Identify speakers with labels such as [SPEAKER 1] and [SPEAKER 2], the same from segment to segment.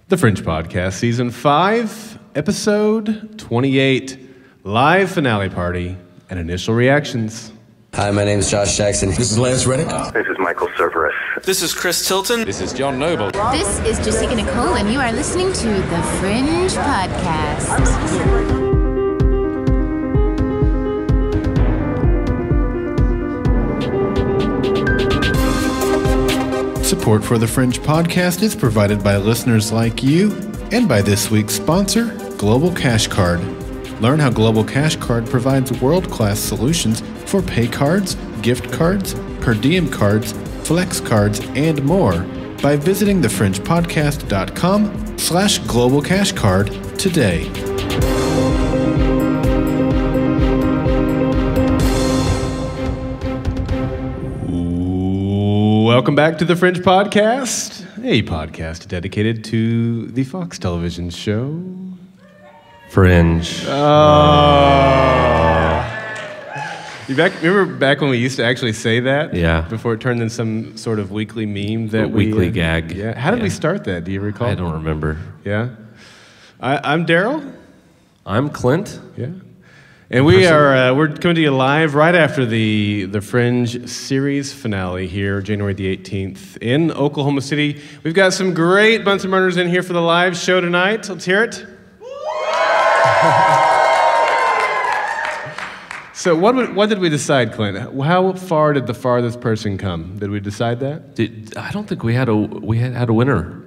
[SPEAKER 1] The Fringe Podcast, Season 5, Episode 28, Live Finale Party and Initial Reactions.
[SPEAKER 2] Hi, my name's Josh Jackson.
[SPEAKER 3] This is Lance Reddick.
[SPEAKER 4] This is Michael Cerverus.
[SPEAKER 5] This is Chris Tilton.
[SPEAKER 6] This is John Noble.
[SPEAKER 7] This is Jessica Nicole, and you are listening to The Fringe Podcast.
[SPEAKER 8] Support for the Fringe Podcast is provided by listeners like you and by this week's sponsor, Global Cash Card. Learn how Global Cash Card provides world-class solutions for pay cards, gift cards, per diem cards, flex cards, and more by visiting thefringepodcast.com/Global Cash Card today.
[SPEAKER 1] Welcome back to the Fringe Podcast, a podcast dedicated to the Fox television show
[SPEAKER 6] Fringe.
[SPEAKER 1] Remember back when we used to actually say that?
[SPEAKER 6] Yeah.
[SPEAKER 1] Before it turned into some sort of weekly meme that
[SPEAKER 6] Weekly gag.
[SPEAKER 1] Yeah. How did we start that? Do you recall?
[SPEAKER 6] I don't remember.
[SPEAKER 1] Yeah. I'm Daryl.
[SPEAKER 6] I'm Clint.
[SPEAKER 1] Yeah. And we're coming to you live right after the Fringe series finale here, January the 18th in Oklahoma City. We've got some great Bunsen burners in here for the live show tonight. Let's hear it. So what did we decide, Clint? How far did the farthest person come? Did we decide that?
[SPEAKER 6] I don't think we had a winner.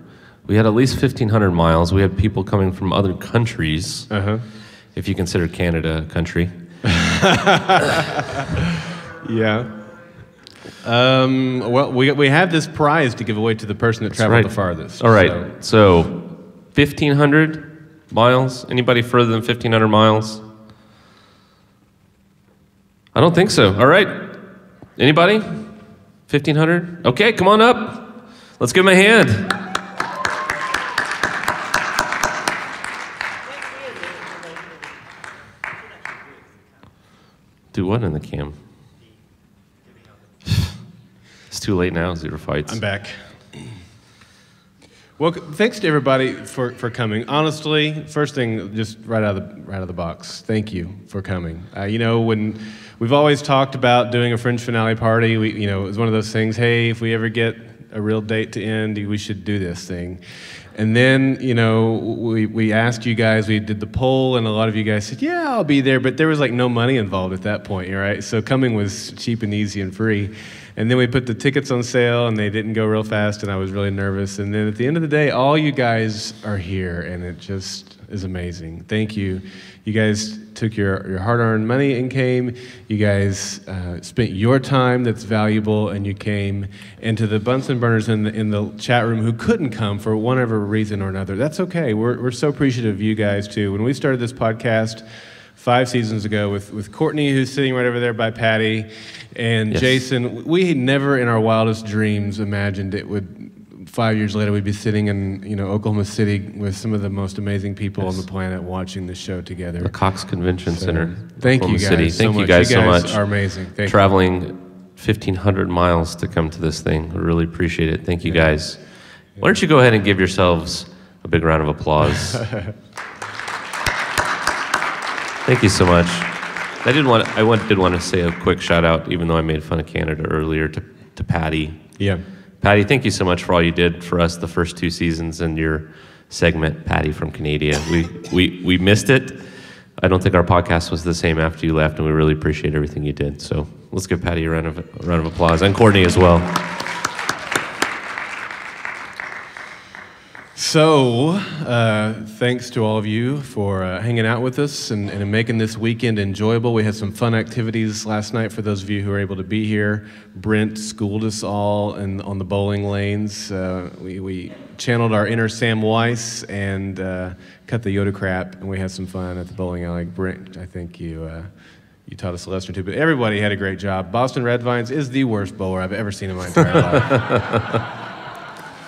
[SPEAKER 6] We had at least 1,500 miles. We had people coming from other countries. If you consider Canada a country.
[SPEAKER 1] Yeah. Well, we have this prize to give away to the person that traveled the farthest.
[SPEAKER 6] All right. So 1,500 miles. Anybody further than 1,500 miles? I don't think so. All right. Anybody? 1,500? Okay, come on up. Let's give him a hand. Do what in the cam? It's too late now. Zero fights.
[SPEAKER 1] I'm back. Well, thanks to everybody for coming. Honestly, first thing, just right out of the box, thank you for coming. When we've always talked about doing a Fringe finale party, it was one of those things. Hey, if we ever get a real date to end, we should do this thing. And then, we asked you guys, we did the poll, and a lot of you guys said, yeah, I'll be there, but there was no money involved at that point, right? So coming was cheap and easy and free. And then we put the tickets on sale, and they didn't go real fast, and I was really nervous. And then at the end of the day, all you guys are here, and it just is amazing. Thank you. You guys took your hard-earned money and came. You guys spent your time that's valuable, and you came. And to the Bunsen burners in the chat room who couldn't come for whatever reason or another, that's okay. We're so appreciative of you guys, too. When we started this podcast 5 seasons ago with Courtney, who's sitting right over there by Patty, and yes, Jason, we never in our wildest dreams imagined it would, 5 years later, we'd be sitting in Oklahoma City with some of the most amazing people on the planet watching the show together.
[SPEAKER 6] The Cox Convention Center.
[SPEAKER 1] Thank you guys so much.
[SPEAKER 6] Thank you guys so much.
[SPEAKER 1] You guys are amazing. Thank you.
[SPEAKER 6] Traveling 1,500 miles to come to this thing. We really appreciate it. Thank you guys. Why don't you go ahead and give yourselves a big round of applause. Thank you so much. I did want to say a quick shout out, even though I made fun of Canada earlier, to Patty.
[SPEAKER 1] Yeah.
[SPEAKER 6] Patty, thank you so much for all you did for us the first 2 seasons and your segment, Patty from Canada. We missed it. I don't think our podcast was the same after you left, and we really appreciate everything you did. So let's give Patty a round of applause, and Courtney as well.
[SPEAKER 1] So, thanks to all of you for hanging out with us and making this weekend enjoyable. We had some fun activities last night for those of you who were able to be here. Brent schooled us all on the bowling lanes. We channeled our inner Sam Weiss and cut the Yoda crap, and we had some fun at the bowling alley. Brent, I think you taught us a lesson or two, but everybody had a great job. Boston Red Vines is the worst bowler I've ever seen in my entire life.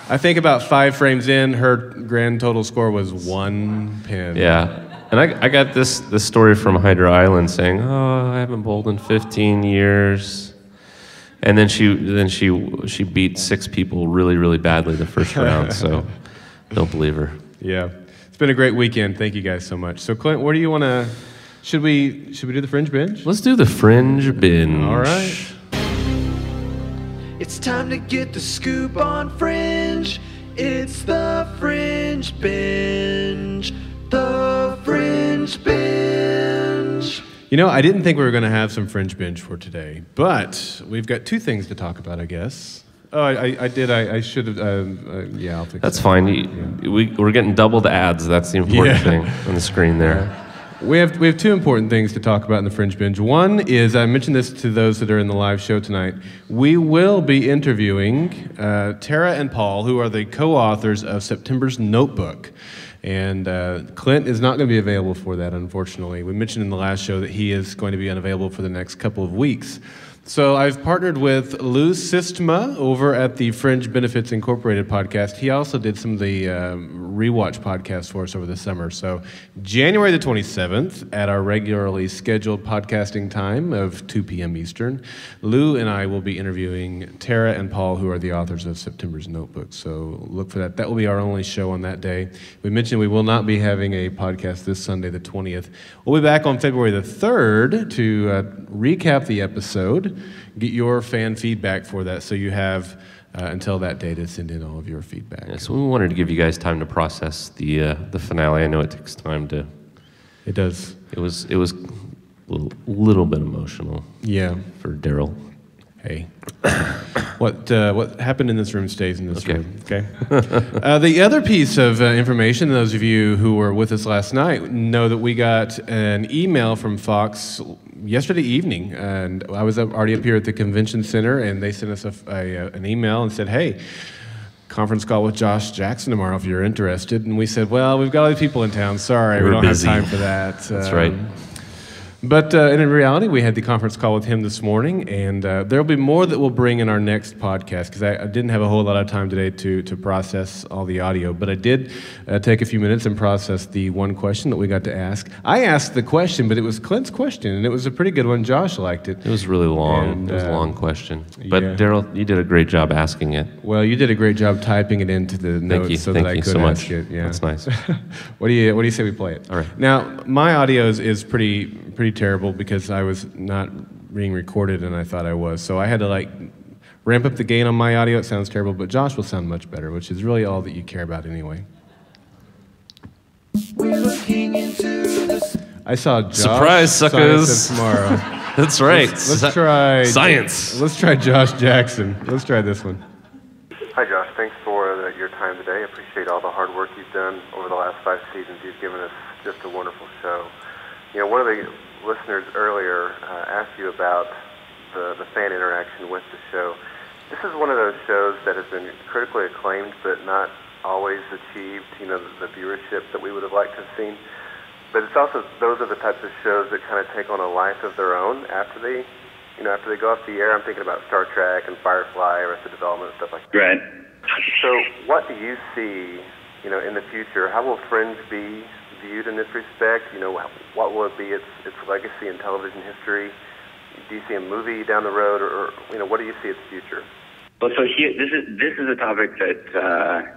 [SPEAKER 1] I think about 5 frames in, her grand total score was 1 pin.
[SPEAKER 6] Yeah, and I got this story from Hydra Island saying, "Oh, I haven't bowled in 15 years," and then she beat 6 people really, really badly the first round. So Don't believe her.
[SPEAKER 1] Yeah. It's been a great weekend. Thank you guys so much. So, Clint, where do you want to... Should we do the Fringe binge?
[SPEAKER 6] Let's do the Fringe binge.
[SPEAKER 1] All right.
[SPEAKER 3] It's time to get the scoop on Fringe. It's the Fringe binge. The Fringe binge.
[SPEAKER 1] You know, I didn't think we were going to have some Fringe binge for today, but we've got two things to talk about, I guess. Oh, I did. I should have. Yeah, I'll fix
[SPEAKER 6] That's
[SPEAKER 1] that.
[SPEAKER 6] fine.
[SPEAKER 1] Yeah.
[SPEAKER 6] We're getting doubled ads. That's the important thing on the screen there.
[SPEAKER 1] We have two important things to talk about in the Fringe binge. One is, I mentioned this to those that are in the live show tonight, we will be interviewing Tara and Paul, who are the co-authors of September's Notebook. And Clint is not going to be available for that, unfortunately. We mentioned in the last show that he is going to be unavailable for the next couple of weeks. So I've partnered with Lou Sistema over at the Fringe Benefits Incorporated podcast. He also did some of the rewatch podcasts for us over the summer. So January the 27th, at our regularly scheduled podcasting time of 2 p.m. Eastern, Lou and I will be interviewing Tara and Paul, who are the authors of September's Notebook. So look for that. That will be our only show on that day. We mentioned we will not be having a podcast this Sunday, the 20th. We'll be back on February the 3rd to recap the episode. Get your fan feedback for that, so you have until that day to send in all of your feedback.
[SPEAKER 6] Yeah, so we wanted to give you guys time to process the finale. I know it takes time to.
[SPEAKER 1] It does.
[SPEAKER 6] It was a little bit emotional.
[SPEAKER 1] Yeah.
[SPEAKER 6] For Daryl.
[SPEAKER 1] Hey. What happened in this room stays in this room. Okay. The other piece of information, those of you who were with us last night know that we got an email from Fox yesterday evening, and I was already up here at the convention center, and they sent us an email and said, "Hey, conference call with Josh Jackson tomorrow if you're interested." And we said, "Well, we've got other people in town. Sorry, we don't
[SPEAKER 6] busy.
[SPEAKER 1] have time for that."
[SPEAKER 6] That's right.
[SPEAKER 1] But in reality, we had the conference call with him this morning, and there'll be more that we'll bring in our next podcast, because I didn't have a whole lot of time today to process all the audio, but I did take a few minutes and process the one question that we got to ask. I asked the question, but it was Clint's question, and it was a pretty good one. Josh liked it.
[SPEAKER 6] It was really long.
[SPEAKER 1] And,
[SPEAKER 6] it was a long question. But
[SPEAKER 1] yeah.
[SPEAKER 6] Daryl, you did a great job asking it.
[SPEAKER 1] Well, you did a great job typing it into the notes so that I could ask it. Yeah.
[SPEAKER 6] That's nice.
[SPEAKER 1] What do you say we play it?
[SPEAKER 6] All right.
[SPEAKER 1] Now, my audio is pretty terrible because I was not being recorded and I thought I was. So I had to ramp up the gain on my audio. It sounds terrible, but Josh will sound much better, which is really all that you care about anyway.
[SPEAKER 3] We're looking into the
[SPEAKER 1] I saw Josh.
[SPEAKER 6] Surprise, suckers.
[SPEAKER 1] Science tomorrow.
[SPEAKER 6] That's right.
[SPEAKER 1] Let's try
[SPEAKER 6] science.
[SPEAKER 1] Let's try Josh Jackson. Let's try this one.
[SPEAKER 4] Hi, Josh. Thanks for your time today. I appreciate all the hard work you've done over the last 5 seasons. You've given us just a wonderful show. You know, one of the listeners earlier asked you about the fan interaction with the show. This is one of those shows that has been critically acclaimed, but not always achieved, the viewership that we would have liked to have seen. But it's also, those are the types of shows that kind of take on a life of their own after they go off the air. I'm thinking about Star Trek and Firefly, Arrested Development, and stuff like that.
[SPEAKER 5] Right.
[SPEAKER 4] So what do you see, in the future? How will Fringe be viewed in this respect? What will it be its legacy in television history? Do you see a movie down the road, or what do you see its future?
[SPEAKER 5] Well, so here, this is a topic that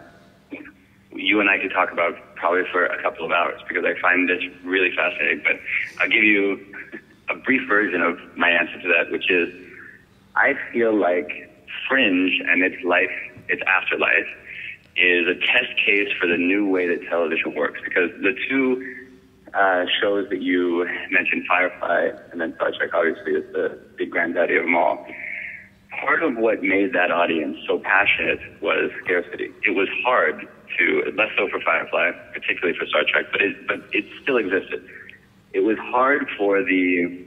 [SPEAKER 5] you and I could talk about probably for a couple of hours, because I find this really fascinating. But I'll give you a brief version of my answer to that, which is I feel like Fringe and its afterlife, is a test case for the new way that television works, because the two shows that you mentioned, Firefly and then Star Trek, obviously is the big granddaddy of them all. Part of what made that audience so passionate was scarcity. It was hard to, less so for Firefly, particularly for Star Trek, but it still existed. It was hard for the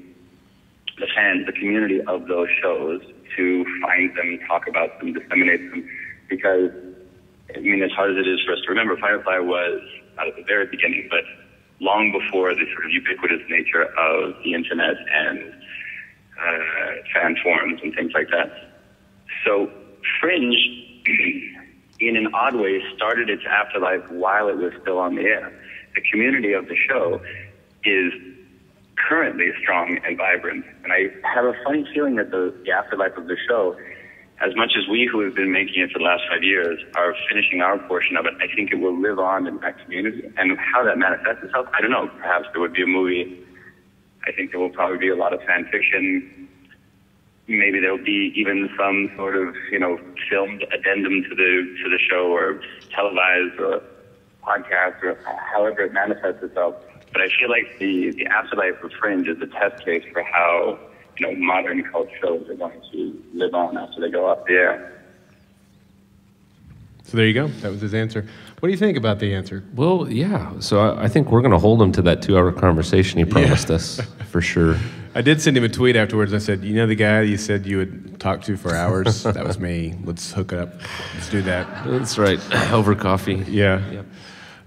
[SPEAKER 5] fans, the community of those shows, to find them, talk about them, disseminate them, because, as hard as it is for us to remember, Firefly was not at the very beginning, but long before the sort of ubiquitous nature of the internet and fan forums and things like that. So Fringe, in an odd way, started its afterlife while it was still on the air. The community of the show is currently strong and vibrant, and I have a funny feeling that the afterlife of the show as much as we who have been making it for the last 5 years are finishing our portion of it, I think it will live on in that community. And how that manifests itself, I don't know. Perhaps there would be a movie. I think there will probably be a lot of fan fiction. Maybe there'll be even some sort of, filmed addendum to the show, or televised, or podcast, or however it manifests itself. But I feel like the afterlife of Fringe is a test case for how, modern cult shows are going to live on after they go off the air.
[SPEAKER 1] So there you go. That was his answer. What do you think about the answer?
[SPEAKER 6] Well, yeah. So I think we're going to hold him to that 2-hour conversation he promised us, for sure.
[SPEAKER 1] I did send him a tweet afterwards. I said, the guy you said you would talk to for hours? That was me. Let's hook up. Let's do that.
[SPEAKER 6] That's right. Over coffee.
[SPEAKER 1] Yeah.
[SPEAKER 6] Yep.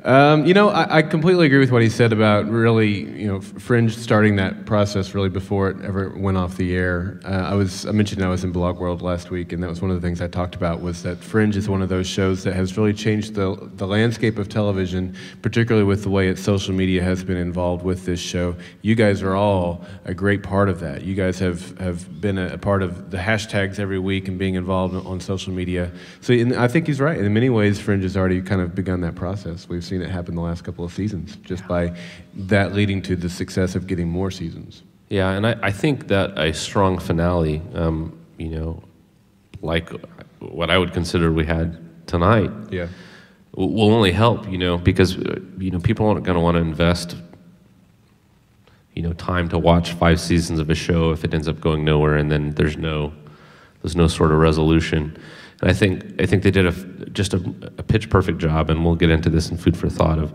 [SPEAKER 1] I completely agree with what he said about really, Fringe starting that process really before it ever went off the air. I mentioned I was in Blog World last week, and that was one of the things I talked about, was that Fringe is one of those shows that has really changed the landscape of television, particularly with the way its social media has been involved with this show. You guys are all a great part of that. You guys have been a part of the hashtags every week and being involved on social media. So I think he's right. In many ways, Fringe has already kind of begun that process. We've seen it happen the last couple of seasons, just by that leading to the success of getting more seasons.
[SPEAKER 6] Yeah, and I think that a strong finale, like what I would consider we had tonight, will only help, because people aren't going to want to invest time to watch 5 seasons of a show if it ends up going nowhere, and then there's no sort of resolution. And I think they did just a pitch perfect job, and we'll get into this in Food for Thought,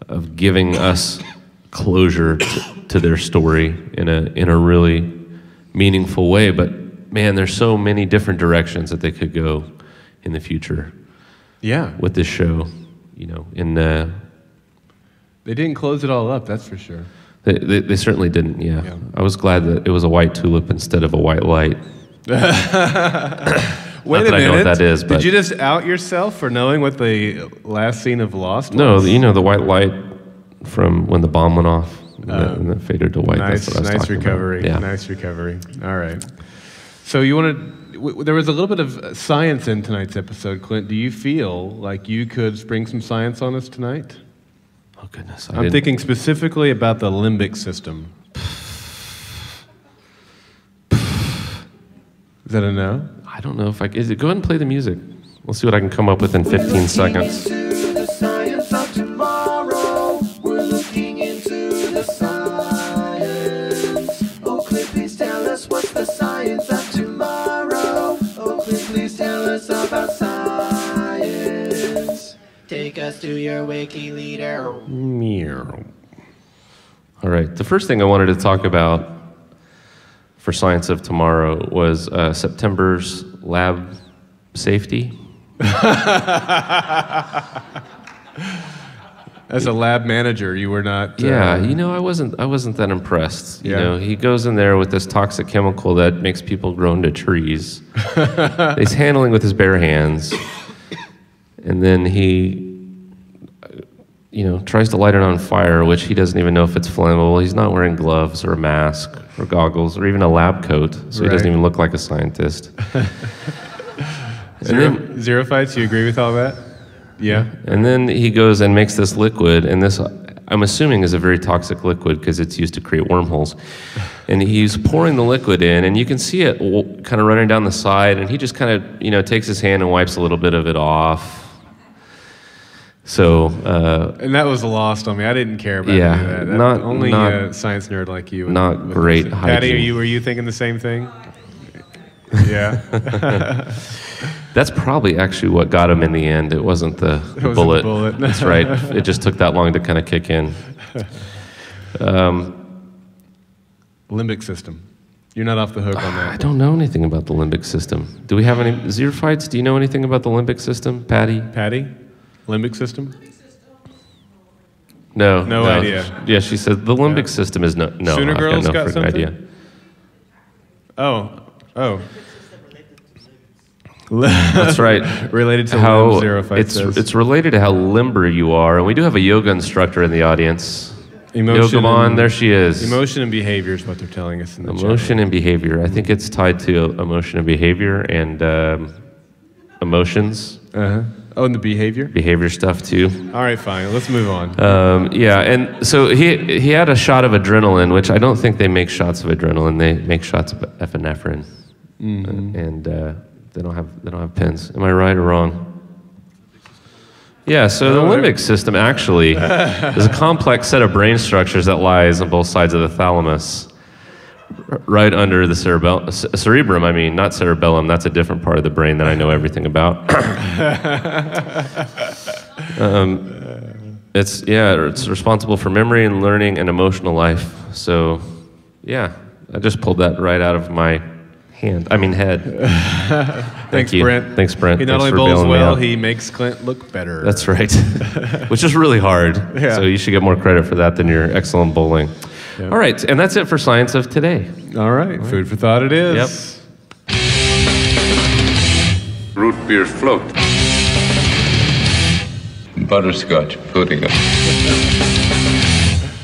[SPEAKER 6] of giving us closure to their story in a really meaningful way. But man, there's so many different directions that they could go in the future.
[SPEAKER 1] Yeah,
[SPEAKER 6] with this show, they
[SPEAKER 1] didn't close it all up, that's for sure.
[SPEAKER 6] They certainly didn't. Yeah, I was glad that it was a white tulip instead of a white light.
[SPEAKER 1] Wait a minute.
[SPEAKER 6] I know what that is, but
[SPEAKER 1] did you just out yourself for knowing what the last scene of Lost was?
[SPEAKER 6] No, the white light from when the bomb went off and then faded to white.
[SPEAKER 1] Nice,
[SPEAKER 6] that's what I was talking
[SPEAKER 1] recovery.
[SPEAKER 6] about. Yeah.
[SPEAKER 1] Nice recovery. All right. So there was a little bit of science in tonight's episode, Clint. Do you feel like you could spring some science on us tonight?
[SPEAKER 6] Oh goodness!
[SPEAKER 1] I'm thinking specifically about the limbic system. Is that a no?
[SPEAKER 6] I don't know if go ahead and play the music. We'll see what I can come up with in 15 seconds.
[SPEAKER 3] The science of tomorrow. We're looking into the science. Oh, Clint, please tell us what's the science of tomorrow. Oh, Clint, please tell us about science. Take us to your wiki leader.
[SPEAKER 6] Meow. All right. The first thing I wanted to talk about for Science of Tomorrow was September's lab safety.
[SPEAKER 1] As a lab manager, you were not.
[SPEAKER 6] Yeah, I wasn't that impressed. He goes in there with this toxic chemical that makes people grow into trees. He's handling with his bare hands, and then he, tries to light it on fire, which he doesn't even know if it's flammable. He's not wearing gloves or a mask or goggles or even a lab coat, so he doesn't even look like a scientist.
[SPEAKER 1] Zero fights, you agree with all that? Yeah.
[SPEAKER 6] And then he goes and makes this liquid, and this, I'm assuming, is a very toxic liquid because it's used to create wormholes. And he's pouring the liquid in, and you can see it kind of running down the side, and he just kind of, takes his hand and wipes a little bit of it off. So,
[SPEAKER 1] and that was lost on me. I didn't care about any of that. Only a science nerd like you.
[SPEAKER 6] Not great hygiene.
[SPEAKER 1] Patty, were you thinking the same thing? Yeah.
[SPEAKER 6] That's probably actually what got him in the end. It wasn't the bullet. That's right. It just took that long to kind of kick in.
[SPEAKER 1] Limbic system. You're not off the hook on that.
[SPEAKER 6] I don't know anything about the limbic system. Do we have any Xerophites? Do you know anything about the limbic system, Patty?
[SPEAKER 1] Limbic system?
[SPEAKER 6] No
[SPEAKER 1] idea.
[SPEAKER 6] Yeah, she said the limbic system is no.
[SPEAKER 1] Sooner
[SPEAKER 6] I've
[SPEAKER 1] Girls
[SPEAKER 6] got no
[SPEAKER 1] got
[SPEAKER 6] freaking idea.
[SPEAKER 1] Oh.
[SPEAKER 6] That's right.
[SPEAKER 1] Related to
[SPEAKER 6] how
[SPEAKER 1] Xerophyte says.
[SPEAKER 6] It's related to how limber you are, and we do have a yoga instructor in the audience.
[SPEAKER 1] Emotion
[SPEAKER 6] Gabon, there she is.
[SPEAKER 1] Emotion and behavior is what they're telling us in the
[SPEAKER 6] Emotion and behavior. I think it's tied to emotion and behavior and emotions.
[SPEAKER 1] Uh-huh. Oh, and the behavior?
[SPEAKER 6] Behavior stuff too.
[SPEAKER 1] All right, fine. Let's move on.
[SPEAKER 6] Yeah, and so he had a shot of adrenaline, which I don't think they make shots of adrenaline. They make shots of epinephrine, and they don't have pens. Am I right or wrong? Yeah. So the limbic system actually is a complex set of brain structures that lies on both sides of the thalamus. Right under the cerebrum, I mean, not cerebellum. That's a different part of the brain that I know everything about. It's responsible for memory and learning and emotional life. So, yeah, I just pulled that right out of my head.
[SPEAKER 1] Thanks,
[SPEAKER 6] you.
[SPEAKER 1] Brent.
[SPEAKER 6] Thanks, Brent.
[SPEAKER 1] He not
[SPEAKER 6] Thanks
[SPEAKER 1] only
[SPEAKER 6] for
[SPEAKER 1] bowls
[SPEAKER 6] bailing me
[SPEAKER 1] well,
[SPEAKER 6] out.
[SPEAKER 1] he makes Clint look better.
[SPEAKER 6] That's right. Which is really hard.
[SPEAKER 1] Yeah.
[SPEAKER 6] So you should get more credit for that than your excellent bowling.
[SPEAKER 1] Yep.
[SPEAKER 6] All right, and that's it for Science of Today.
[SPEAKER 1] All right, food for thought it is.
[SPEAKER 6] Yep.
[SPEAKER 9] Root beer float. Butterscotch pudding.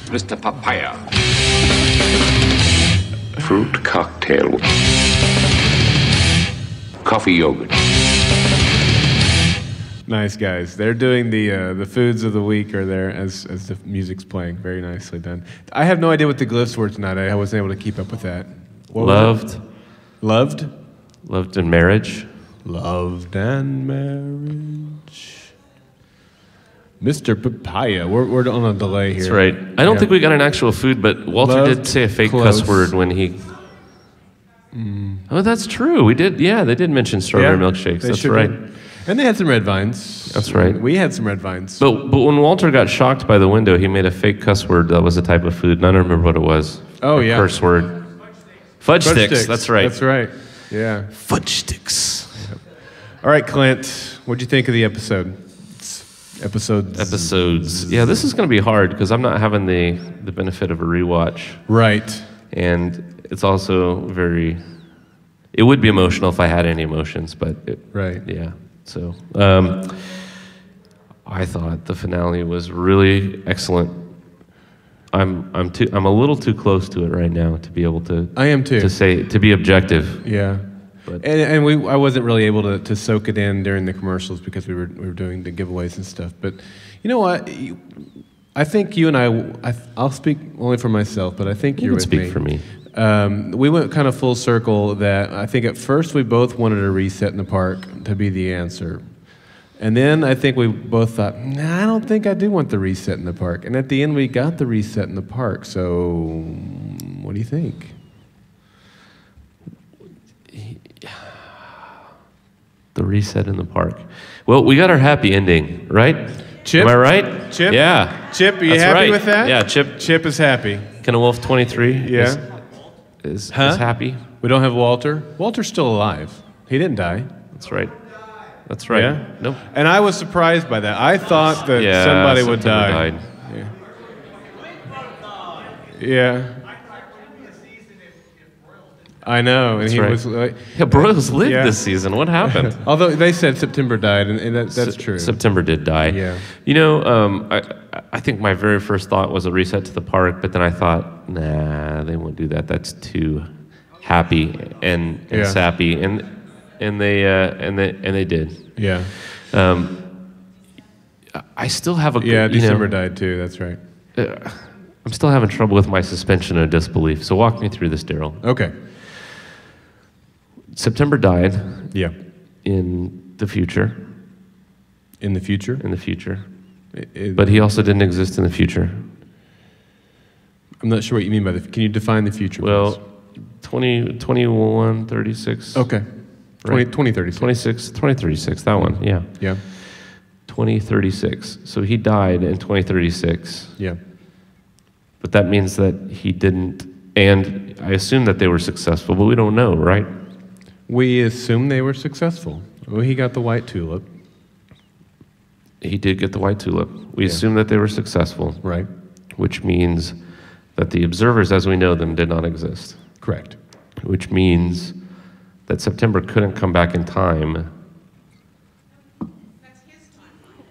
[SPEAKER 9] Mr. Papaya. Fruit cocktail. Coffee yogurt.
[SPEAKER 1] Nice, guys. They're doing the foods of the week are there as the music's playing. Very nicely done. I have no idea what the glyphs were tonight. I wasn't able to keep up with that. What was it?
[SPEAKER 6] Loved. Loved in marriage.
[SPEAKER 1] Loved and marriage. Mr. Papaya. We're on a delay here.
[SPEAKER 6] That's right. I don't think we got an actual food, but Walter did say a fake cuss word when he... Oh, that's true. We did. Yeah, they did mention strawberry milkshakes. That's right.
[SPEAKER 1] And they had some red vines.
[SPEAKER 6] That's right.
[SPEAKER 1] We had some red vines.
[SPEAKER 6] But when Walter got shocked by the window, he made a fake cuss word that was a type of food, and I don't remember what it was.
[SPEAKER 1] Oh,
[SPEAKER 6] a curse word. Fudge sticks. That's right.
[SPEAKER 1] That's right. Yeah.
[SPEAKER 6] Fudge sticks.
[SPEAKER 1] Yep. All right, Clint. What'd you think of the episode?
[SPEAKER 6] Episodes. Yeah, this is going to be hard because I'm not having the benefit of a rewatch.
[SPEAKER 1] Right.
[SPEAKER 6] And it's also very... It would be emotional if I had any emotions, but...
[SPEAKER 1] Right.
[SPEAKER 6] Yeah. So, I thought the finale was really excellent. I'm a little too close to it right now to be able to.
[SPEAKER 1] I am too.
[SPEAKER 6] To be objective.
[SPEAKER 1] Yeah.
[SPEAKER 6] But,
[SPEAKER 1] I wasn't really able to soak it in during the commercials because we were doing the giveaways and stuff. But you know what? I think you and I'll speak only for myself, but I think you're with me.
[SPEAKER 6] You can speak for me.
[SPEAKER 1] We went kind of full circle that I think at first we both wanted a reset in the park to be the answer. And then I think we both thought, nah, I don't think I do want the reset in the park. And at the end we got the reset in the park. So what do you think?
[SPEAKER 6] The reset in the park. Well, we got our happy ending, right?
[SPEAKER 1] Chip?
[SPEAKER 6] Am I right?
[SPEAKER 1] Chip?
[SPEAKER 6] Yeah.
[SPEAKER 1] Chip, are you
[SPEAKER 6] That's
[SPEAKER 1] happy
[SPEAKER 6] right.
[SPEAKER 1] with that?
[SPEAKER 6] Yeah, Chip.
[SPEAKER 1] Chip is happy.
[SPEAKER 6] Ken Wolf 23
[SPEAKER 1] Yeah.
[SPEAKER 6] is happy.
[SPEAKER 1] We don't have Walter. Walter's still alive. He didn't die.
[SPEAKER 6] That's right. That's right.
[SPEAKER 1] Yeah?
[SPEAKER 6] Nope.
[SPEAKER 1] And I was surprised by that. I thought that somebody would die.
[SPEAKER 6] Died.
[SPEAKER 1] Yeah. I know. And
[SPEAKER 6] That's right.
[SPEAKER 1] was like...
[SPEAKER 6] Yeah, Broyles lived this season. What happened?
[SPEAKER 1] Although they said September died, and that's true.
[SPEAKER 6] September did die.
[SPEAKER 1] Yeah.
[SPEAKER 6] You know, I think my very first thought was a reset to the park, but then I thought, nah, they won't do that. That's too happy and sappy, and they did.
[SPEAKER 1] Yeah.
[SPEAKER 6] I still have a
[SPEAKER 1] December died too. That's right.
[SPEAKER 6] I'm still having trouble with my suspension of disbelief. So walk me through this, Daryl.
[SPEAKER 1] Okay.
[SPEAKER 6] September died.
[SPEAKER 1] Yeah.
[SPEAKER 6] In the future.
[SPEAKER 1] In the future?
[SPEAKER 6] In the future. But he also didn't exist in the future.
[SPEAKER 1] I'm not sure what you mean by can you define the future?
[SPEAKER 6] Well, 21, 36.
[SPEAKER 1] Okay. 2036.
[SPEAKER 6] 2036, that one, yeah.
[SPEAKER 1] Yeah.
[SPEAKER 6] 2036. So he died in 2036.
[SPEAKER 1] Yeah.
[SPEAKER 6] But that means that he didn't, and I assume that they were successful, but we don't know, right?
[SPEAKER 1] We assume they were successful. Well, he got the white tulip.
[SPEAKER 6] He did get the white tulip. We assume that they were successful.
[SPEAKER 1] Right.
[SPEAKER 6] Which means that the observers, as we know them, did not exist.
[SPEAKER 1] Correct.
[SPEAKER 6] Which means that September couldn't come back in time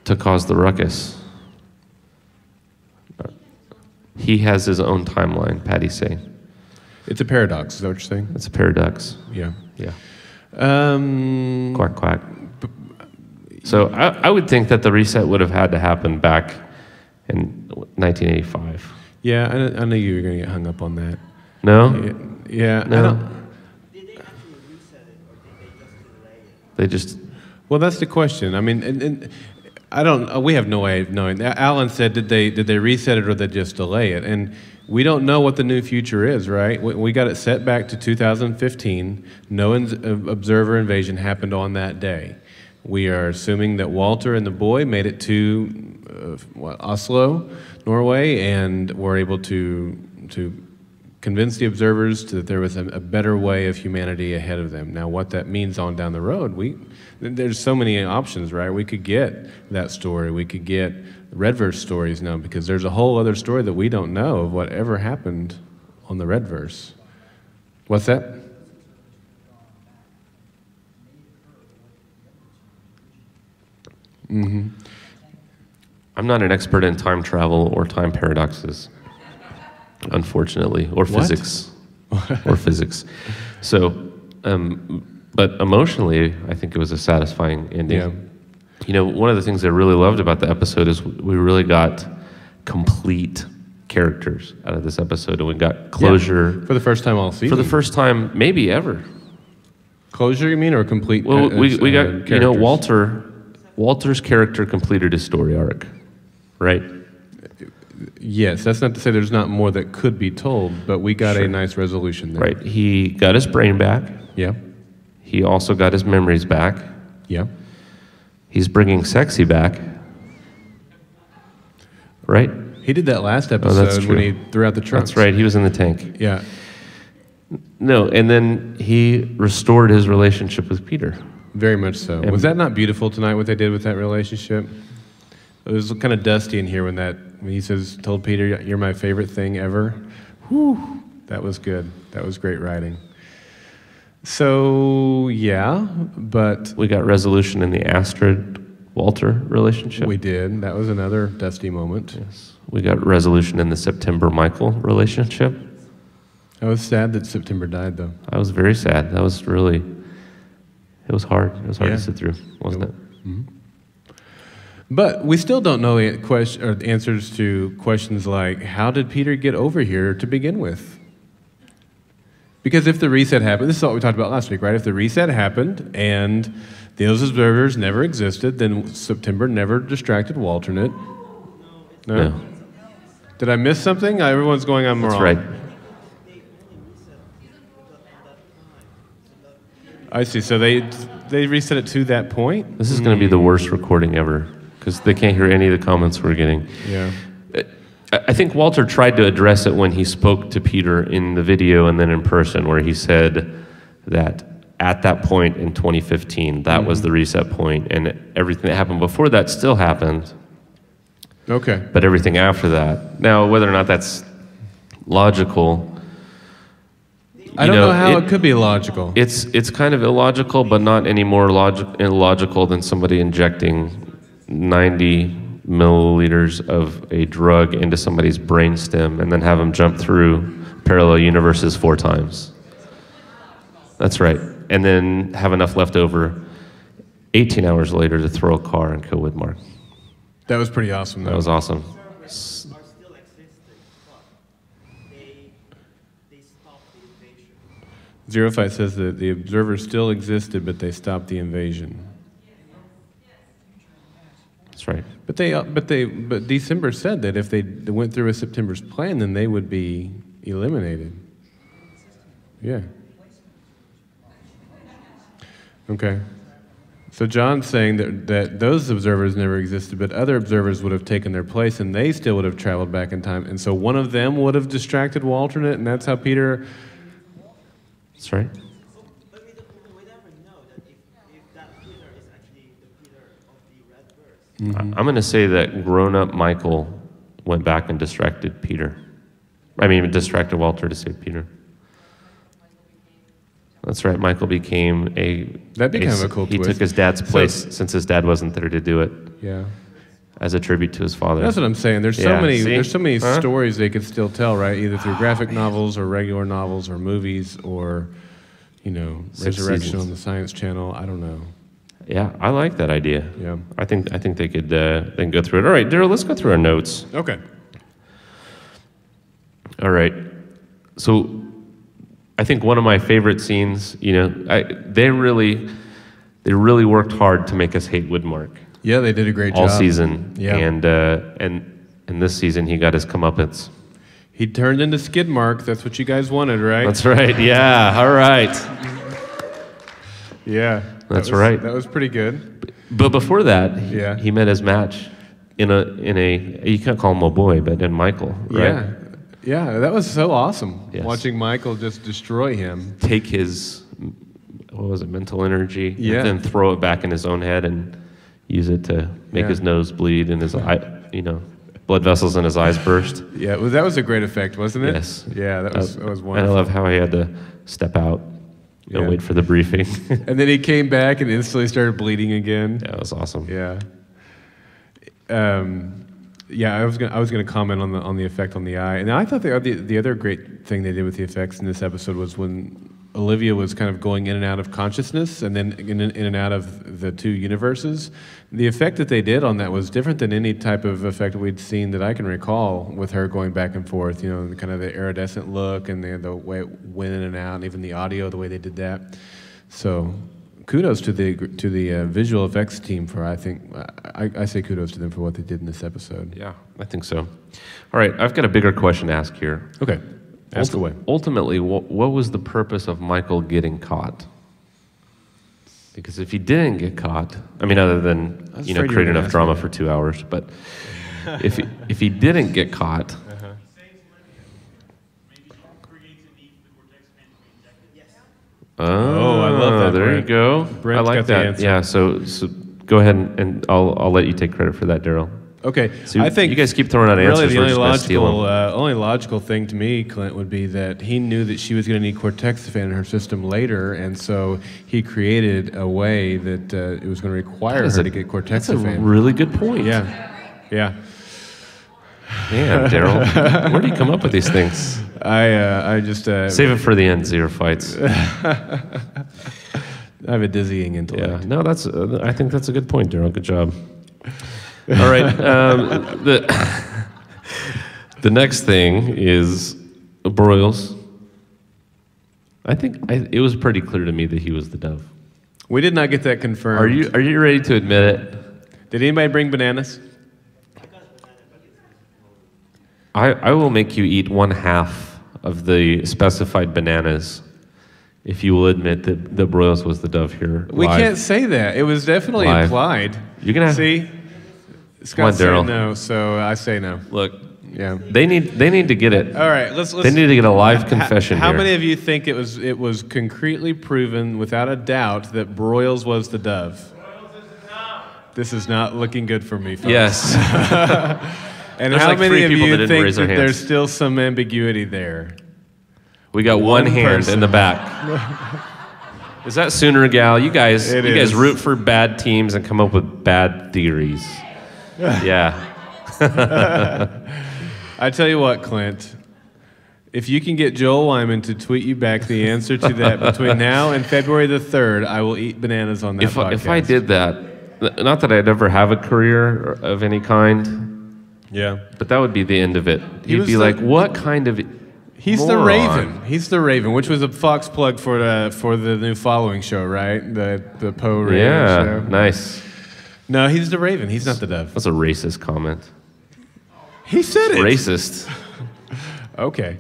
[SPEAKER 6] to cause the ruckus. He has his own timeline, Patty's saying.
[SPEAKER 1] It's a paradox, is that what you're saying?
[SPEAKER 6] It's a paradox.
[SPEAKER 1] Yeah.
[SPEAKER 6] Yeah. Quack, quack. So I would think that the reset would have had to happen back in 1985.
[SPEAKER 1] Yeah, I knew you were going to get hung up on that.
[SPEAKER 6] No?
[SPEAKER 1] Yeah.
[SPEAKER 6] No.
[SPEAKER 10] Did they actually reset it, or did they just delay it?
[SPEAKER 6] They just...
[SPEAKER 1] Well, that's the question. I mean, and I don't. We have no way of knowing. Alan said, did they reset it or did they just delay it? And we don't know what the new future is, right? We got it set back to 2015. No observer invasion happened on that day. We are assuming that Walter and the boy made it to Oslo, Norway, and were able to convince the observers that there was a better way of humanity ahead of them. Now, what that means on down the road, there's so many options, right? We could get that story. We could get Redverse stories now, because there's a whole other story that we don't know of whatever happened on the Redverse. What's that? Mm-hmm.
[SPEAKER 6] I'm not an expert in time travel or time paradoxes, unfortunately, or physics. Or physics. So, but emotionally, I think it was a satisfying ending.
[SPEAKER 1] Yeah.
[SPEAKER 6] You know, one of the things I really loved about the episode is we really got complete characters out of this episode, and we got closure.
[SPEAKER 1] Yeah. For the first time all season.
[SPEAKER 6] For the first time, maybe ever.
[SPEAKER 1] Closure, you mean, or complete?
[SPEAKER 6] Well, we got,
[SPEAKER 1] characters?
[SPEAKER 6] you know, Walter's character completed his story arc, right?
[SPEAKER 1] Yes, that's not to say there's not more that could be told, but we got a nice resolution there.
[SPEAKER 6] Right. He got his brain back.
[SPEAKER 1] Yeah.
[SPEAKER 6] He also got his memories back.
[SPEAKER 1] Yeah.
[SPEAKER 6] He's bringing sexy back. Right?
[SPEAKER 1] He did that last episode when he threw out the trunks.
[SPEAKER 6] That's right. He was in the tank.
[SPEAKER 1] Yeah.
[SPEAKER 6] No, and then he restored his relationship with Peter.
[SPEAKER 1] Very much so. Was that not beautiful tonight, what they did with that relationship? It was kind of dusty in here when he told Peter, "You're my favorite thing ever." Whew, that was good. That was great writing. So, yeah, but...
[SPEAKER 6] We got resolution in the Astrid-Walter relationship.
[SPEAKER 1] We did. That was another dusty moment.
[SPEAKER 6] Yes. We got resolution in the September-Michael relationship.
[SPEAKER 1] I was sad that September died, though.
[SPEAKER 6] I was very sad. That was really... It was hard. It was hard to sit through, wasn't it?
[SPEAKER 1] Mm-hmm. But we still don't know answers to questions like, how did Peter get over here to begin with? Because if the reset happened, this is what we talked about last week, right? If the reset happened and those observers never existed, then September never distracted Walternate. No? Did I miss something? Everyone's going, I'm wrong.
[SPEAKER 6] That's right.
[SPEAKER 1] I see. So they reset it to that point?
[SPEAKER 6] This is going to be the worst recording ever, because they can't hear any of the comments we're getting.
[SPEAKER 1] Yeah.
[SPEAKER 6] I think Walter tried to address it when he spoke to Peter in the video and then in person, where he said that at that point in 2015, that was the reset point, and everything that happened before that still happened.
[SPEAKER 1] Okay.
[SPEAKER 6] But everything after that. Now, whether or not that's logical...
[SPEAKER 1] I don't know how it could be logical.
[SPEAKER 6] It's kind of illogical, but not any more illogical than somebody injecting 90 milliliters of a drug into somebody's brainstem and then have them jump through parallel universes 4 times. That's right. And then have enough left over 18 hours later to throw a car and kill Widmark.
[SPEAKER 1] That was pretty awesome, though.
[SPEAKER 6] That was awesome.
[SPEAKER 1] Zero Fight says that the observers still existed, but they stopped the invasion.
[SPEAKER 6] That's right.
[SPEAKER 1] But December said that if they went through with September's plan, then they would be eliminated. Yeah. Okay. So John's saying that those observers never existed, but other observers would have taken their place, and they still would have traveled back in time. And so one of them would have distracted Walternate, and that's how Peter...
[SPEAKER 6] That's right.
[SPEAKER 10] But we never know that if that Peter is actually the Peter of the Redverse.
[SPEAKER 6] I'm going to say that grown-up Michael went back and distracted Peter. I mean, distracted Walter to save Peter. That's right. Michael became a...
[SPEAKER 1] That'd be kind of a cool
[SPEAKER 6] He
[SPEAKER 1] twist.
[SPEAKER 6] took his dad's place since his dad wasn't there to do it.
[SPEAKER 1] Yeah.
[SPEAKER 6] as a tribute to his father.
[SPEAKER 1] That's what I'm saying. There's so
[SPEAKER 6] Yeah,
[SPEAKER 1] many.
[SPEAKER 6] see?
[SPEAKER 1] There's so many
[SPEAKER 6] Huh?
[SPEAKER 1] stories they could still tell, right? Either through graphic novels or regular novels or movies or,
[SPEAKER 6] Six
[SPEAKER 1] Resurrection
[SPEAKER 6] seasons.
[SPEAKER 1] on the Science Channel. I don't know.
[SPEAKER 6] Yeah, I like that idea.
[SPEAKER 1] Yeah.
[SPEAKER 6] I think they could go through it. All right, Daryl, let's go through our notes.
[SPEAKER 1] Okay.
[SPEAKER 6] All right. So I think one of my favorite scenes, they really worked hard to make us hate Woodmark
[SPEAKER 1] Yeah, they did a great
[SPEAKER 6] all
[SPEAKER 1] job
[SPEAKER 6] season.
[SPEAKER 1] Yeah.
[SPEAKER 6] And this season he got his comeuppance.
[SPEAKER 1] He turned into Skidmark. That's what you guys wanted, right?
[SPEAKER 6] That's right. Yeah. All right.
[SPEAKER 1] Yeah.
[SPEAKER 6] That's right.
[SPEAKER 1] That was pretty good.
[SPEAKER 6] But before that,
[SPEAKER 1] Yeah.
[SPEAKER 6] he met his match in a you can't call him a boy, but in Michael, right?
[SPEAKER 1] Yeah. Yeah, that was so awesome.
[SPEAKER 6] Yes.
[SPEAKER 1] Watching Michael just destroy him.
[SPEAKER 6] Take his mental energy,
[SPEAKER 1] Yeah.
[SPEAKER 6] and then throw it back in his own head and use it to make
[SPEAKER 1] Yeah.
[SPEAKER 6] his nose bleed and his eye, blood vessels in his eyes burst.
[SPEAKER 1] Yeah, that was a great effect, wasn't it?
[SPEAKER 6] Yes.
[SPEAKER 1] Yeah, that was
[SPEAKER 6] And I
[SPEAKER 1] wonderful.
[SPEAKER 6] love how he had to step out and
[SPEAKER 1] Yeah.
[SPEAKER 6] wait for the briefing.
[SPEAKER 1] And then he came back and instantly started bleeding again.
[SPEAKER 6] Yeah, it was awesome.
[SPEAKER 1] Yeah. Yeah, I was gonna comment on the effect on the eye, and I thought the other great thing they did with the effects in this episode was when Olivia was kind of going in and out of consciousness, and then in and out of the two universes. The effect that they did on that was different than any type of effect we'd seen that I can recall with her going back and forth. Kind of the iridescent look and the way it went in and out, and even the audio, the way they did that. So. Kudos to the visual effects team for I say kudos to them for what they did in this episode.
[SPEAKER 6] Yeah, I think so. All right, I've got a bigger question to ask here.
[SPEAKER 1] Okay, ask away.
[SPEAKER 6] Ultimately, what was the purpose of Michael getting caught? Because if he didn't get caught, other than
[SPEAKER 1] I was afraid you were
[SPEAKER 6] create
[SPEAKER 1] gonna
[SPEAKER 6] enough
[SPEAKER 1] ask
[SPEAKER 6] drama
[SPEAKER 1] me that.
[SPEAKER 6] for 2 hours, but if he didn't get caught,
[SPEAKER 1] Oh, I love that,
[SPEAKER 6] There
[SPEAKER 1] Brent.
[SPEAKER 6] you go.
[SPEAKER 1] Brent's
[SPEAKER 6] I like
[SPEAKER 1] got the
[SPEAKER 6] that.
[SPEAKER 1] answer.
[SPEAKER 6] Yeah. So go ahead and I'll let you take credit for that, Daryl.
[SPEAKER 1] Okay,
[SPEAKER 6] So
[SPEAKER 1] I think
[SPEAKER 6] you guys keep throwing out
[SPEAKER 1] really
[SPEAKER 6] answers.
[SPEAKER 1] the
[SPEAKER 6] we're
[SPEAKER 1] only
[SPEAKER 6] just gonna steal
[SPEAKER 1] logical
[SPEAKER 6] them.
[SPEAKER 1] only logical thing to me, Clint, would be that he knew that she was going to need cortexiphan in her system later, and so he created a way that it was going to require her to get
[SPEAKER 6] That's a
[SPEAKER 1] cortexiphan.
[SPEAKER 6] really good point.
[SPEAKER 1] Yeah, yeah.
[SPEAKER 6] Man, Daryl, where do you come up with these things?
[SPEAKER 1] I just
[SPEAKER 6] Save it for the end, Zero Fights.
[SPEAKER 1] I have a dizzying intellect.
[SPEAKER 6] Yeah, no, I think that's a good point, Daryl. Good job. All right, the next thing is Broyles. I think it was pretty clear to me that he was the dove.
[SPEAKER 1] We did not get that confirmed.
[SPEAKER 6] Are you ready to admit it?
[SPEAKER 1] Did anybody bring bananas?
[SPEAKER 6] I will make you eat 1/2 of the specified bananas if you will admit that Broyles was the dove here.
[SPEAKER 1] We
[SPEAKER 6] live.
[SPEAKER 1] can't say that. It was definitely
[SPEAKER 6] Live.
[SPEAKER 1] implied.
[SPEAKER 6] You're gonna have-
[SPEAKER 1] see.
[SPEAKER 6] Come on,
[SPEAKER 1] Scott said
[SPEAKER 6] Daryl.
[SPEAKER 1] no, so I say no.
[SPEAKER 6] Look,
[SPEAKER 1] Yeah.
[SPEAKER 6] they need to get it.
[SPEAKER 1] All right, let's.
[SPEAKER 6] They need to get a live confession
[SPEAKER 1] How
[SPEAKER 6] here.
[SPEAKER 1] many of you think it was concretely proven without a doubt that Broyles was the dove? This is not looking good for me, folks.
[SPEAKER 6] Yes.
[SPEAKER 1] And
[SPEAKER 6] There's
[SPEAKER 1] how
[SPEAKER 6] like
[SPEAKER 1] many
[SPEAKER 6] 3
[SPEAKER 1] of
[SPEAKER 6] people
[SPEAKER 1] you
[SPEAKER 6] that didn't
[SPEAKER 1] think
[SPEAKER 6] raise their
[SPEAKER 1] that
[SPEAKER 6] hands.
[SPEAKER 1] there's still some ambiguity there?
[SPEAKER 6] We got one hand
[SPEAKER 1] person.
[SPEAKER 6] in the back. Is that Sooner Gal? You guys
[SPEAKER 1] It
[SPEAKER 6] guys
[SPEAKER 1] is.
[SPEAKER 6] root for bad teams and come up with bad theories. Yeah.
[SPEAKER 1] I tell you what, Clint. If you can get Joel Wyman to tweet you back the answer to that between now and February the 3rd, I will eat bananas on that podcast.
[SPEAKER 6] If I did that, not that I'd ever have a career of any kind,
[SPEAKER 1] Yeah.
[SPEAKER 6] but that would be the end of it.
[SPEAKER 1] He
[SPEAKER 6] You'd
[SPEAKER 1] was
[SPEAKER 6] be
[SPEAKER 1] the-
[SPEAKER 6] like, what kind of
[SPEAKER 1] He's the
[SPEAKER 6] moron?
[SPEAKER 1] Raven. He's the Raven, which was a Fox plug for the new following show, right? The Poe Raven
[SPEAKER 6] Yeah,
[SPEAKER 1] show.
[SPEAKER 6] nice.
[SPEAKER 1] No, he's the Raven. He's not the dove.
[SPEAKER 6] That's a racist comment.
[SPEAKER 1] He said it.
[SPEAKER 6] Racist.
[SPEAKER 1] Okay.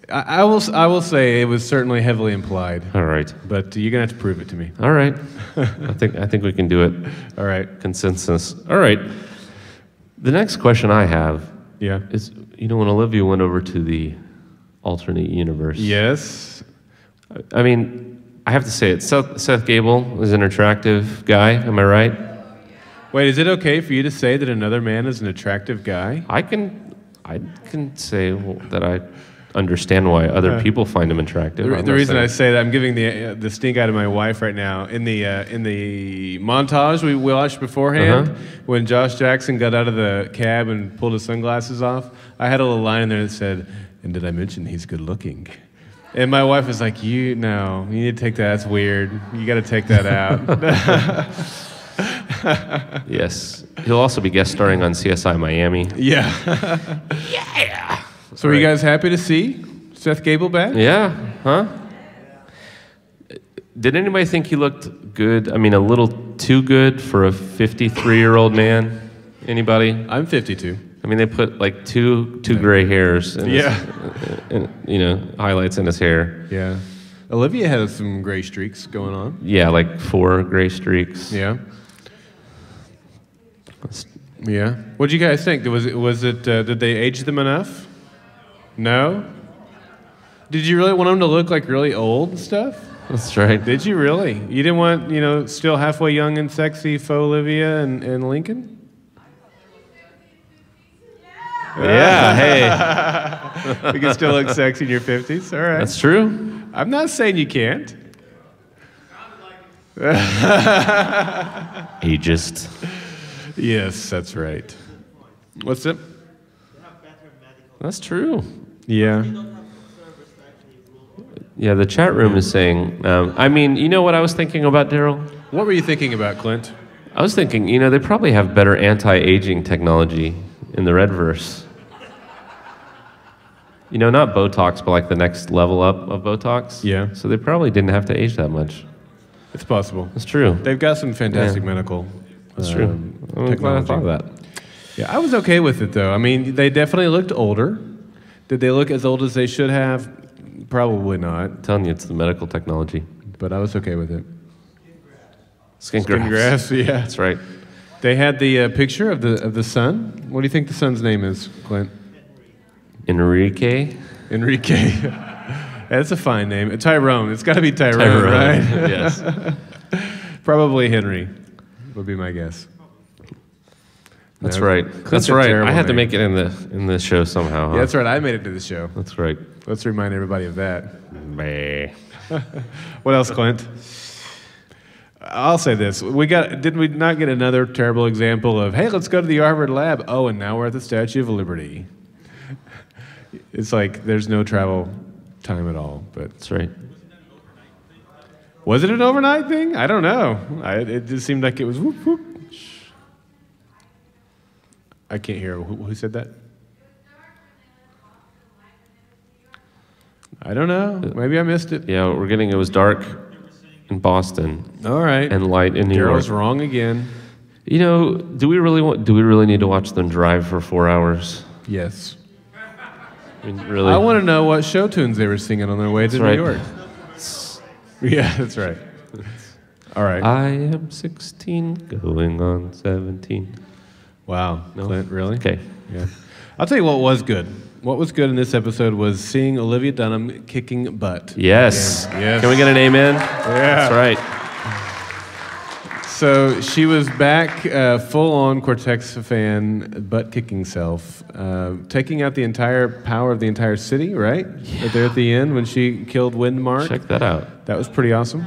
[SPEAKER 1] I will say it was certainly heavily implied,
[SPEAKER 6] All right.
[SPEAKER 1] but you're gonna have to prove it to me.
[SPEAKER 6] All right. I think we can do it.
[SPEAKER 1] All right.
[SPEAKER 6] Consensus. All right. The next question I have
[SPEAKER 1] Yeah.
[SPEAKER 6] is, when Olivia went over to the alternate universe.
[SPEAKER 1] Yes.
[SPEAKER 6] I mean, I have to say it. Seth Gable is an attractive guy. Am I right?
[SPEAKER 1] Wait, is it okay for you to say that another man is an attractive guy?
[SPEAKER 6] I can say that understand why other people find him attractive.
[SPEAKER 1] The reason I say that, I'm giving the stink eye to my wife right now. In the montage we watched beforehand, when Josh Jackson got out of the cab and pulled his sunglasses off, I had a little line in there that said, "And did I mention he's good looking?" And my wife was like, you need to take that. That's weird. You got to take that out.
[SPEAKER 6] Yes. He'll also be guest starring on CSI Miami.
[SPEAKER 1] Yeah.
[SPEAKER 6] Yeah.
[SPEAKER 1] So are you guys happy to see Seth Gable back?
[SPEAKER 6] Yeah. Huh? Did anybody think he looked good? I mean, a little too good for a 53-year-old man? Anybody?
[SPEAKER 1] I'm 52.
[SPEAKER 6] I mean, they put like two gray hairs in his, highlights in his hair.
[SPEAKER 1] Yeah. Olivia had some gray streaks going on.
[SPEAKER 6] Yeah, like 4 gray streaks.
[SPEAKER 1] Yeah. Yeah. What did you guys think? Did they age them enough? No? Did you really want them to look like really old and stuff?
[SPEAKER 6] That's right.
[SPEAKER 1] Did you really? You didn't want, still halfway young and sexy faux Olivia and Lincoln?
[SPEAKER 6] Yeah, hey.
[SPEAKER 1] You can still look sexy in your 50s? All right.
[SPEAKER 6] That's true.
[SPEAKER 1] I'm not saying you can't.
[SPEAKER 6] Ageist.
[SPEAKER 1] Yes, that's right. What's it?
[SPEAKER 6] That's true.
[SPEAKER 1] Yeah.
[SPEAKER 6] Yeah, the chat room is saying, I mean, you know what I was thinking about, Daryl?
[SPEAKER 1] What were you thinking about, Clint?
[SPEAKER 6] I was thinking, they probably have better anti-aging technology in the Redverse. Not Botox, but like the next level up of Botox.
[SPEAKER 1] Yeah.
[SPEAKER 6] So they probably didn't have to age that much.
[SPEAKER 1] It's possible.
[SPEAKER 6] It's true.
[SPEAKER 1] They've got some fantastic medical
[SPEAKER 6] That's true. I'm glad I thought of that.
[SPEAKER 1] Yeah, I was okay with it, though. I mean, they definitely looked older. Did they look as old as they should have? Probably not.
[SPEAKER 6] I'm telling you, it's the medical technology.
[SPEAKER 1] But I was okay with it.
[SPEAKER 6] Skin
[SPEAKER 1] grafts, yeah.
[SPEAKER 6] That's right.
[SPEAKER 1] They had the picture of the son. What do you think the son's name is, Clint?
[SPEAKER 6] Enrique.
[SPEAKER 1] That's a fine name. Tyrone. It's got to be Tyrone, right?
[SPEAKER 6] Yes.
[SPEAKER 1] Probably Henry would be my guess.
[SPEAKER 6] That's right. That's right. I had to make it in the show somehow. Huh?
[SPEAKER 1] Yeah, that's right. I made it to the show.
[SPEAKER 6] That's right.
[SPEAKER 1] Let's remind everybody of that.
[SPEAKER 6] Meh.
[SPEAKER 1] What else, Clint? I'll say this. Did we not get another terrible example of, hey, let's go to the Harvard lab. Oh, and now we're at the Statue of Liberty. It's like there's no travel time at all. But
[SPEAKER 6] that's right.
[SPEAKER 1] Was it an overnight thing? I don't know. It just seemed like it was whoop, whoop. I can't hear. Who said that? I don't know. Maybe I missed it.
[SPEAKER 6] Yeah, it was dark in Boston.
[SPEAKER 1] All right.
[SPEAKER 6] And light in New York.
[SPEAKER 1] Daryl's wrong again.
[SPEAKER 6] Do we really need to watch them drive for 4 hours?
[SPEAKER 1] Yes.
[SPEAKER 6] I mean, really?
[SPEAKER 1] I want to know what show tunes they were singing on their way to New York. Yeah, that's right. All right.
[SPEAKER 6] I am 16, going on 17.
[SPEAKER 1] Wow.
[SPEAKER 6] No?
[SPEAKER 1] Clint, really?
[SPEAKER 6] Okay.
[SPEAKER 1] Yeah. I'll tell you what was good. What was good in this episode was seeing Olivia Dunham kicking butt.
[SPEAKER 6] Yes.
[SPEAKER 1] Yes.
[SPEAKER 6] Can we get an amen?
[SPEAKER 1] Yeah.
[SPEAKER 6] That's right.
[SPEAKER 1] So she was back, full-on Cortex fan, butt-kicking self, taking out the entire power of the entire city, right? Yeah. There at the end when she killed Windmark.
[SPEAKER 6] Check that out.
[SPEAKER 1] That was pretty awesome.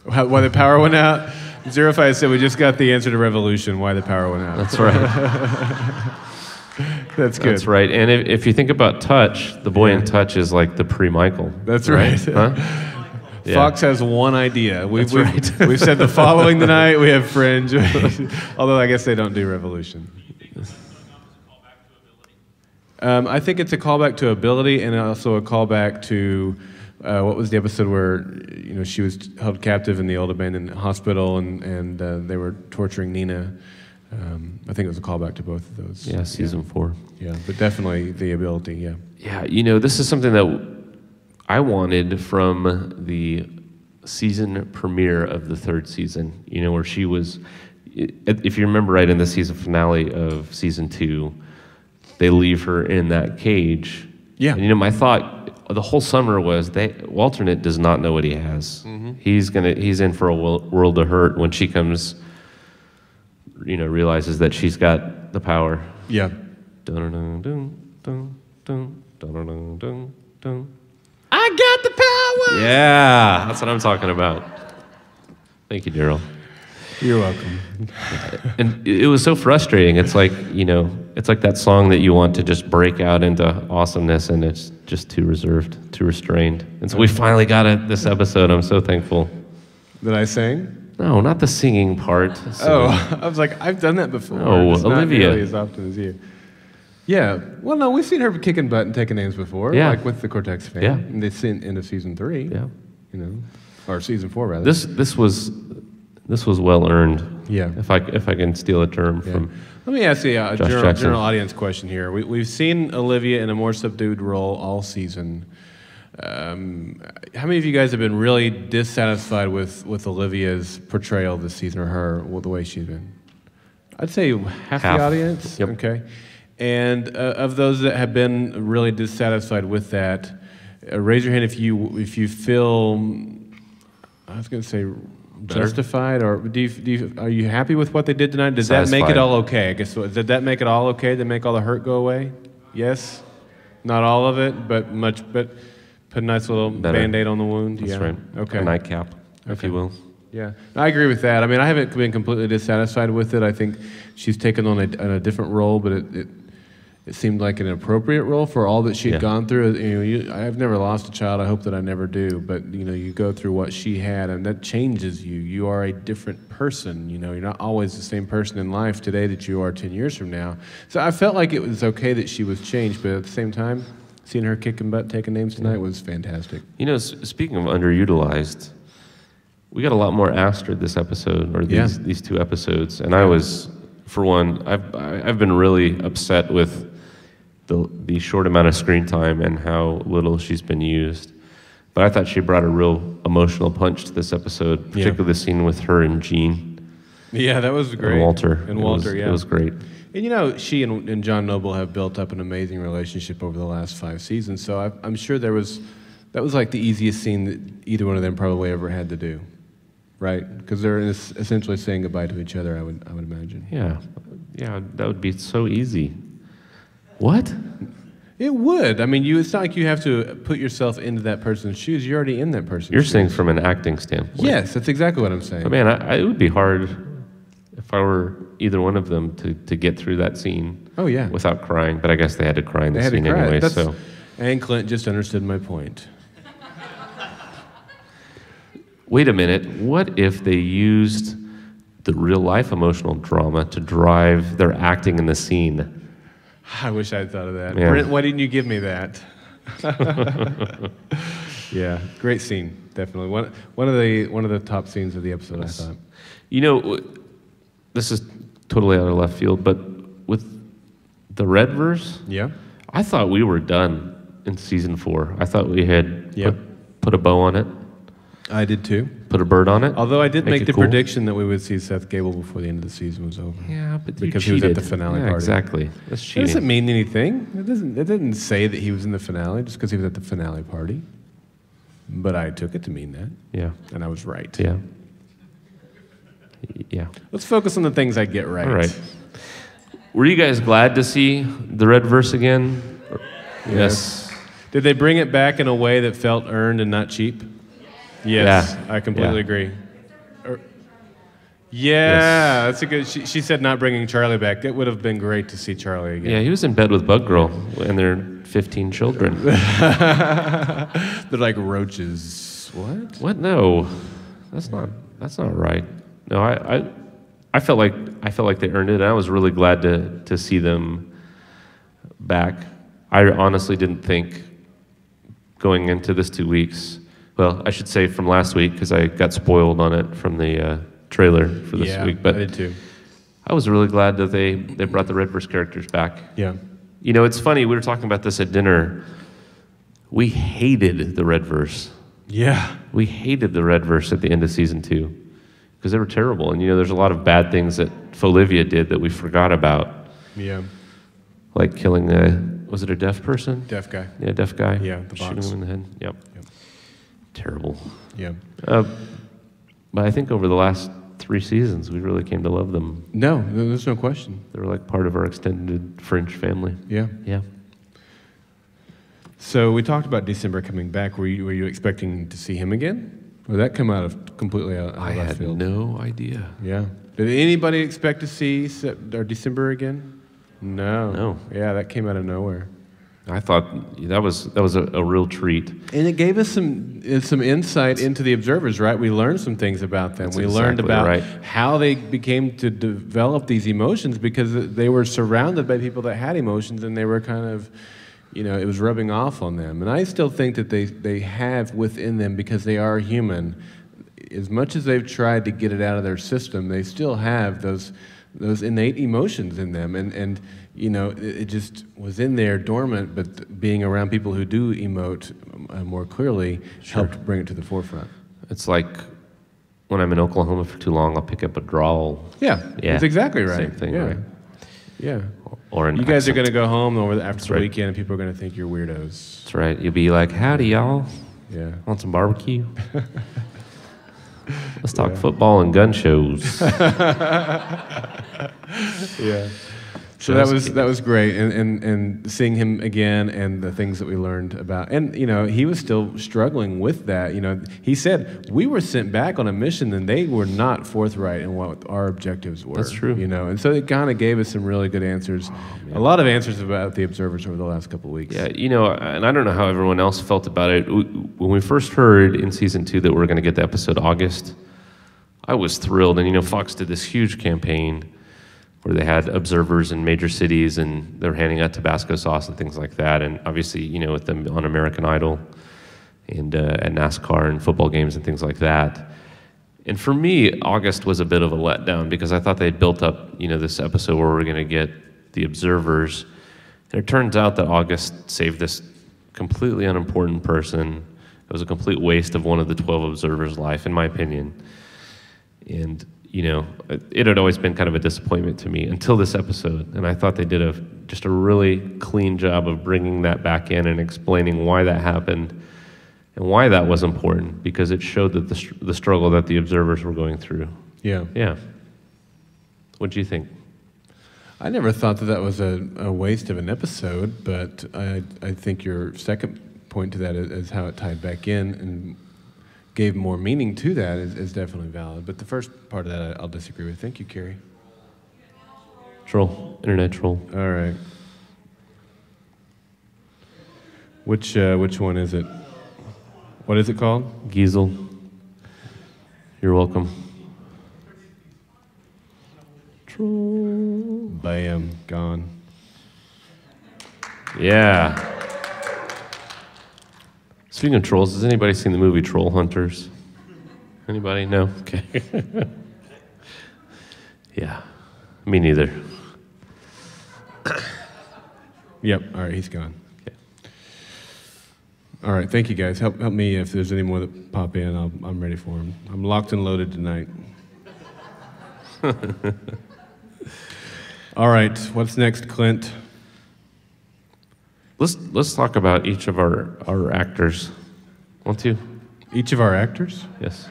[SPEAKER 1] Why the power went out? 05 said we just got the answer to Revolution, why the power went out.
[SPEAKER 6] That's right.
[SPEAKER 1] That's good.
[SPEAKER 6] That's right. And if you think about Touch, the boy in Touch is like the pre-Michael.
[SPEAKER 1] That's right.
[SPEAKER 6] Huh? Yeah.
[SPEAKER 1] Fox has one idea. We've said the following the night we have Fringe, although I guess they don't do Revolution. I think it's a callback to ability and also a callback to what was the episode where she was held captive in the old abandoned hospital and they were torturing Nina. I think it was a callback to both of those.
[SPEAKER 6] Yeah, season 4.
[SPEAKER 1] Yeah, but definitely the ability. Yeah.
[SPEAKER 6] Yeah, this is something that I wanted from the season premiere of the 3rd season, where she was, if you remember right, in the season finale of season 2, they leave her in that cage.
[SPEAKER 1] Yeah.
[SPEAKER 6] And, my thought the whole summer was Walternate does not know what he has. Mm-hmm. He's in for a world of hurt when she comes, realizes that she's got the power.
[SPEAKER 1] Yeah.
[SPEAKER 6] Dun, dun, dun, dun, dun, dun, dun, dun, dun, dun.
[SPEAKER 1] I got the power.
[SPEAKER 6] Yeah, that's what I'm talking about. Thank you, Daryl.
[SPEAKER 1] You're welcome.
[SPEAKER 6] And it was so frustrating. It's like, it's like that song that you want to just break out into awesomeness, and it's just too reserved, too restrained. And so we finally got it this episode. I'm so thankful.
[SPEAKER 1] Did I sing?
[SPEAKER 6] No, not the singing part.
[SPEAKER 1] Oh, I was like, I've done that before.
[SPEAKER 6] Oh,
[SPEAKER 1] it's not
[SPEAKER 6] Olivia.
[SPEAKER 1] nearly as often as you. Yeah. Well, no, we've seen her kicking butt and taking names before.
[SPEAKER 6] Yeah.
[SPEAKER 1] Like with the Cortex fan.
[SPEAKER 6] Yeah.
[SPEAKER 1] And they've seen into season 3.
[SPEAKER 6] Yeah.
[SPEAKER 1] Or season 4 rather.
[SPEAKER 6] This was well earned.
[SPEAKER 1] Yeah.
[SPEAKER 6] If I can steal a term from.
[SPEAKER 1] Let me ask you a
[SPEAKER 6] Josh Jackson.
[SPEAKER 1] general audience question here. We've seen Olivia in a more subdued role all season. How many of you guys have been really dissatisfied with Olivia's portrayal this season, or the way she's been? I'd say half the audience.
[SPEAKER 6] Yep.
[SPEAKER 1] Okay. And of those that have been really dissatisfied with that, raise your hand if you feel. I was going to say justified, or are you happy with what they did tonight? Does that make it all okay? I guess did that make it all okay? Did it make all the hurt go away? Yes. Not all of it, but much. But put a nice little Band-Aid on the wound.
[SPEAKER 6] That's
[SPEAKER 1] yeah.
[SPEAKER 6] right.
[SPEAKER 1] Okay.
[SPEAKER 6] A nightcap, if you will.
[SPEAKER 1] Yeah, I agree with that. I mean, I haven't been completely dissatisfied with it. I think she's taken on a different role, but it seemed like an appropriate role for all that she'd gone through. I've never lost a child. I hope that I never do. But you go through what she had, and that changes you. You are a different person. You're not always the same person in life today that you are 10 years from now. So I felt like it was okay that she was changed, but at the same time, seeing her kicking butt, taking names tonight was fantastic.
[SPEAKER 6] Speaking of underutilized, we got a lot more Astrid this episode, or these 2 episodes, and I was, for one, I've been really upset with the short amount of screen time and how little she's been used. But I thought she brought a real emotional punch to this episode, particularly the scene with her and Jean.
[SPEAKER 1] Yeah, that was great.
[SPEAKER 6] And Walter.
[SPEAKER 1] It
[SPEAKER 6] was great.
[SPEAKER 1] And she and John Noble have built up an amazing relationship over the last 5 seasons. So I'm sure that was like the easiest scene that either one of them probably ever had to do, right? Because they're essentially saying goodbye to each other. I would imagine.
[SPEAKER 6] Yeah, that would be so easy. What?
[SPEAKER 1] It would. I mean, it's not like you have to put yourself into that person's shoes. You're already in that person's shoes.
[SPEAKER 6] You're saying from an acting standpoint.
[SPEAKER 1] Yes, that's exactly what I'm saying.
[SPEAKER 6] But man, it would be hard if I were either one of them to get through that scene.
[SPEAKER 1] Oh yeah.
[SPEAKER 6] Without crying, but I guess they had to cry in the scene anyway. So.
[SPEAKER 1] And Clint just understood my point.
[SPEAKER 6] Wait a minute. What if they used the real life emotional drama to drive their acting in the scene?
[SPEAKER 1] I wish I'd thought of that.
[SPEAKER 6] Yeah.
[SPEAKER 1] Brent, why didn't you give me that? Yeah, great scene, definitely. One of the top scenes of the episode, yes. I thought.
[SPEAKER 6] This is totally out of left field, but with the Red verse, I thought we were done in season 4. I thought we had put a bow on it.
[SPEAKER 1] I did too.
[SPEAKER 6] Put a bird on it.
[SPEAKER 1] Although I did make the prediction that we would see Seth Gable before the end of the season was over.
[SPEAKER 6] Yeah, but
[SPEAKER 1] because he was at the finale party.
[SPEAKER 6] Exactly. That's cheating.
[SPEAKER 1] It doesn't mean anything. It didn't say that he was in the finale just because he was at the finale party. But I took it to mean that.
[SPEAKER 6] Yeah.
[SPEAKER 1] And I was right.
[SPEAKER 6] Yeah. Yeah.
[SPEAKER 1] Let's focus on the things I get right.
[SPEAKER 6] All right. Were you guys glad to see the Red verse again? Yes.
[SPEAKER 1] Did they bring it back in a way that felt earned and not cheap? Yes,
[SPEAKER 6] yeah.
[SPEAKER 1] I completely agree. That's a good. She said not bringing Charlie back. It would have been great to see Charlie again.
[SPEAKER 6] Yeah, he was in bed with Bug Girl and their 15 children.
[SPEAKER 1] They're like roaches. What?
[SPEAKER 6] What? No, that's not right. No, I felt like they earned it. And I was really glad to see them back. I honestly didn't think going into this 2 weeks. Well, I should say from last week because I got spoiled on it from the trailer for this week. But
[SPEAKER 1] I did too.
[SPEAKER 6] I was really glad that they brought the Redverse characters back.
[SPEAKER 1] Yeah.
[SPEAKER 6] It's funny. We were talking about this at dinner. We hated the Redverse.
[SPEAKER 1] Yeah.
[SPEAKER 6] We hated the Redverse at the end of season 2 because they were terrible. And there's a lot of bad things that Folivia did that we forgot about.
[SPEAKER 1] Yeah.
[SPEAKER 6] Like killing was it a deaf person?
[SPEAKER 1] Deaf guy.
[SPEAKER 6] Yeah, deaf guy.
[SPEAKER 1] Yeah, the box.
[SPEAKER 6] Shooting him in the head. Yep. Terrible.
[SPEAKER 1] Yeah.
[SPEAKER 6] But I think over the last 3 seasons, we really came to love them.
[SPEAKER 1] No, there's no question.
[SPEAKER 6] They were like part of our extended Fringe family.
[SPEAKER 1] Yeah.
[SPEAKER 6] Yeah.
[SPEAKER 1] So we talked about December coming back. Were you expecting to see him again? Or did that come out of completely out of
[SPEAKER 6] I
[SPEAKER 1] left
[SPEAKER 6] had
[SPEAKER 1] field?
[SPEAKER 6] no idea.
[SPEAKER 1] Yeah. Did anybody expect to see December again? No.
[SPEAKER 6] No.
[SPEAKER 1] Yeah, that came out of nowhere.
[SPEAKER 6] I thought that was a real treat.
[SPEAKER 1] And it gave us some insight into the observers, right? We learned some things about them.
[SPEAKER 6] That's
[SPEAKER 1] We learned
[SPEAKER 6] exactly
[SPEAKER 1] about
[SPEAKER 6] right.
[SPEAKER 1] how they became to develop these emotions because they were surrounded by people that had emotions, and they were kind of, it was rubbing off on them. And I still think that they have within them, because they are human, as much as they've tried to get it out of their system, they still have those innate emotions in them. And it just was in there dormant, but being around people who do emote more clearly helped bring it to the forefront.
[SPEAKER 6] It's like when I'm in Oklahoma for too long, I'll pick up a drawl.
[SPEAKER 1] Yeah, that's exactly right.
[SPEAKER 6] Same thing,
[SPEAKER 1] yeah.
[SPEAKER 6] right?
[SPEAKER 1] Yeah.
[SPEAKER 6] Or an
[SPEAKER 1] you guys
[SPEAKER 6] accent.
[SPEAKER 1] are going to go home after the
[SPEAKER 6] right.
[SPEAKER 1] weekend, and people are going to think you're weirdos.
[SPEAKER 6] That's right. You'll be like, howdy, y'all.
[SPEAKER 1] Yeah.
[SPEAKER 6] Want some barbecue? Let's talk football and gun shows.
[SPEAKER 1] Yeah. So that was great, and seeing him again, and the things that we learned about, and he was still struggling with that. He said we were sent back on a mission, and they were not forthright in what our objectives were.
[SPEAKER 6] That's true.
[SPEAKER 1] And so it kind of gave us some really good answers, a lot of answers about the observers over the last couple of weeks.
[SPEAKER 6] Yeah, and I don't know how everyone else felt about it. When we first heard in season 2 that we were going to get the episode August, I was thrilled, and Fox did this huge campaign where they had observers in major cities, and they were handing out Tabasco sauce and things like that. And obviously, with them on American Idol and at NASCAR and football games and things like that. And for me, August was a bit of a letdown because I thought they'd built up, this episode where we're going to get the observers. And it turns out that August saved this completely unimportant person. It was a complete waste of one of the 12 observers' life, in my opinion. And it had always been kind of a disappointment to me until this episode, and I thought they did just a really clean job of bringing that back in and explaining why that happened and why that was important, because it showed that the struggle that the observers were going through.
[SPEAKER 1] Yeah.
[SPEAKER 6] Yeah. What do you think?
[SPEAKER 1] I never thought that was a waste of an episode, but I think your second point to that is how it tied back in and gave more meaning to that is definitely valid. But the first part of that I'll disagree with. Thank you, Carrie.
[SPEAKER 6] Troll. Internet troll.
[SPEAKER 1] All right. Which one is it? What is it called?
[SPEAKER 6] Giesel. You're welcome. Troll.
[SPEAKER 1] Bam. Gone.
[SPEAKER 6] Yeah. Speaking of trolls, has anybody seen the movie Troll Hunters? Anybody? No? Okay. Yeah. Me neither.
[SPEAKER 1] Yep. All right. He's gone.
[SPEAKER 6] Okay.
[SPEAKER 1] All right. Thank you, guys. Help me if there's any more that pop in. I'm ready for them. I'm locked and loaded tonight. All right. What's next, Clint?
[SPEAKER 6] Let's talk about each of our actors. Want to?
[SPEAKER 1] Each of our actors?
[SPEAKER 6] Yes.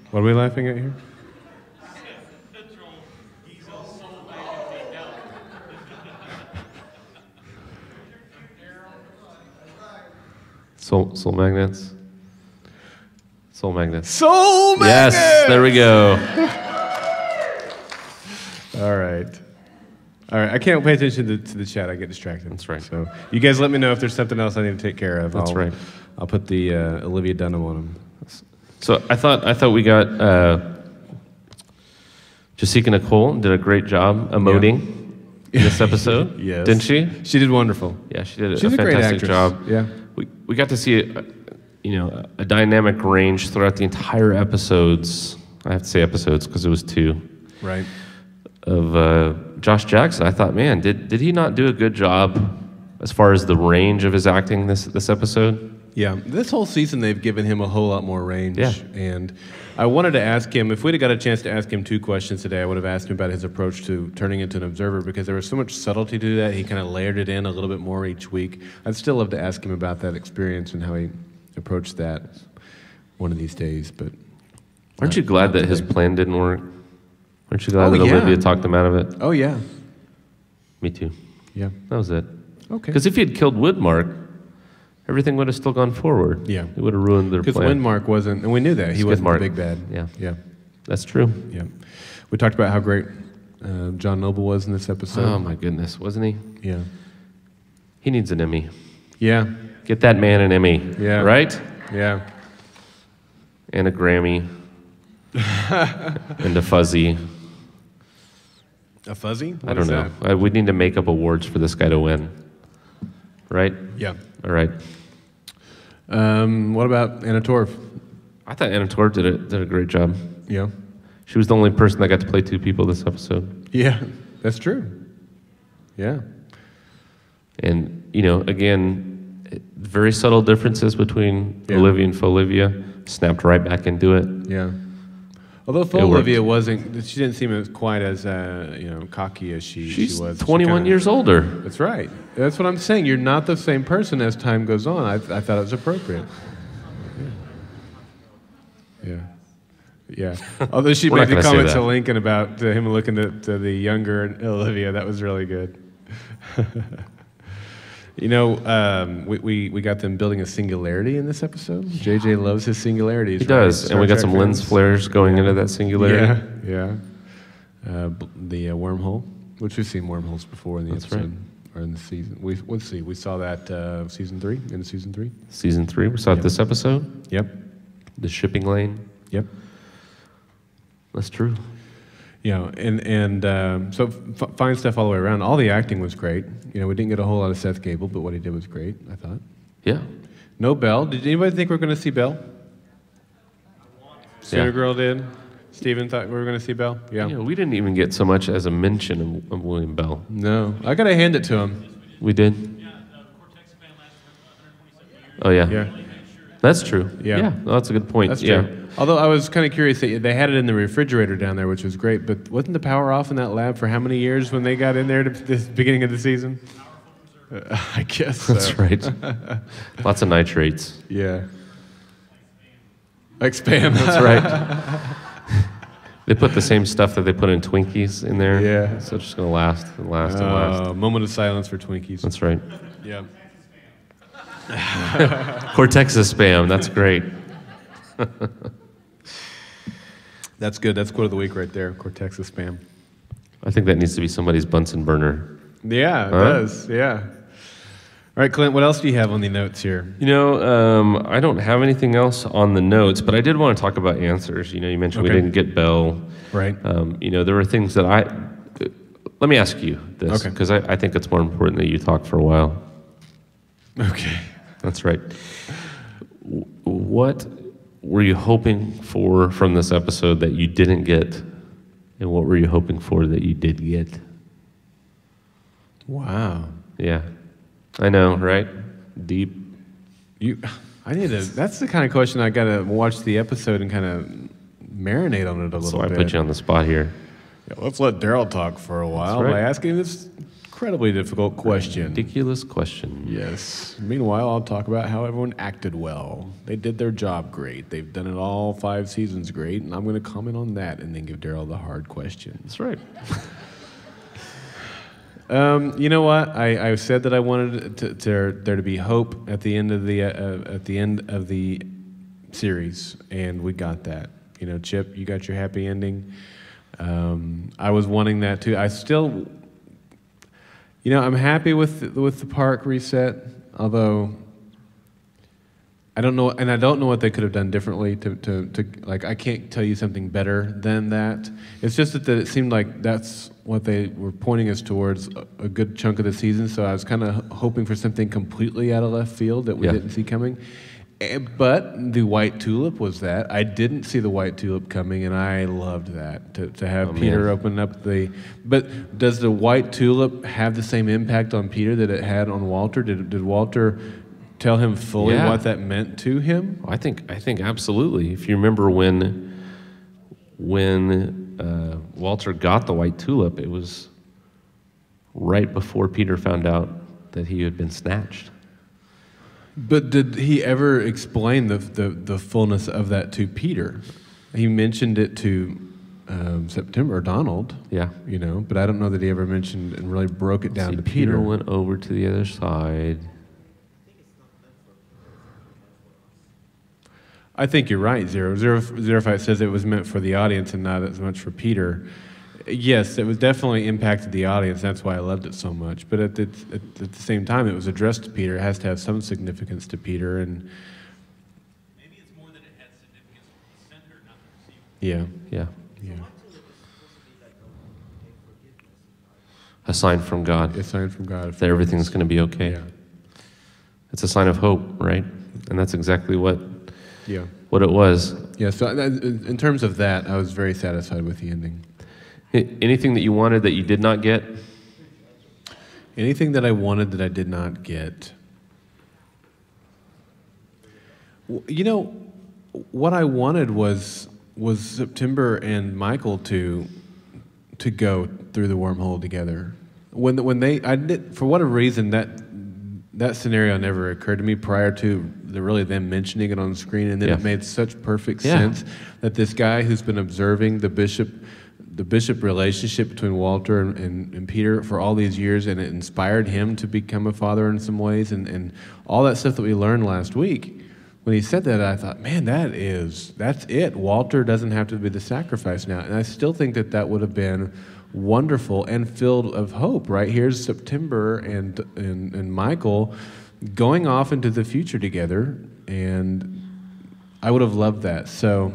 [SPEAKER 1] What are we laughing at here?
[SPEAKER 6] Soul magnets. Soul magnets.
[SPEAKER 1] Soul magnets!
[SPEAKER 6] Yes, there we go.
[SPEAKER 1] All right. I can't pay attention to the chat. I get distracted.
[SPEAKER 6] That's right.
[SPEAKER 1] So you guys let me know if there's something else I need to take care of.
[SPEAKER 6] That's right.
[SPEAKER 1] I'll put the Olivia Dunham on them.
[SPEAKER 6] So I thought we got Jessica Nicole did a great job emoting in this episode.
[SPEAKER 1] Yes.
[SPEAKER 6] Didn't she?
[SPEAKER 1] She did wonderful.
[SPEAKER 6] Yeah, she did
[SPEAKER 1] She's
[SPEAKER 6] a
[SPEAKER 1] a great
[SPEAKER 6] fantastic
[SPEAKER 1] actress.
[SPEAKER 6] job.
[SPEAKER 1] Yeah.
[SPEAKER 6] We got to see a dynamic range throughout the entire episodes. I have to say episodes because it was 2.
[SPEAKER 1] Right.
[SPEAKER 6] Of Josh Jackson. I thought, man, did he not do a good job as far as the range of his acting this episode?
[SPEAKER 1] Yeah, this whole season they've given him a whole lot more range.
[SPEAKER 6] Yeah.
[SPEAKER 1] And I wanted to ask him, if we'd have got a chance to ask him 2 questions today, I would have asked him about his approach to turning into an observer, because there was so much subtlety to that. He kind of layered it in a little bit more each week. I'd still love to ask him about that experience and how he approached that one of these days. But
[SPEAKER 6] Aren't you glad that his plan didn't work? Aren't you glad that
[SPEAKER 1] yeah.
[SPEAKER 6] Olivia talked him out of it?
[SPEAKER 1] Oh, yeah.
[SPEAKER 6] Me too.
[SPEAKER 1] Yeah.
[SPEAKER 6] That was it.
[SPEAKER 1] Okay.
[SPEAKER 6] Because if he had killed Woodmark, everything would have still gone forward.
[SPEAKER 1] Yeah.
[SPEAKER 6] It would have ruined their
[SPEAKER 1] Because
[SPEAKER 6] plan.
[SPEAKER 1] Windmark wasn't, and we knew that. He wasn't the
[SPEAKER 6] Skidmark.
[SPEAKER 1] big bad.
[SPEAKER 6] Yeah.
[SPEAKER 1] Yeah.
[SPEAKER 6] That's true.
[SPEAKER 1] Yeah. We talked about how great John Noble was in this episode.
[SPEAKER 6] Oh, my goodness. Wasn't he?
[SPEAKER 1] Yeah.
[SPEAKER 6] He needs an Emmy.
[SPEAKER 1] Yeah.
[SPEAKER 6] Get that man an Emmy.
[SPEAKER 1] Yeah.
[SPEAKER 6] Right?
[SPEAKER 1] Yeah.
[SPEAKER 6] And a Grammy. And a Fuzzy.
[SPEAKER 1] A fuzzy? What
[SPEAKER 6] I don't
[SPEAKER 1] is
[SPEAKER 6] know.
[SPEAKER 1] that?
[SPEAKER 6] We need to make up awards for this guy to win. Right?
[SPEAKER 1] Yeah.
[SPEAKER 6] All right.
[SPEAKER 1] What about Anna Torv?
[SPEAKER 6] I thought Anna Torv did a great job.
[SPEAKER 1] Yeah.
[SPEAKER 6] She was the only person that got to play two people this episode.
[SPEAKER 1] Yeah, that's true. Yeah.
[SPEAKER 6] And, again, very subtle differences between Olivia and Folivia. Snapped right back into it.
[SPEAKER 1] Yeah. Although Olivia she didn't seem as quite as, cocky as she was.
[SPEAKER 6] 21 years older.
[SPEAKER 1] That's right. That's what I'm saying. You're not the same person as time goes on. I thought it was appropriate. Yeah. Yeah. Although she
[SPEAKER 6] We're
[SPEAKER 1] made
[SPEAKER 6] not
[SPEAKER 1] the
[SPEAKER 6] gonna say
[SPEAKER 1] comment
[SPEAKER 6] that.
[SPEAKER 1] to Lincoln about him looking to the younger Olivia. That was really good. We got them building a singularity in this episode. JJ loves his singularities.
[SPEAKER 6] He does.
[SPEAKER 1] Right?
[SPEAKER 6] And we got
[SPEAKER 1] Star
[SPEAKER 6] some
[SPEAKER 1] Trek
[SPEAKER 6] lens
[SPEAKER 1] fans.
[SPEAKER 6] flares going into that singularity.
[SPEAKER 1] Yeah. The wormhole, which we've seen wormholes before in the
[SPEAKER 6] That's
[SPEAKER 1] episode
[SPEAKER 6] right.
[SPEAKER 1] or in the season. Let's see. We saw that season 3. In season 3.
[SPEAKER 6] Season 3. We saw it this episode.
[SPEAKER 1] Yep.
[SPEAKER 6] The shipping lane.
[SPEAKER 1] Yep.
[SPEAKER 6] That's true.
[SPEAKER 1] So fine stuff all the way around. All the acting was great. We didn't get a whole lot of Seth Gable, but what he did was great, I thought.
[SPEAKER 6] Yeah.
[SPEAKER 1] No Belle. Did anybody think we were going to see Belle? Sooner Girl did. Steven thought we were going to see Belle. Yeah.
[SPEAKER 6] We didn't even get so much as a mention of William Bell.
[SPEAKER 1] No. I got to hand it to him.
[SPEAKER 6] We did? Oh, yeah.
[SPEAKER 1] Yeah.
[SPEAKER 6] That's true.
[SPEAKER 1] Yeah.
[SPEAKER 6] No, that's a good point.
[SPEAKER 1] That's
[SPEAKER 6] yeah.
[SPEAKER 1] true. Although I was kind of curious, they had it in the refrigerator down there, which was great, but wasn't the power off in that lab for how many years when they got in there at the beginning of the season? I guess so.
[SPEAKER 6] That's right. Lots of nitrates.
[SPEAKER 1] Yeah. Like Spam.
[SPEAKER 6] That's right. They put the same stuff that they put in Twinkies in there.
[SPEAKER 1] Yeah.
[SPEAKER 6] So it's just going to last and last and last.
[SPEAKER 1] Moment of silence for Twinkies.
[SPEAKER 6] That's right.
[SPEAKER 1] Yeah.
[SPEAKER 6] Cortexa spam. That's great.
[SPEAKER 1] That's good. That's quote of the week right there. Cortexa Spam.
[SPEAKER 6] I think that needs to be somebody's Bunsen burner.
[SPEAKER 1] Yeah, it does. Yeah. All right, Clint, what else do you have on the notes here?
[SPEAKER 6] I don't have anything else on the notes, but I did want to talk about answers. You mentioned we didn't get Bell.
[SPEAKER 1] Right.
[SPEAKER 6] There were things that let me ask you this, because I think it's more important that you talk for a while.
[SPEAKER 1] Okay.
[SPEAKER 6] That's right. What were you hoping for from this episode that you didn't get, and what were you hoping for that you did get?
[SPEAKER 1] Wow.
[SPEAKER 6] Yeah. I know, right? Deep.
[SPEAKER 1] That's the kind of question I got to watch the episode and kind of marinate on it a little
[SPEAKER 6] So
[SPEAKER 1] bit.
[SPEAKER 6] I put you on the spot here.
[SPEAKER 1] Yeah, let's let Daryl talk for a while
[SPEAKER 6] right.
[SPEAKER 1] by asking this incredibly difficult question.
[SPEAKER 6] Ridiculous question.
[SPEAKER 1] Yes. Meanwhile, I'll talk about how everyone acted well. They did their job great. They've done it all 5 seasons great, and I'm going to comment on that and then give Daryl the hard questions.
[SPEAKER 6] That's right.
[SPEAKER 1] You know what? I said that I wanted there to be hope at the end of the series, and we got that. Chip, you got your happy ending. I was wanting that too. I still, I'm happy with the park reset, although I don't know, and I don't know what they could have done differently to I can't tell you something better than that. It's just that it seemed like that's what they were pointing us towards a good chunk of the season, so I was kind of hoping for something completely out of left field that we didn't see coming. But the white tulip was that. I didn't see the white tulip coming, and I loved that, to have Peter open up the... But does the white tulip have the same impact on Peter that it had on Walter? Did Walter tell him fully what that meant to him?
[SPEAKER 6] I think absolutely. If you remember when Walter got the white tulip, it was right before Peter found out that he had been snatched.
[SPEAKER 1] But did he ever explain the fullness of that to Peter? He mentioned it to September, Donald.
[SPEAKER 6] Yeah.
[SPEAKER 1] You know, but I don't know that he ever mentioned and really broke it down to
[SPEAKER 6] Peter
[SPEAKER 1] Peter.
[SPEAKER 6] went over to the other side.
[SPEAKER 1] I think you're right, Zero Five says it was meant for the audience and not as much for Peter. Yes, it was definitely impacted the audience. That's why I loved it so much. But at the same time, it was addressed to Peter. It has to have some significance to Peter. And
[SPEAKER 11] maybe it's more that it had significance for the sender, not the receiver.
[SPEAKER 1] yeah,
[SPEAKER 6] Yeah. A sign from God.
[SPEAKER 1] A sign from God.
[SPEAKER 6] That everything's going to be okay.
[SPEAKER 1] Yeah.
[SPEAKER 6] It's a sign of hope, right? And that's exactly what it was.
[SPEAKER 1] Yeah, so in terms of that, I was very satisfied with the ending.
[SPEAKER 6] Anything that you wanted that you did not get?
[SPEAKER 1] Anything that I wanted that I did not get. You know, what I wanted was September and Michael to go through the wormhole together. When they, I did, for whatever reason, that scenario never occurred to me prior to really them mentioning it on the screen, and then it made such perfect sense that this guy who's been observing the bishop relationship between Walter and Peter for all these years, and it inspired him to become a father in some ways, and all that stuff that we learned last week. When he said that, I thought, man, that's it. Walter doesn't have to be the sacrifice now. And I still think that would have been wonderful and filled of hope, right? Here's September and Michael going off into the future together, and I would have loved that. So,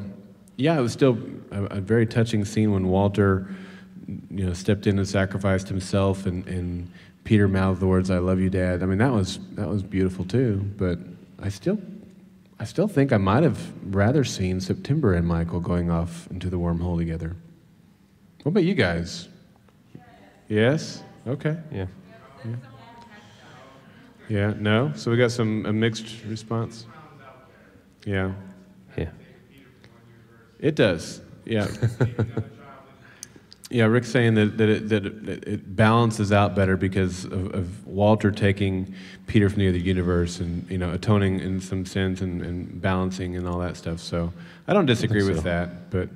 [SPEAKER 1] yeah, it was still a very touching scene when Walter, stepped in and sacrificed himself, and Peter mouthed the words, "I love you, Dad." I mean, that was beautiful too. But I still think I might have rather seen September and Michael going off into the wormhole together. What about you guys? Yes? Okay.
[SPEAKER 6] Yeah.
[SPEAKER 1] Yeah, no? So we got a mixed response? Yeah.
[SPEAKER 6] Yeah.
[SPEAKER 1] It does, yeah. Yeah, Rick's saying that it balances out better because of Walter taking Peter from the other universe and, atoning in some sins and balancing and all that stuff. So I don't disagree with that, but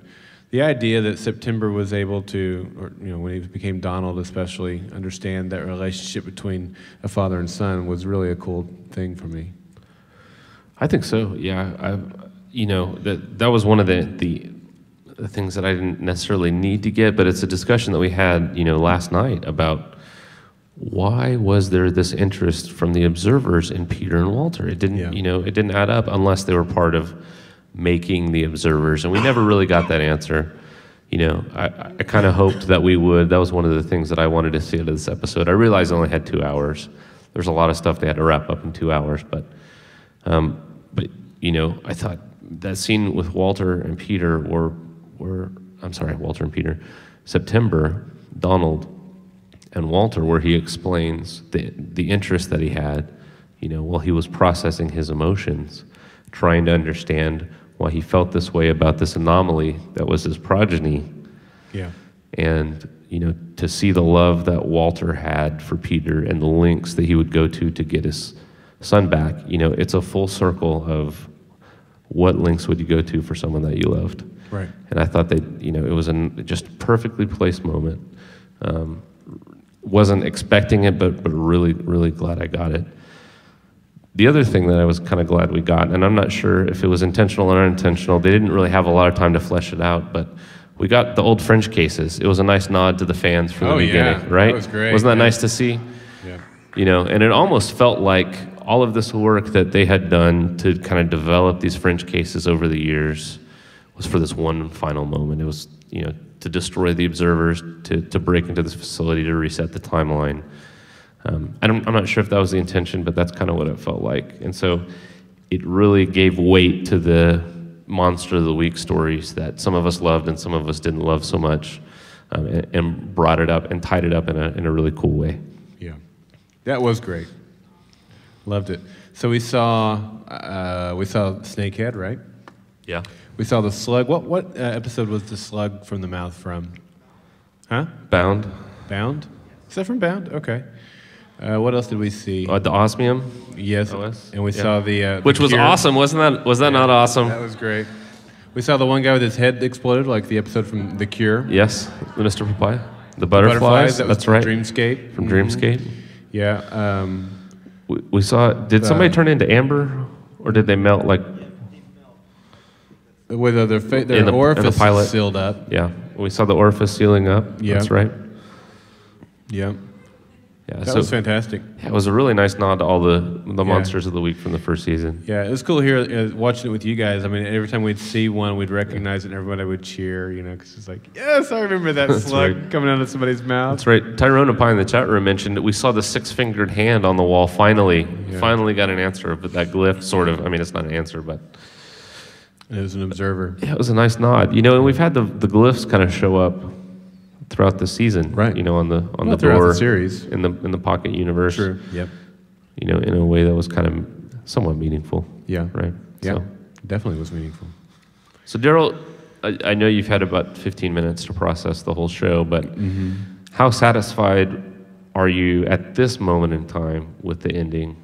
[SPEAKER 1] the idea that September was able to, or when he became Donald especially, understand that relationship between a father and son was really a cool thing for me.
[SPEAKER 6] I think so. Yeah, that was one of the things that I didn't necessarily need to get, but it's a discussion that we had, last night about why was there this interest from the observers in Peter and Walter? It didn't, it didn't add up unless they were part of making the observers, and we never really got that answer. I kind of hoped that we would. That was one of the things that I wanted to see out of this episode. I realized I only had 2 hours. There's a lot of stuff they had to wrap up in 2 hours, but I thought that scene with Walter and Peter Walter and Peter, September, Donald, and Walter, where he explains the interest that he had, while he was processing his emotions, trying to understand why he felt this way about this anomaly that was his progeny.
[SPEAKER 1] Yeah.
[SPEAKER 6] And, to see the love that Walter had for Peter and the lengths that he would go to get his son back, it's a full circle of what lengths would you go to for someone that you loved.
[SPEAKER 1] Right.
[SPEAKER 6] And I thought that, it was just perfectly placed moment. Wasn't expecting it, but really, really glad I got it. The other thing that I was kind of glad we got, and I'm not sure if it was intentional or unintentional, they didn't really have a lot of time to flesh it out, but we got the old Fringe cases. It was a nice nod to the fans from the beginning, right?
[SPEAKER 1] That was great.
[SPEAKER 6] Wasn't that nice to see?
[SPEAKER 1] Yeah.
[SPEAKER 6] And it almost felt like all of this work that they had done to kind of develop these Fringe cases over the years was for this one final moment. It was, to destroy the observers, to break into this facility, to reset the timeline. I'm not sure if that was the intention, but that's kind of what it felt like. And so it really gave weight to the Monster of the Week stories that some of us loved and some of us didn't love so much, and brought it up and tied it up in a really cool way.
[SPEAKER 1] Yeah, that was great. Loved it. So we saw Snakehead, right?
[SPEAKER 6] Yeah.
[SPEAKER 1] We saw the slug. What episode was the slug from the mouth from? Huh?
[SPEAKER 6] Bound.
[SPEAKER 1] Bound? Is that from Bound? Okay. What else did we see?
[SPEAKER 6] The osmium.
[SPEAKER 1] Yes.
[SPEAKER 6] OS?
[SPEAKER 1] And we saw the
[SPEAKER 6] which was
[SPEAKER 1] cure.
[SPEAKER 6] awesome, wasn't that? Was that not awesome?
[SPEAKER 1] That was great. We saw the one guy with his head exploded, like the episode from The Cure.
[SPEAKER 6] Yes, the Mr. Papaya. The butterflies.
[SPEAKER 1] That was
[SPEAKER 6] That's right.
[SPEAKER 1] Dreamscape.
[SPEAKER 6] From Dreamscape.
[SPEAKER 1] Yeah.
[SPEAKER 6] We saw. Did somebody turn into amber, or did they melt like?
[SPEAKER 1] With their
[SPEAKER 6] in the
[SPEAKER 1] orifice
[SPEAKER 6] pilot.
[SPEAKER 1] sealed up.
[SPEAKER 6] Yeah, we saw the orifice sealing up.
[SPEAKER 1] Yeah.
[SPEAKER 6] That's right.
[SPEAKER 1] Yeah.
[SPEAKER 6] Yeah,
[SPEAKER 1] That was fantastic.
[SPEAKER 6] Yeah, it was a really nice nod to all the monsters of the week from the first season.
[SPEAKER 1] Yeah, it was cool here watching it with you guys. I mean, every time we'd see one, we'd recognize it, and everybody would cheer, because it's like, yes, I remember that slug coming out of somebody's mouth.
[SPEAKER 6] That's right. Tyrone and Pine in the chat room mentioned that we saw the 6-fingered hand on the wall finally.
[SPEAKER 1] Yeah.
[SPEAKER 6] Finally got an answer, but that glyph, sort of. I mean, it's not an answer, but...
[SPEAKER 1] It was an observer.
[SPEAKER 6] Yeah, it was a nice nod. And we've had the glyphs kind of show up throughout the season,
[SPEAKER 1] right?
[SPEAKER 6] On the
[SPEAKER 1] throughout
[SPEAKER 6] door,
[SPEAKER 1] the series,
[SPEAKER 6] in the Pocket universe.
[SPEAKER 1] Sure. Yep.
[SPEAKER 6] In a way that was kind of somewhat meaningful.
[SPEAKER 1] Yeah.
[SPEAKER 6] Right.
[SPEAKER 1] Yeah.
[SPEAKER 6] So.
[SPEAKER 1] Definitely was meaningful.
[SPEAKER 6] So Daryl, I know you've had about 15 minutes to process the whole show, but how satisfied are you at this moment in time with the ending?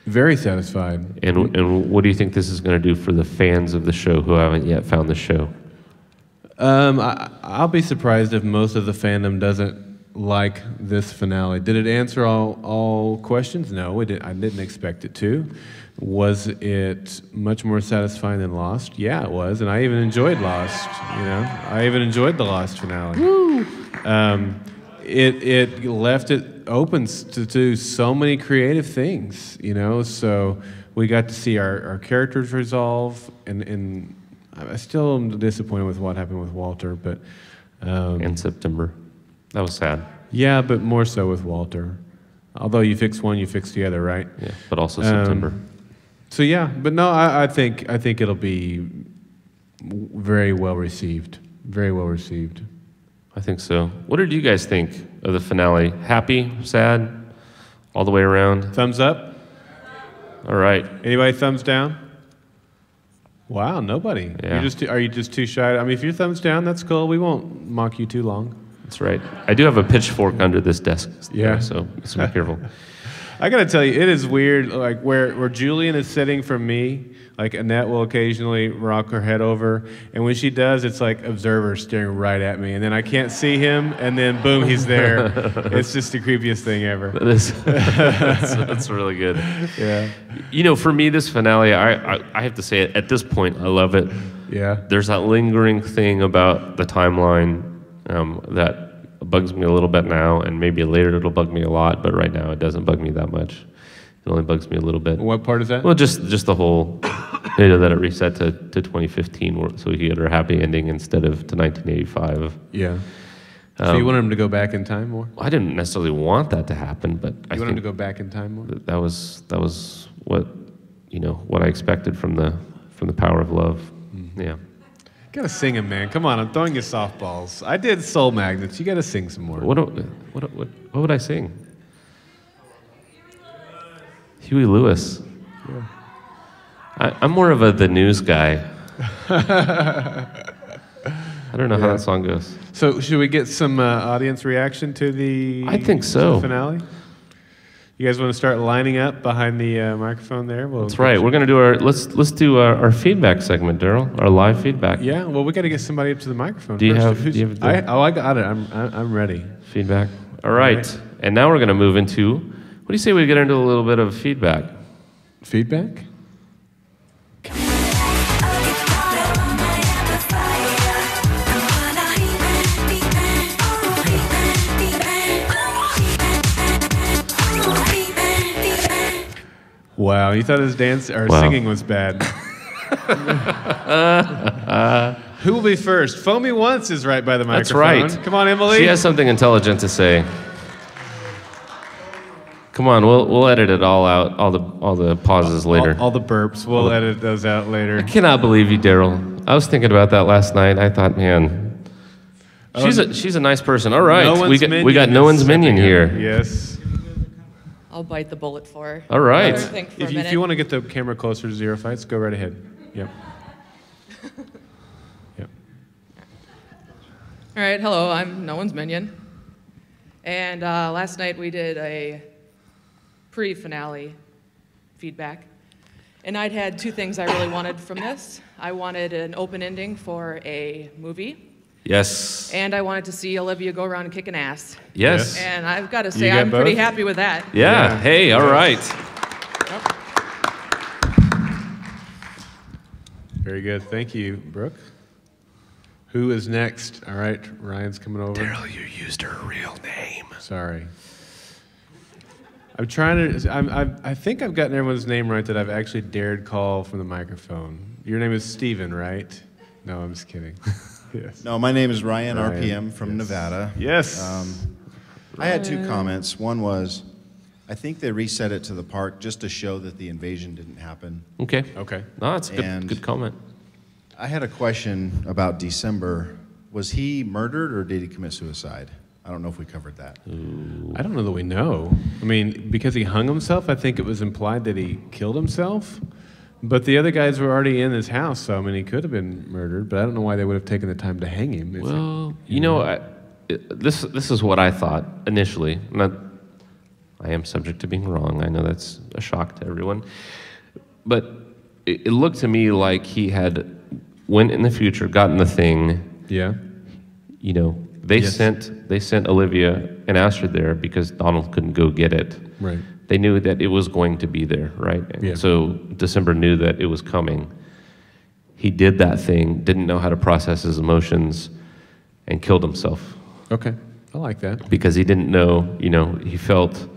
[SPEAKER 1] Very satisfied.
[SPEAKER 6] And what do you think this is going to do for the fans of the show who haven't yet found the show?
[SPEAKER 1] I'll be surprised if most of the fandom doesn't like this finale. Did it answer all questions? No, I didn't expect it to. Was it much more satisfying than Lost? Yeah, it was, and I even enjoyed Lost. I even enjoyed the Lost finale.
[SPEAKER 6] Woo!
[SPEAKER 1] It left it open to do so many creative things. So we got to see our characters resolve, and I still am disappointed with what happened with Walter, but
[SPEAKER 6] and September, that was sad.
[SPEAKER 1] Yeah, but more so with Walter. Although you fix one, you fix the other, right?
[SPEAKER 6] Yeah, but also September.
[SPEAKER 1] So yeah, but no, I think it'll be very well received. Very well received.
[SPEAKER 6] I think so. What did you guys think of the finale? Happy, sad, all the way around?
[SPEAKER 1] Thumbs up.
[SPEAKER 6] All right.
[SPEAKER 1] Anybody thumbs down? Wow, nobody.
[SPEAKER 6] Yeah.
[SPEAKER 1] Are you just too shy? I mean, if you're thumbs down, that's cool. We won't mock you too long.
[SPEAKER 6] That's right. I do have a pitchfork under this desk.
[SPEAKER 1] Yeah.
[SPEAKER 6] So be careful.
[SPEAKER 1] I gotta tell you, it is weird. Like where Julian is sitting from me, like Annette will occasionally rock her head over, and when she does, it's like observer staring right at me, and then I can't see him, and then boom, he's there. It's just the creepiest thing ever.
[SPEAKER 6] That is. That's really good.
[SPEAKER 1] Yeah.
[SPEAKER 6] For me, this finale, I have to say, at this point, I love it.
[SPEAKER 1] Yeah.
[SPEAKER 6] There's that lingering thing about the timeline that bugs me a little bit now, and maybe later it'll bug me a lot, but right now it doesn't bug me that much. It only bugs me a little bit.
[SPEAKER 1] What part is that?
[SPEAKER 6] Well, just the whole, that it reset to 2015, so we could get our happy ending instead of to 1985.
[SPEAKER 1] Yeah. So you wanted him to go back in time more?
[SPEAKER 6] I didn't necessarily want that to happen, but I
[SPEAKER 1] want
[SPEAKER 6] think
[SPEAKER 1] him to go back in time more?
[SPEAKER 6] That was what what I expected from the power of love.
[SPEAKER 1] Mm-hmm.
[SPEAKER 6] Yeah.
[SPEAKER 1] You gotta sing him, man. Come on, I'm throwing you softballs. I did Soul Magnets. You gotta sing some more.
[SPEAKER 6] What would I sing? Huey Lewis. Yeah. I'm more of the news guy. I don't know how that song goes.
[SPEAKER 1] So should we get some audience reaction to the?
[SPEAKER 6] I think so.
[SPEAKER 1] The finale. You guys want to start lining up behind the microphone there?
[SPEAKER 6] That's right. We're going to do let's do our feedback segment, Daryl. Our live feedback.
[SPEAKER 1] Yeah. Well, we got to get somebody up to the microphone.
[SPEAKER 6] Do you
[SPEAKER 1] first.
[SPEAKER 6] have
[SPEAKER 1] I got it. I'm ready.
[SPEAKER 6] Feedback. All right. And now we're going to move into. What do you say we get into a little bit of feedback?
[SPEAKER 1] Feedback. Wow, you thought his singing was bad. Who will be first? Fool Me Once is right by the microphone.
[SPEAKER 6] That's right.
[SPEAKER 1] Come on, Emily.
[SPEAKER 6] She has something intelligent to say. Come on, we'll edit it all out, all the pauses later.
[SPEAKER 1] All the burps, we'll edit those out later.
[SPEAKER 6] I cannot believe you, Daryl. I was thinking about that last night. I thought, man, she's a nice person. All right, we got No One's Minion here.
[SPEAKER 1] Yes.
[SPEAKER 12] I'll bite the bullet for her.
[SPEAKER 6] All right.
[SPEAKER 1] If you want to get the camera closer to Zero Fights, go right ahead. Yep. Yep.
[SPEAKER 12] All right, hello, I'm No One's Minion. And last night we did a pre-finale feedback. And I'd had two things I really wanted from this. I wanted an open ending for a movie.
[SPEAKER 6] Yes.
[SPEAKER 12] And I wanted to see Olivia go around and kicking ass.
[SPEAKER 6] Yes.
[SPEAKER 12] And I've got to say, I'm pretty happy with that.
[SPEAKER 6] Yeah. Hey, all right.
[SPEAKER 1] Very good. Thank you, Brooke. Who is next? All right, Ryan's coming over.
[SPEAKER 6] Daryl, you used her real name.
[SPEAKER 1] Sorry. I'm trying to. I think I've gotten everyone's name right that I've actually dared call from the microphone. Your name is Steven, right? No, I'm just kidding. Yes.
[SPEAKER 13] No, my name is Ryan,
[SPEAKER 1] Ryan.
[SPEAKER 13] RPM from Nevada.
[SPEAKER 1] Yes.
[SPEAKER 13] I had two comments. One was, I think they reset it to the park just to show that the invasion didn't happen.
[SPEAKER 6] Okay.
[SPEAKER 1] Okay.
[SPEAKER 6] No, that's a good comment.
[SPEAKER 13] I had a question about December. Was he murdered or did he commit suicide? I don't know if we covered that.
[SPEAKER 1] I don't know that we know. I mean, because he hung himself, I think it was implied that he killed himself. But the other guys were already in his house, so I mean, he could have been murdered. But I don't know why they would have taken the time to hang him.
[SPEAKER 6] Well, this is what I thought initially. I am subject to being wrong. I know that's a shock to everyone. But it looked to me like he had went in the future, gotten the thing.
[SPEAKER 1] Yeah.
[SPEAKER 6] You know, they sent Olivia and Astrid there because Donald couldn't go get it.
[SPEAKER 1] Right.
[SPEAKER 6] They knew that it was going to be there, right?
[SPEAKER 1] Yeah.
[SPEAKER 6] So December knew that it was coming. He did that thing, didn't know how to process his emotions, and killed himself.
[SPEAKER 1] Okay, I like that.
[SPEAKER 6] Because he didn't know, he felt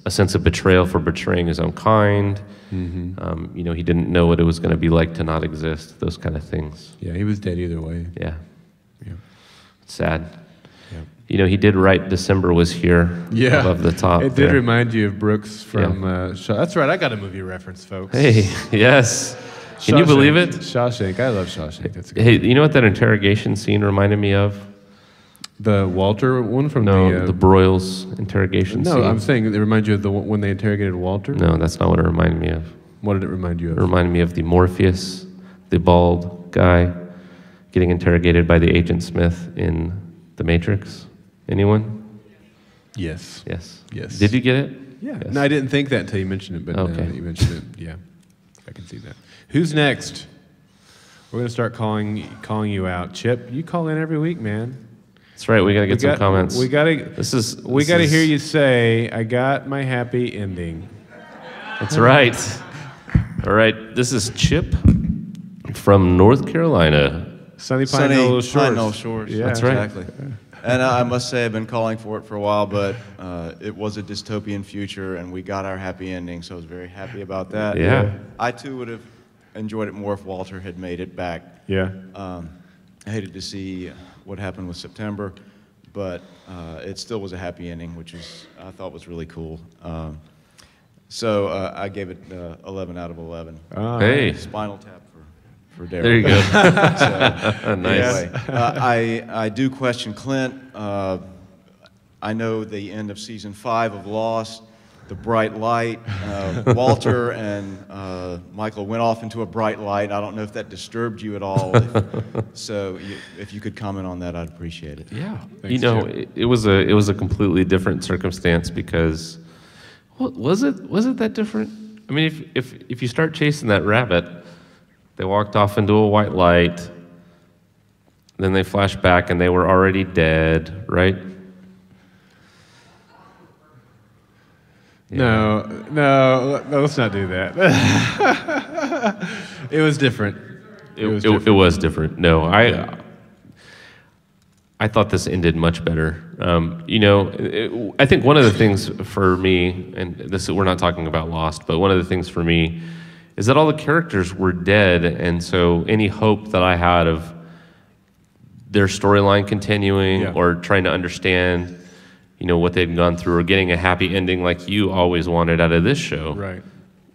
[SPEAKER 6] a sense of betrayal for betraying his own kind.
[SPEAKER 1] Mm-hmm.
[SPEAKER 6] He didn't know what it was going to be like to not exist, those kind of things.
[SPEAKER 1] Yeah, he was dead either way.
[SPEAKER 6] Yeah.
[SPEAKER 1] Yeah.
[SPEAKER 6] It's sad. He did write December was here above the top.
[SPEAKER 1] It did remind you of Brooks from that's right, I got a movie reference, folks.
[SPEAKER 6] Hey, yes. Can you believe it?
[SPEAKER 1] Shawshank. I love Shawshank. That's good.
[SPEAKER 6] Hey, you know what that interrogation scene reminded me of?
[SPEAKER 1] The Walter one from
[SPEAKER 6] the Broyles interrogation scene.
[SPEAKER 1] No, I'm saying it reminds you of the when they interrogated Walter?
[SPEAKER 6] No, that's not what it reminded me of.
[SPEAKER 1] What did it remind you of?
[SPEAKER 6] It reminded me of the Morpheus, the bald guy, getting interrogated by the Agent Smith in The Matrix. Anyone?
[SPEAKER 1] Yes.
[SPEAKER 6] Yes.
[SPEAKER 1] Yes.
[SPEAKER 6] Did you get it?
[SPEAKER 1] Yeah.
[SPEAKER 6] Yes.
[SPEAKER 1] No, I didn't think that until you mentioned it, but now that you mentioned it, yeah. I can see that. Who's next? We're going to start calling you out. Chip, you call in every week, man.
[SPEAKER 6] That's right. We got to get some comments.
[SPEAKER 1] We got to hear you say, "I got my happy ending."
[SPEAKER 6] That's right. All right. This is Chip from North Carolina.
[SPEAKER 1] Sunny Pine Knoll Shores.
[SPEAKER 14] Pine Knoll Shores.
[SPEAKER 6] Yeah, that's right.
[SPEAKER 14] Exactly. And I must say I've been calling for it for a while, but it was a dystopian future, and we got our happy ending, so I was very happy about that.
[SPEAKER 6] Yeah.
[SPEAKER 14] I, too, would have enjoyed it more if Walter had made it back.
[SPEAKER 1] Yeah.
[SPEAKER 14] I hated to see what happened with September, but it still was a happy ending, which I thought was really cool. So I gave it 11 out of 11.
[SPEAKER 6] Hey.
[SPEAKER 14] Spinal Tap for Daryl.
[SPEAKER 6] There you go.
[SPEAKER 14] So,
[SPEAKER 6] nice.
[SPEAKER 14] Anyway, I do question Clint. I know the end of season 5 of Lost, the bright light. Walter and Michael went off into a bright light. I don't know if that disturbed you at all. If you could comment on that, I'd appreciate it.
[SPEAKER 6] Yeah.
[SPEAKER 1] Thanks,
[SPEAKER 6] it was a completely different circumstance because, was it that different? I mean, if you start chasing that rabbit, they walked off into a white light, then they flashed back and they were already dead, right?
[SPEAKER 1] Yeah. No, let's not do that. It was different.
[SPEAKER 6] It was different. No, I thought this ended much better. I think one of the things for me, and we're not talking about Lost, but one of the things for me is that all the characters were dead, and so any hope that I had of their storyline continuing or trying to understand, what they'd gone through or getting a happy ending like you always wanted out of this show,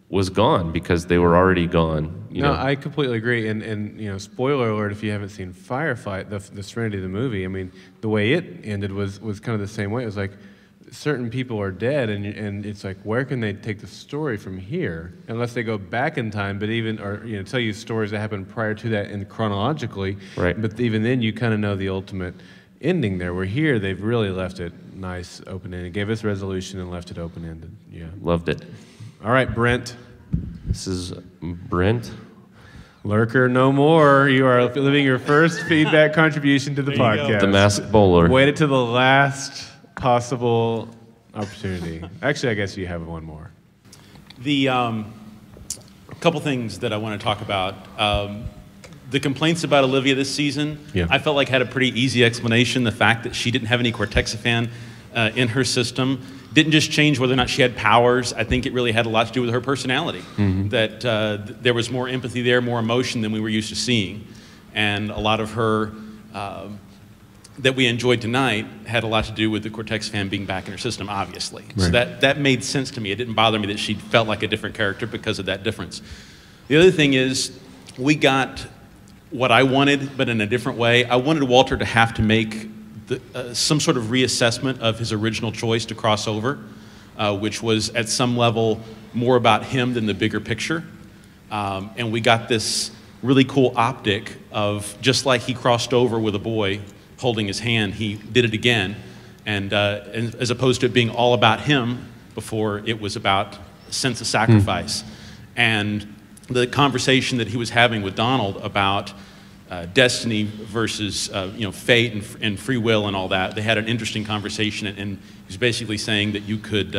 [SPEAKER 6] was gone because they were already gone.
[SPEAKER 1] No, I completely agree. And spoiler alert if you haven't seen Firefight, the Serenity of the movie. I mean, the way it ended was kind of the same way. It was like certain people are dead, and it's like, where can they take the story from here? Unless they go back in time, but tell you stories that happened prior to that and chronologically.
[SPEAKER 6] Right.
[SPEAKER 1] But even then, you kind of know the ultimate ending there. Where here, they've really left it nice, open-ended. Gave us resolution and left it open-ended. Yeah.
[SPEAKER 6] Loved it.
[SPEAKER 1] All right, Brent.
[SPEAKER 6] This is Brent.
[SPEAKER 1] Lurker, no more. You are living your first feedback contribution to the podcast.
[SPEAKER 6] The masked bowler.
[SPEAKER 1] Waited to the last possible opportunity. Actually, I guess you have one more.
[SPEAKER 11] The couple things that I want to talk about. The complaints about Olivia this season,
[SPEAKER 1] Yeah.
[SPEAKER 11] I felt like had a pretty easy explanation. The fact that she didn't have any cortexiphan in her system didn't just change whether or not she had powers. I think it really had a lot to do with her personality. That there was more empathy there, more emotion than we were used to seeing. And a lot of her that we enjoyed tonight had a lot to do with the cortexiphan being back in her system, obviously. So that made sense to me. It didn't bother me that she felt like a different character because of that difference. The other thing is, we got what I wanted, but in a different way. I wanted Walter to have to make some sort of reassessment of his original choice to cross over, which was at some level more about him than the bigger picture. And we got this really cool optic of, just like he crossed over with a boy holding his hand, he did it again. And as opposed to it being all about him before, it was about a sense of sacrifice. And the conversation that he was having with Donald about destiny versus fate and free will and all that, they had an interesting conversation, and he was basically saying that you could,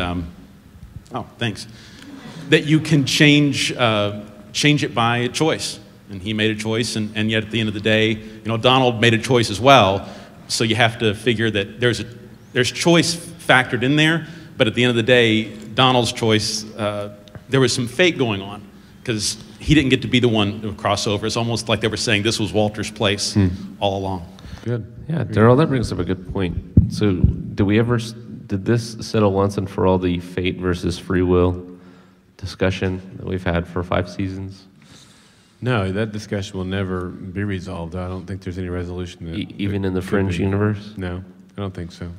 [SPEAKER 11] that you can change it by choice. And he made a choice, and yet at the end of the day, Donald made a choice as well. So you have to figure that there's choice factored in there, but at the end of the day, Donald's choice, there was some fate going on, because he didn't get to be the one to cross over. It's almost like they were saying this was Walter's place all along.
[SPEAKER 1] Good.
[SPEAKER 6] Yeah, Daryl, that brings up a good point. So did this settle once and for all the fate versus free will discussion that we've had for 5 seasons?
[SPEAKER 1] No, that discussion will never be resolved. I don't think there's any resolution.
[SPEAKER 6] Even in the Fringe universe?
[SPEAKER 1] No, I don't think so.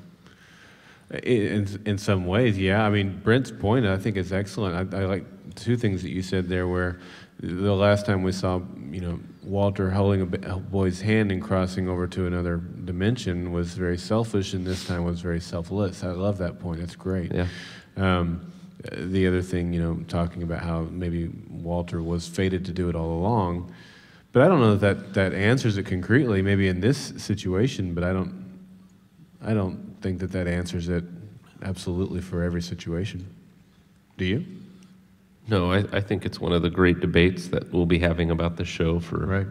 [SPEAKER 1] In some ways, yeah. I mean, Brent's point, I think, is excellent. I like 2 things that you said there, where the last time we saw, Walter holding a boy's hand and crossing over to another dimension was very selfish, and this time was very selfless. I love that point. It's great.
[SPEAKER 6] Yeah.
[SPEAKER 1] The other thing, talking about how maybe Walter was fated to do it all along, but I don't know that answers it concretely. Maybe in this situation, but I don't think that answers it absolutely for every situation. Do you?
[SPEAKER 6] No, I think it's one of the great debates that we'll be having about the show for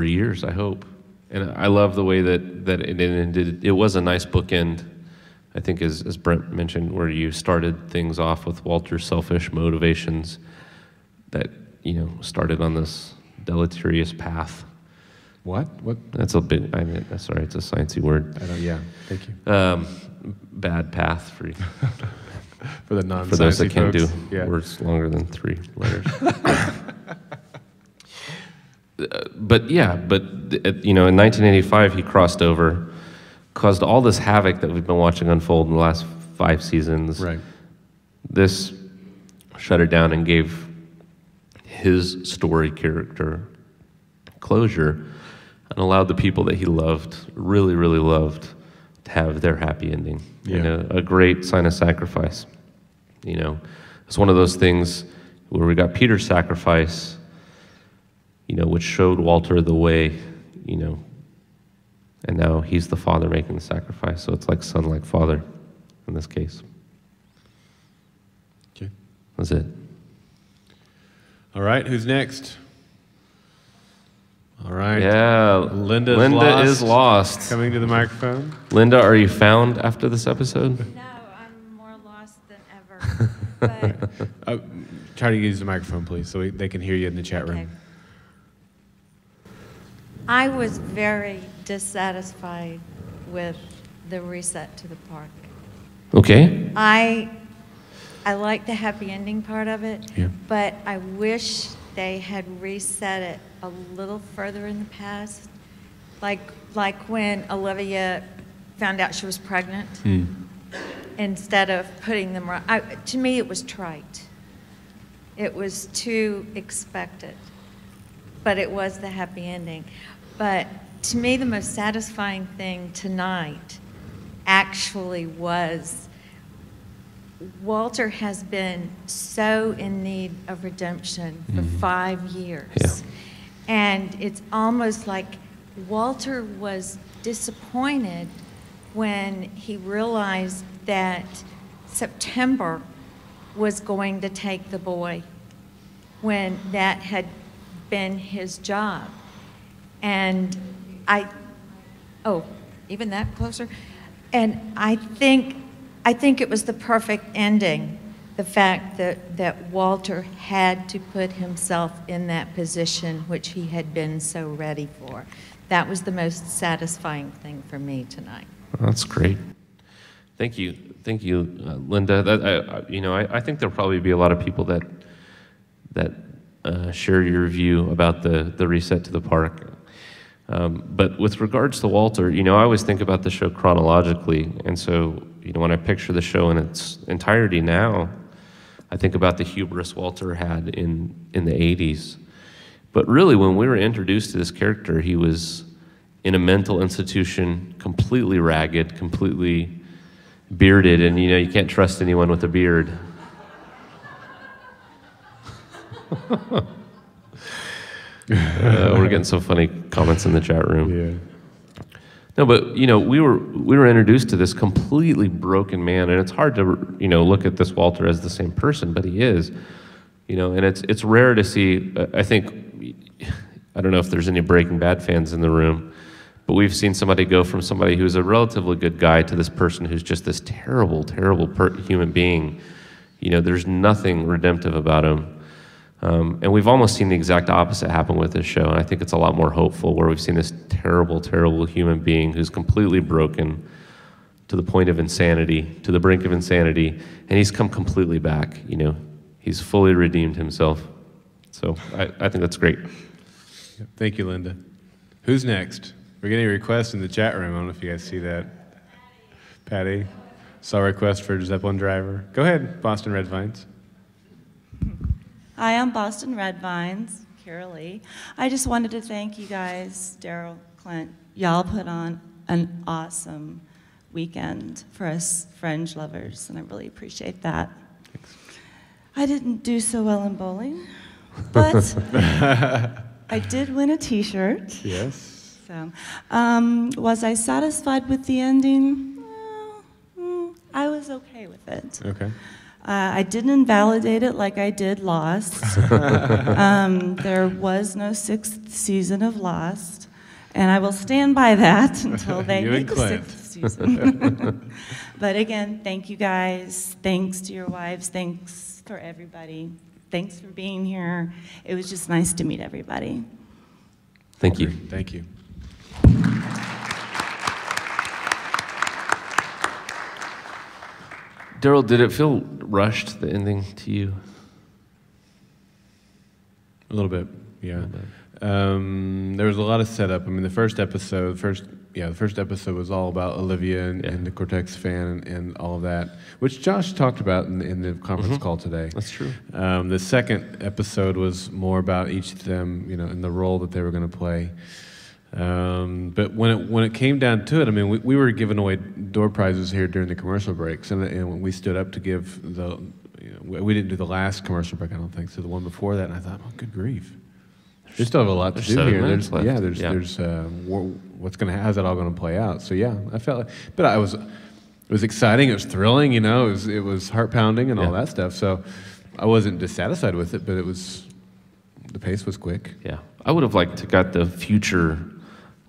[SPEAKER 6] years, I hope. And I love the way that it ended. It was a nice bookend, I think, as Brent mentioned, where you started things off with Walter's selfish motivations that, started on this deleterious path.
[SPEAKER 1] What?
[SPEAKER 6] That's a bit, sorry, it's a sciencey word.
[SPEAKER 1] Yeah, thank you.
[SPEAKER 6] Bad path for you.
[SPEAKER 1] For the non-sciencey
[SPEAKER 6] For those that can't
[SPEAKER 1] folks.
[SPEAKER 6] do words longer than 3 letters. But in 1985 he crossed over, caused all this havoc that we've been watching unfold in the last 5 seasons.
[SPEAKER 1] Right.
[SPEAKER 6] This shut it down and gave his story character closure, and allowed the people that he loved, really, really loved, to have their happy ending.
[SPEAKER 1] Yeah.
[SPEAKER 6] A great sign of sacrifice. It's one of those things where we got Peter's sacrifice, which showed Walter the way, and now he's the father making the sacrifice. So it's like son, like father in this case.
[SPEAKER 1] Okay.
[SPEAKER 6] That's it.
[SPEAKER 1] All right, who's next? All right.
[SPEAKER 6] Yeah,
[SPEAKER 1] Linda
[SPEAKER 6] is lost.
[SPEAKER 1] Coming to the microphone.
[SPEAKER 6] Linda, are you found after this episode?
[SPEAKER 15] No, I'm more lost than ever. But
[SPEAKER 1] Try to use the microphone, please, so they can hear you in the chat room.
[SPEAKER 15] I was very dissatisfied with the reset to the park.
[SPEAKER 6] Okay.
[SPEAKER 15] I like the happy ending part of it,
[SPEAKER 1] Yeah.
[SPEAKER 15] but I wish they had reset it a little further in the past, like when Olivia found out she was pregnant. Instead of putting them right. To me, it was trite. It was too expected, but it was the happy ending. But to me, the most satisfying thing tonight actually was Walter has been so in need of redemption for 5 years.
[SPEAKER 6] Yeah.
[SPEAKER 15] And it's almost like Walter was disappointed when he realized that September was going to take the boy, when that had been his job. And even that closer? And I think it was the perfect ending, the fact that Walter had to put himself in that position which he had been so ready for. That was the most satisfying thing for me tonight.
[SPEAKER 6] That's great. Thank you, Linda. I think there'll probably be a lot of people that share your view about the reset to the park. But with regards to Walter, I always think about the show chronologically, and so when I picture the show in its entirety now, I think about the hubris Walter had in the 80s. But really, when we were introduced to this character, he was in a mental institution, completely ragged, completely bearded, and you can't trust anyone with a beard. We're getting some funny comments in the chat room.
[SPEAKER 1] Yeah.
[SPEAKER 6] No, but we were introduced to this completely broken man, and it's hard to look at this Walter as the same person, but he is. And it's rare to see. I don't know if there's any Breaking Bad fans in the room, but we've seen somebody go from somebody who's a relatively good guy to this person who's just this terrible, terrible human being. There's nothing redemptive about him. And we've almost seen the exact opposite happen with this show, and I think it's a lot more hopeful, where we've seen this terrible, terrible human being who's completely broken to the point of insanity, to the brink of insanity, and he's come completely back. He's fully redeemed himself. So I think that's great.
[SPEAKER 1] Thank you, Linda. Who's next? We're getting a request in the chat room. I don't know if you guys see that. Patty, saw a request for Zeppelin driver. Go ahead, Boston Red Vines.
[SPEAKER 16] Hi, I'm Boston Red Vines, Carol Lee. I just wanted to thank you guys, Daryl, Clint. Y'all put on an awesome weekend for us Fringe lovers, and I really appreciate that.
[SPEAKER 1] Thanks.
[SPEAKER 16] I didn't do so well in bowling, but I did win a t-shirt.
[SPEAKER 1] Yes.
[SPEAKER 16] So, was I satisfied with the ending? I was okay with it.
[SPEAKER 1] Okay.
[SPEAKER 16] I didn't invalidate it like I did Lost. There was no 6th season of Lost, and I will stand by that until they make the 6th season. But again, thank you guys. Thanks to your wives. Thanks for everybody. Thanks for being here. It was just nice to meet everybody.
[SPEAKER 6] Thank you.
[SPEAKER 1] Thank you.
[SPEAKER 6] Daryl, did it feel rushed, the ending, to you?
[SPEAKER 1] A little bit, yeah. There was a lot of setup. I mean, the first episode was all about Olivia and the Cortex fan and all of that, which Josh talked about in the conference call today.
[SPEAKER 6] That's true.
[SPEAKER 1] The second episode was more about each of them, and the role that they were going to play. But when it came down to it, I mean, we were giving away door prizes here during the commercial breaks, and when we stood up to give we didn't do the last commercial break, I don't think, so the one before that, and I thought, oh, good grief. They still have a lot to do here. There's how's that all going to play out? So yeah, I felt like, but it was exciting, it was thrilling, it was heart pounding and all that stuff. So I wasn't dissatisfied with it, but the pace was quick.
[SPEAKER 6] Yeah, I would have liked to got the future,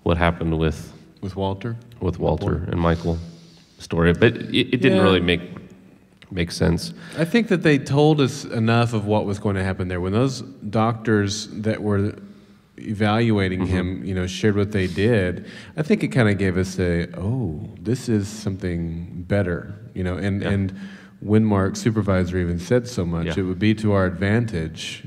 [SPEAKER 6] what happened with
[SPEAKER 1] Walter,
[SPEAKER 6] and Michael story, but it didn't really make sense.
[SPEAKER 1] I think that they told us enough of what was going to happen there. When those doctors that were evaluating him, shared what they did, I think it kind of gave us this is something better, and Windmark's supervisor even said so much. It would be to our advantage,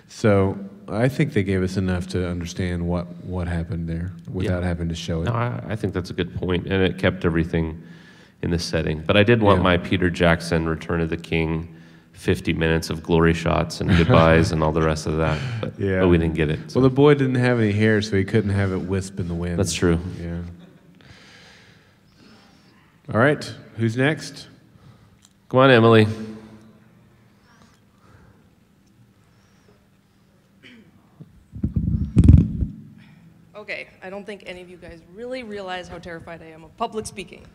[SPEAKER 1] So I think they gave us enough to understand what happened there without having to show it.
[SPEAKER 6] No, I think that's a good point, and it kept everything in the setting. But I did want my Peter Jackson Return of the King 50 minutes of glory shots and goodbyes and all the rest of that. But we didn't get it. So.
[SPEAKER 1] Well, the boy didn't have any hair, so he couldn't have it wisp in the wind.
[SPEAKER 6] That's true.
[SPEAKER 1] Yeah. All right, who's next?
[SPEAKER 6] Come on, Emily.
[SPEAKER 17] Okay, I don't think any of you guys really realize how terrified I am of public speaking.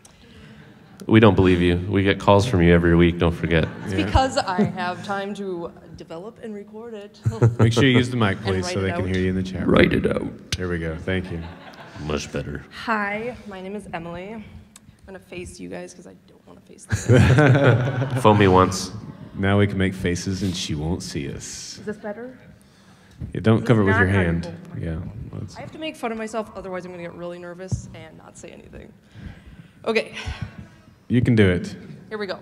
[SPEAKER 6] We don't believe you. We get calls from you every week, don't forget.
[SPEAKER 17] It's because I have time to develop and record it.
[SPEAKER 1] Make sure you use the mic,
[SPEAKER 17] And
[SPEAKER 1] please,
[SPEAKER 17] write
[SPEAKER 1] so
[SPEAKER 17] it
[SPEAKER 1] they can
[SPEAKER 17] out.
[SPEAKER 1] hear you in the chat.
[SPEAKER 6] Write it out.
[SPEAKER 1] There we go. Thank you.
[SPEAKER 6] Much better.
[SPEAKER 17] Hi, my name is Emily. I'm gonna face you guys because I don't want to face them.
[SPEAKER 6] Phone me once.
[SPEAKER 1] Now we can make faces and she won't see us.
[SPEAKER 17] Is this better?
[SPEAKER 1] Yeah, don't cover it with
[SPEAKER 17] Not
[SPEAKER 1] your
[SPEAKER 17] how you
[SPEAKER 1] hand.
[SPEAKER 17] hold
[SPEAKER 1] Yeah.
[SPEAKER 17] I have to make fun of myself, otherwise I'm gonna get really nervous and not say anything. Okay,
[SPEAKER 1] You can do it.
[SPEAKER 17] here we go.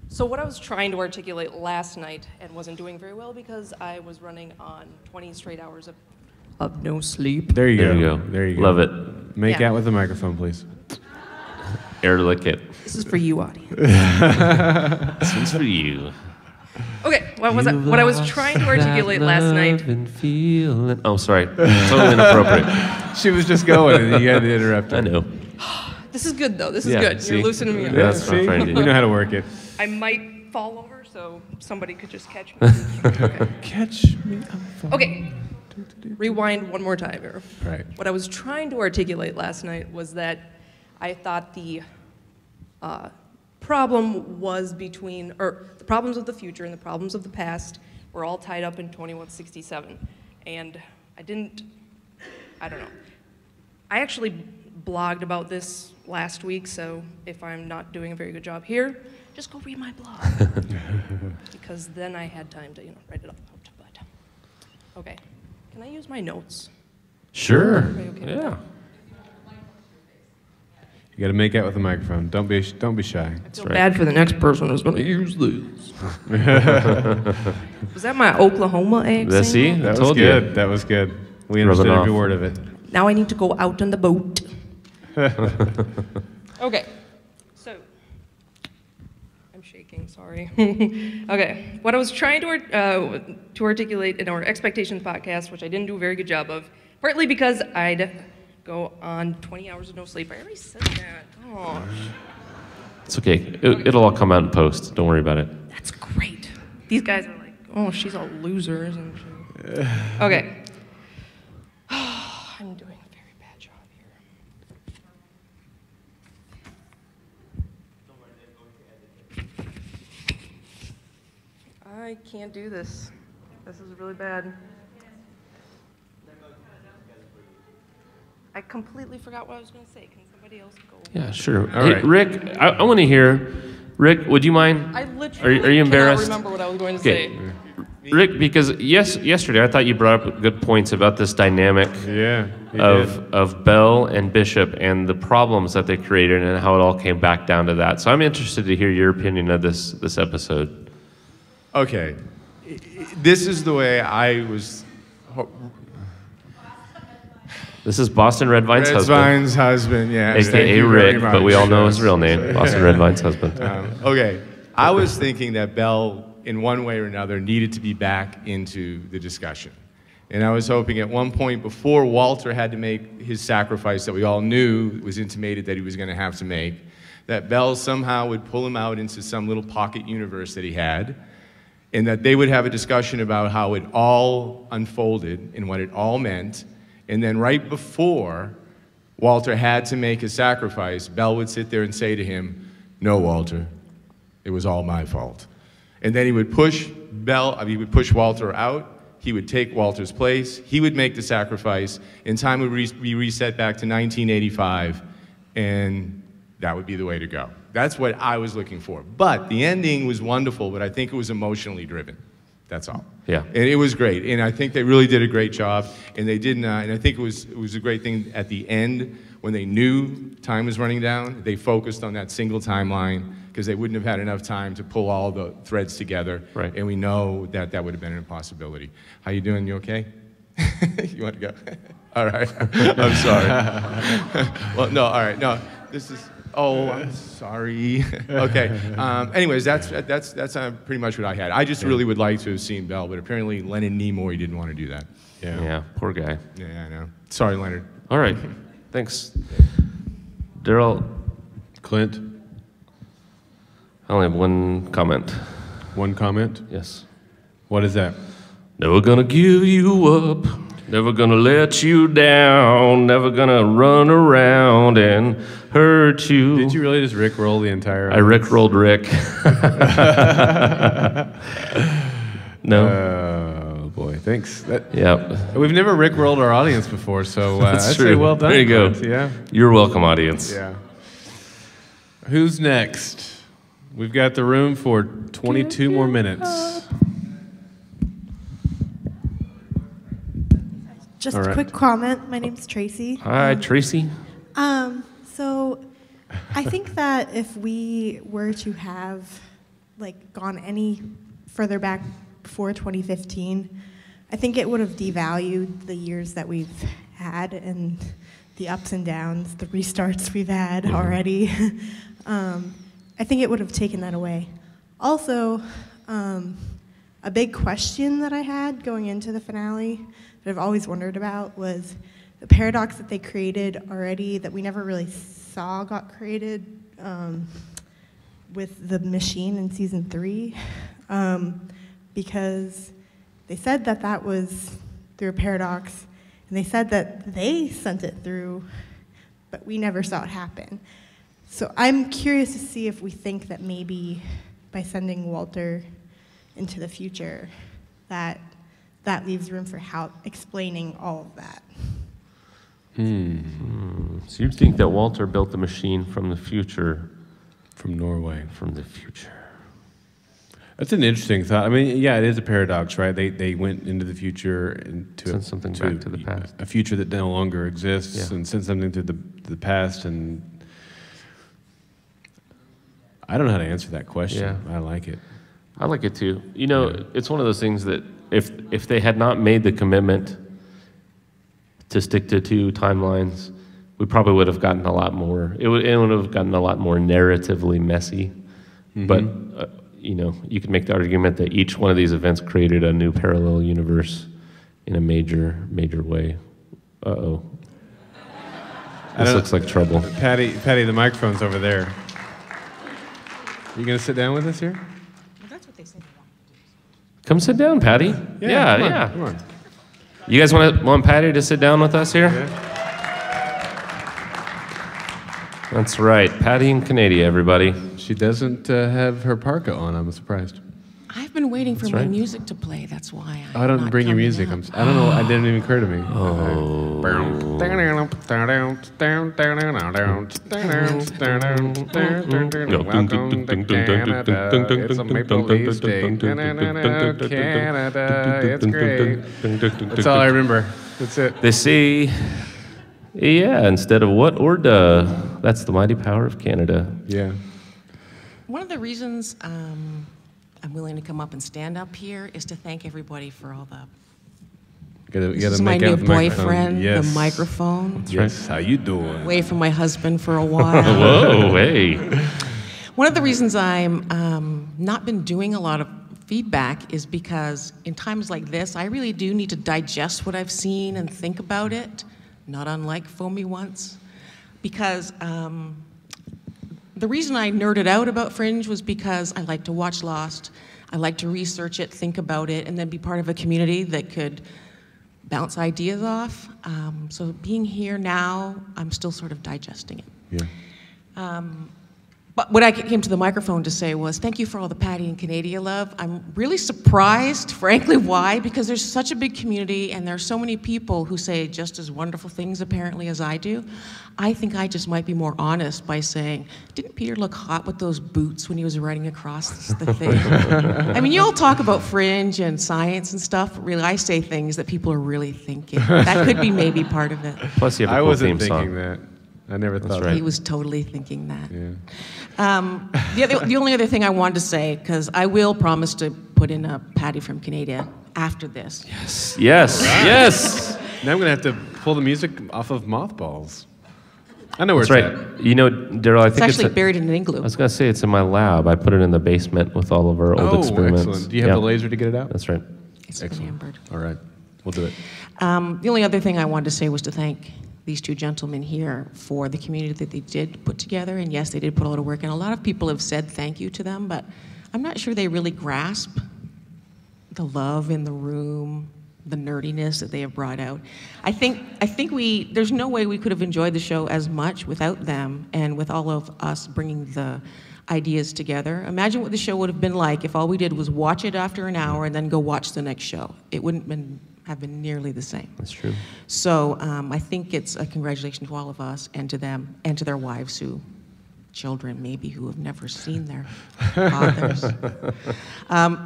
[SPEAKER 17] So what I was trying to articulate last night and wasn't doing very well because I was running on 20 straight hours of no sleep.
[SPEAKER 1] There you
[SPEAKER 6] There
[SPEAKER 1] go.
[SPEAKER 6] you go.
[SPEAKER 1] There you go.
[SPEAKER 6] Love it.
[SPEAKER 1] Make
[SPEAKER 17] Yeah.
[SPEAKER 1] out with the microphone, please.
[SPEAKER 6] Air lick it.
[SPEAKER 17] This is for you, audience.
[SPEAKER 6] This one's for you.
[SPEAKER 17] Okay, what I was trying to articulate last night.
[SPEAKER 6] Oh, sorry. Totally inappropriate.
[SPEAKER 1] She was just going and you had to interrupt her.
[SPEAKER 6] I know.
[SPEAKER 17] This is good though. This is
[SPEAKER 6] Yeah,
[SPEAKER 17] good.
[SPEAKER 6] see?
[SPEAKER 17] You're loosening me up.
[SPEAKER 6] Yeah, that's what I'm trying to do.
[SPEAKER 1] We know how to work it.
[SPEAKER 17] I might fall over, so somebody could just catch me. Okay.
[SPEAKER 1] Catch me.
[SPEAKER 17] Okay. Rewind one more time here.
[SPEAKER 1] Right.
[SPEAKER 17] What I was trying to articulate last night was that I thought the problem was between, or the problems of the future and the problems of the past were all tied up in 2167. And I don't know. I actually blogged about this last week, so if I'm not doing a very good job here, just go read my blog. Because then I had time to, write it up. But, okay. Can I use my notes?
[SPEAKER 6] Sure.
[SPEAKER 17] Everybody okay with
[SPEAKER 6] Yeah.
[SPEAKER 17] that?
[SPEAKER 1] You got to make out with the microphone. Don't be shy.
[SPEAKER 17] I feel bad for the next person who's going to use this. Was that my Oklahoma accent?
[SPEAKER 6] See? I
[SPEAKER 1] That was
[SPEAKER 6] told you.
[SPEAKER 1] good. That was good. We
[SPEAKER 6] Rub it
[SPEAKER 1] understood every
[SPEAKER 6] off.
[SPEAKER 1] word of it.
[SPEAKER 17] Now I need to go out on the boat. Okay, so I'm shaking. Sorry. Okay, what I was trying to articulate in our expectations podcast, which I didn't do a very good job of, partly because I'd go on 20 hours of no sleep. I already said that. Oh,
[SPEAKER 6] It's okay. It'll all come out in post. Don't worry about it.
[SPEAKER 17] that's great. These guys are like, oh, she's a loser, isn't she? Okay. I'm doing a very bad job here. I can't do this. This is really bad. I completely forgot what I was going to say. Can somebody else go?
[SPEAKER 6] Yeah, sure.
[SPEAKER 1] All
[SPEAKER 6] Hey,
[SPEAKER 1] right.
[SPEAKER 6] Rick, I want to hear. Rick, would you mind?
[SPEAKER 17] I literally
[SPEAKER 6] Are you embarrassed?
[SPEAKER 17] cannot remember what I was going to
[SPEAKER 6] Okay.
[SPEAKER 17] say.
[SPEAKER 6] Rick, because yesterday I thought you brought up good points about this dynamic
[SPEAKER 1] Yeah. you did.
[SPEAKER 6] of Bell and Bishop and the problems that they created and how it all came back down to that. So I'm interested to hear your opinion of this episode.
[SPEAKER 18] Okay. This is the way I was.
[SPEAKER 6] This is Boston Red Vine's
[SPEAKER 18] Red
[SPEAKER 6] husband.
[SPEAKER 18] Vine's husband, yeah. Thank
[SPEAKER 6] AKA
[SPEAKER 18] you very
[SPEAKER 6] Rick,
[SPEAKER 18] much.
[SPEAKER 6] but we all know his real name, Boston Red Vine's husband.
[SPEAKER 18] Okay. I was thinking that Bell, in one way or another, needed to be back into the discussion. And I was hoping at one point before Walter had to make his sacrifice that we all knew was intimated that he was going to have to make, that Bell somehow would pull him out into some little pocket universe that he had, and that they would have a discussion about how it all unfolded and what it all meant. And then right before Walter had to make his sacrifice, Bell would sit there and say to him, "No, Walter, it was all my fault." And then he would push Walter out. He would take Walter's place. He would make the sacrifice. And time would be reset back to 1985, and that would be the way to go. That's what I was looking for. But the ending was wonderful, but I think it was emotionally driven. That's all.
[SPEAKER 6] Yeah.
[SPEAKER 18] And it was great. And I think they really did a great job. And they did not, and I think it was a great thing at the end when they knew time was running down, they focused on that single timeline because they wouldn't have had enough time to pull all the threads together.
[SPEAKER 6] Right.
[SPEAKER 18] And we know that that would have been an impossibility. How you doing? You okay? You want to go? All right. I'm sorry. Well, no, all right. No, this is, oh, I'm sorry. Okay. Anyways, that's pretty much what I had. I just really would like to have seen Bell, but apparently Leonard Nimoy didn't want to do that.
[SPEAKER 6] Yeah, poor guy.
[SPEAKER 18] Yeah, I know. Sorry, Leonard.
[SPEAKER 6] All right. Thanks. Daryl.
[SPEAKER 1] Clint.
[SPEAKER 6] only have one comment.
[SPEAKER 1] One comment?
[SPEAKER 6] Yes.
[SPEAKER 1] What is that?
[SPEAKER 6] Never gonna give you up. Never gonna let you down. Never gonna run around and hurt you.
[SPEAKER 1] Did you really just rickroll the entire?
[SPEAKER 6] I rickrolled Rick. No.
[SPEAKER 1] Oh boy, thanks.
[SPEAKER 6] Yep.
[SPEAKER 1] We've never rickrolled our audience before, so
[SPEAKER 6] That's
[SPEAKER 1] I'd
[SPEAKER 6] true.
[SPEAKER 1] say well done.
[SPEAKER 6] There you go.
[SPEAKER 1] Clint. Yeah.
[SPEAKER 6] You're welcome, audience.
[SPEAKER 1] Yeah. Who's next? We've got the room for 22 more minutes.
[SPEAKER 19] Just
[SPEAKER 1] All
[SPEAKER 19] a
[SPEAKER 1] right.
[SPEAKER 19] quick comment. My name's Tracy.
[SPEAKER 6] Hi, Tracy.
[SPEAKER 19] So I think that if we were to have gone any further back before 2015, I think it would have devalued the years that we've had and the ups and downs, the restarts we've had already. I think it would have taken that away. Also, a big question that I had going into the finale that I've always wondered about was the paradox that they created already that we never really saw got created with the machine in season 3, because they said that that was through a paradox, and they said that they sent it through, but we never saw it happen. So I'm curious to see if we think that maybe by sending Walter into the future, that leaves room for explaining all of that.
[SPEAKER 6] So you think that Walter built the machine from the future?
[SPEAKER 1] From Norway.
[SPEAKER 6] From the future.
[SPEAKER 1] That's an interesting thought. I mean, yeah, it is a paradox, right? They went into the future and
[SPEAKER 6] sent something back to the past.
[SPEAKER 1] A future that no longer exists,
[SPEAKER 6] Yeah.
[SPEAKER 1] and sent something to the past. And I don't know how to answer that question.
[SPEAKER 6] Yeah.
[SPEAKER 1] I like it.
[SPEAKER 6] I like it too. You know, it's one of those things that if they had not made the commitment to stick to 2 timelines, we probably would have gotten a lot more. It would have gotten a lot more narratively messy.
[SPEAKER 1] Mm-hmm.
[SPEAKER 6] But you know, you could make the argument that each one of these events created a new parallel universe in a major way. Uh-oh. This looks like trouble.
[SPEAKER 1] Patty, the microphone's over there. You gonna sit down with us here?
[SPEAKER 6] Come sit down, Patty. Yeah.
[SPEAKER 1] Come on.
[SPEAKER 6] You guys want Patty to sit down with us here?
[SPEAKER 1] Yeah.
[SPEAKER 6] That's right, Patty in Canada, everybody.
[SPEAKER 1] She doesn't have her parka on. I'm surprised.
[SPEAKER 20] I've been waiting for
[SPEAKER 6] That's
[SPEAKER 20] my
[SPEAKER 6] right.
[SPEAKER 20] music to play. That's why
[SPEAKER 1] I don't bring your music. I don't know. It didn't even occur to me. Welcome to Canada. It's a Maple Leaf State. Canada. It's great. That's all I remember. That's it.
[SPEAKER 6] They say, yeah, instead of what or duh. That's the mighty power of Canada.
[SPEAKER 1] Yeah.
[SPEAKER 20] One of the reasons I'm willing to come up and stand up here is to thank everybody for all the. This is my new boyfriend, the microphone.
[SPEAKER 1] That's right. How you doing?
[SPEAKER 20] Away from my husband for a while.
[SPEAKER 6] Whoa, hey.
[SPEAKER 20] One of the reasons I'm not been doing a lot of feedback is because in times like this, I really do need to digest what I've seen and think about it, not unlike Foamy Once. Because the reason I nerded out about Fringe was because I like to watch Lost, I like to research it, think about it, and then be part of a community that could bounce ideas off. So being here now, I'm still sort of digesting it.
[SPEAKER 1] Yeah.
[SPEAKER 20] But what I came to the microphone to say was, thank you for all the Patty and Canada love. I'm really surprised, frankly, why? Because there's such a big community and there's so many people who say just as wonderful things apparently as I do. I think I just might be more honest by saying, didn't Peter look hot with those boots when he was riding across the thing? I mean, you all talk about Fringe and science and stuff, but really I say things that people are really thinking. That could be maybe part of it.
[SPEAKER 6] Plus you have a
[SPEAKER 1] I
[SPEAKER 6] cool
[SPEAKER 1] wasn't
[SPEAKER 6] theme
[SPEAKER 1] thinking
[SPEAKER 6] song.
[SPEAKER 1] that. I never thought
[SPEAKER 6] right.
[SPEAKER 20] He was totally thinking that.
[SPEAKER 1] Yeah.
[SPEAKER 20] The only other thing I wanted to say, because I will promise to put in a Patty from Canada after this.
[SPEAKER 6] Yes, yes.
[SPEAKER 1] Now I'm going to have to pull the music off of Mothballs. I know where
[SPEAKER 6] That's
[SPEAKER 1] it's
[SPEAKER 6] right. You know, Daryl, I
[SPEAKER 20] It's
[SPEAKER 6] think
[SPEAKER 20] actually buried in an igloo.
[SPEAKER 6] I was going to say it's in my lab. I put it in the basement with all of our old experiments.
[SPEAKER 1] Excellent. Do you have
[SPEAKER 6] Yeah.
[SPEAKER 1] the laser to get it out?
[SPEAKER 6] That's right.
[SPEAKER 20] It's been hammered.
[SPEAKER 1] All right. We'll do it.
[SPEAKER 20] The only other thing I wanted to say was to thank these two gentlemen here for the community that they did put together. And yes, they did put a lot of work in. A lot of people have said thank you to them, but I'm not sure they really grasp the love in the room, the nerdiness that they have brought out. I think there's no way we could have enjoyed the show as much without them and with all of us bringing the ideas together. Imagine what the show would have been like if all we did was watch it after an hour and then go watch the next show. It wouldn't have been nearly the same.
[SPEAKER 6] That's true.
[SPEAKER 20] So I think it's a congratulations to all of us and to them and to their wives children maybe who have never seen their fathers.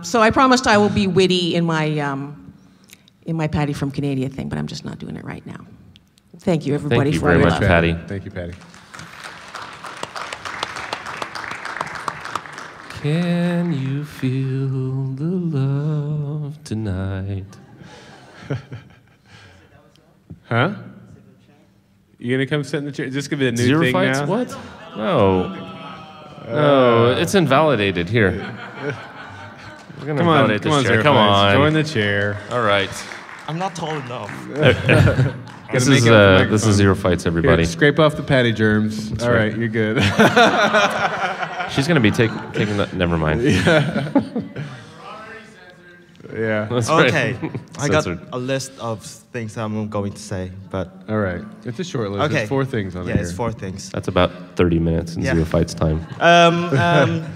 [SPEAKER 20] So I promised I will be witty in my Patty from Canada thing, but I'm just not doing it right now. Thank you, everybody.
[SPEAKER 6] Thank you very much, Patty.
[SPEAKER 1] Thank you, Patty.
[SPEAKER 6] Can you feel the love tonight?
[SPEAKER 1] Huh? You gonna come sit in the chair? Is this gonna be a new
[SPEAKER 6] Zero
[SPEAKER 1] thing
[SPEAKER 6] fights?
[SPEAKER 1] now?
[SPEAKER 6] What? No. No, it's invalidated. Here. We're gonna invalidate this chair. Come on.
[SPEAKER 1] Join the chair.
[SPEAKER 6] All right.
[SPEAKER 10] I'm not tall enough.
[SPEAKER 6] This is Zero Fights, everybody.
[SPEAKER 1] Here, scrape off the patty germs.
[SPEAKER 6] That's
[SPEAKER 1] All
[SPEAKER 6] right.
[SPEAKER 1] right, you're good.
[SPEAKER 6] She's going to be taking that. Never mind.
[SPEAKER 1] Yeah.
[SPEAKER 6] That's
[SPEAKER 10] Okay.
[SPEAKER 6] right.
[SPEAKER 10] I got
[SPEAKER 6] Censored.
[SPEAKER 10] a list of things I'm going to say, but...
[SPEAKER 1] All right. It's a short list.
[SPEAKER 10] Okay.
[SPEAKER 1] There's 4 things on
[SPEAKER 10] yeah,
[SPEAKER 1] here.
[SPEAKER 10] it's 4 things.
[SPEAKER 6] That's about 30 minutes in
[SPEAKER 10] Yeah.
[SPEAKER 6] Zero Fights time.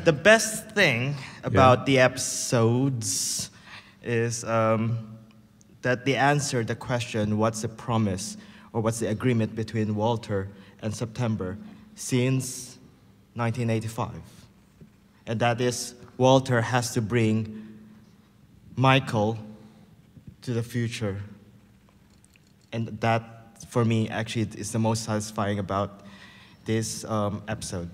[SPEAKER 10] The best thing about the episodes is that they answer the question, what's the promise or what's the agreement between Walter and September since 1985? And that is Walter has to bring Michael to the future. And that, for me, actually is the most satisfying about this episode.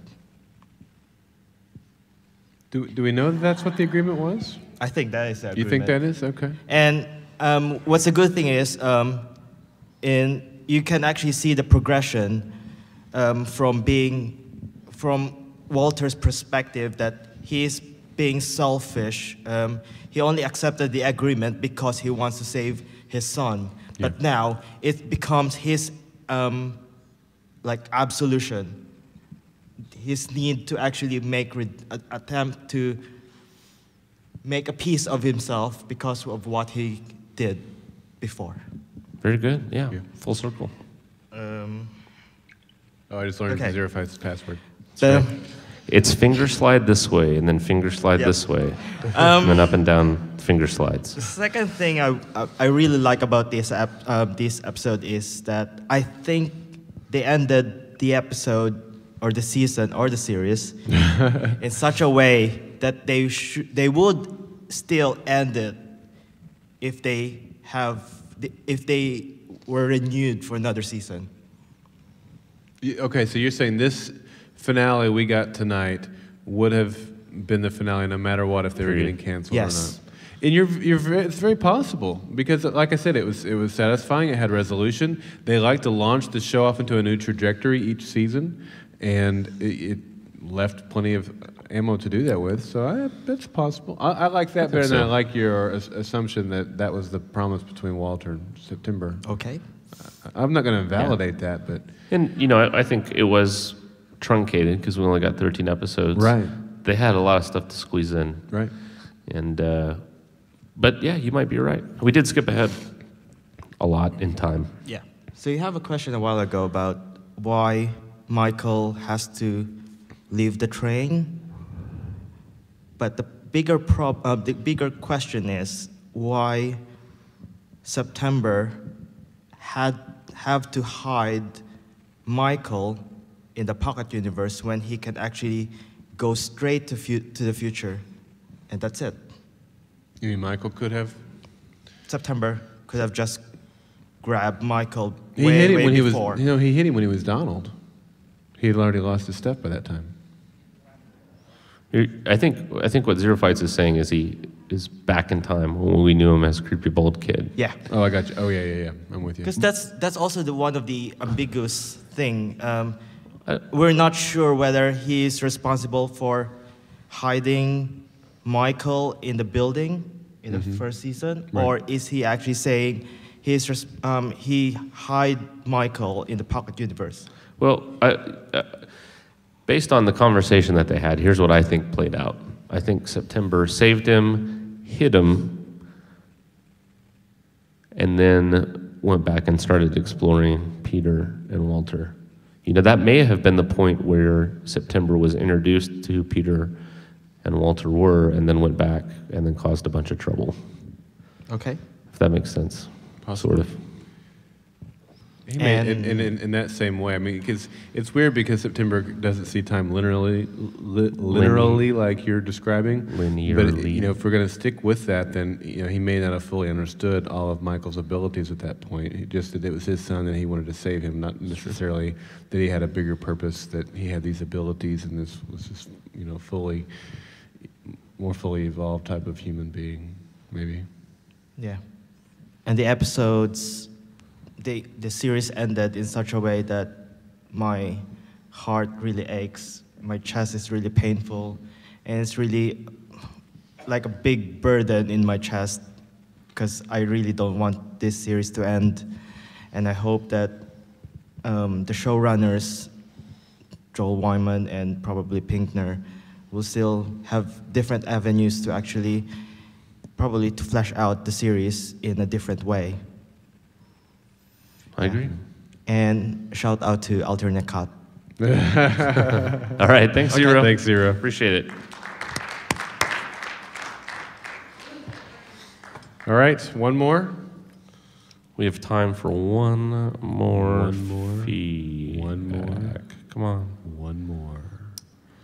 [SPEAKER 1] Do we know that that's what the agreement was?
[SPEAKER 10] I think that is the
[SPEAKER 1] You
[SPEAKER 10] agreement.
[SPEAKER 1] think that is? Okay.
[SPEAKER 10] And what's a good thing is, you can actually see the progression from Walter's perspective that he's being selfish. He only accepted the agreement because he wants to save his son.
[SPEAKER 1] Yeah.
[SPEAKER 10] But now it becomes his absolution. His need to actually attempt to make a piece of himself because of what he did before.
[SPEAKER 6] Very good. Yeah. Full circle.
[SPEAKER 1] I just learned
[SPEAKER 10] okay.
[SPEAKER 1] Zero Fights password.
[SPEAKER 10] The-
[SPEAKER 6] It's finger slide this way, and then finger slide
[SPEAKER 10] Yep.
[SPEAKER 6] this way, and then up and down finger slides.
[SPEAKER 10] The second thing I really like about this episode is that I think they ended the episode or the season or the series in such a way that they would still end it if they were renewed for another season.
[SPEAKER 1] Okay, so you're saying this finale we got tonight would have been the finale no matter what if they were getting canceled
[SPEAKER 10] Yes.
[SPEAKER 1] or not. And it's very possible because, like I said, it was satisfying. It had resolution. They like to launch the show off into a new trajectory each season, and it left plenty of ammo to do that with. So that's possible. I like that better than I like your assumption that was the promise between Walter and September.
[SPEAKER 10] Okay.
[SPEAKER 1] I'm not going to invalidate that, but
[SPEAKER 6] And I think it was truncated because we only got 13 episodes.
[SPEAKER 1] Right.
[SPEAKER 6] They had a lot of stuff to squeeze in.
[SPEAKER 1] Right.
[SPEAKER 6] And but yeah, you might be right. We did skip ahead a lot in time.
[SPEAKER 10] Yeah. So you have a question a while ago about why Michael has to leave the train, but the bigger question is why September have to hide Michael in the pocket universe when he can actually go straight to the future, and that's it.
[SPEAKER 1] You mean Michael could have?
[SPEAKER 10] September could have just grabbed Michael
[SPEAKER 1] He
[SPEAKER 10] way
[SPEAKER 1] hit him when
[SPEAKER 10] before.
[SPEAKER 1] he was. He hit him when he was Donald. He had already lost his step by that time.
[SPEAKER 6] I think what Zero Fights is saying is he is back in time when we knew him as a creepy bald kid.
[SPEAKER 10] Yeah.
[SPEAKER 1] Oh, I got you. Oh, yeah. I'm with you.
[SPEAKER 10] Because that's also one of the ambiguous thing. We're not sure whether he's responsible for hiding Michael in the building in the first season,
[SPEAKER 1] Right.
[SPEAKER 10] or is he actually saying he hid Michael in the pocket universe.
[SPEAKER 6] Well, based on the conversation that they had, here's what I think played out. I think September saved him, hid him, and then went back and started exploring Peter and Walter. You know, that may have been the point where September was introduced to who Peter and Walter were, and then went back and then caused a bunch of trouble.
[SPEAKER 10] Okay.
[SPEAKER 6] If that makes sense. Sort of.
[SPEAKER 1] He made, in that same way, I mean, because it's weird because September doesn't see time literally like you're describing.
[SPEAKER 6] Linearly.
[SPEAKER 1] But you know, if we're going to stick with that, then you know he may not have fully understood all of Michael's abilities at that point. He just that it was his son and he wanted to save him, not necessarily that he had a bigger purpose, that he had these abilities and this was just more fully evolved type of human being, maybe.
[SPEAKER 10] Yeah, and the episodes. The series ended in such a way that my heart really aches, my chest is really painful, and it's really like a big burden in my chest because I really don't want this series to end. And I hope that the showrunners, Joel Wyman and probably Pinkner, will still have different avenues to actually probably to flesh out the series in a different way.
[SPEAKER 6] I agree.
[SPEAKER 10] And shout out to Alternate Cut.
[SPEAKER 6] All right, thanks, Zero.
[SPEAKER 1] Thanks, Zero.
[SPEAKER 6] Appreciate it.
[SPEAKER 1] All right, one more.
[SPEAKER 6] We have time for one more.
[SPEAKER 1] One more.
[SPEAKER 6] Come on.
[SPEAKER 1] One more.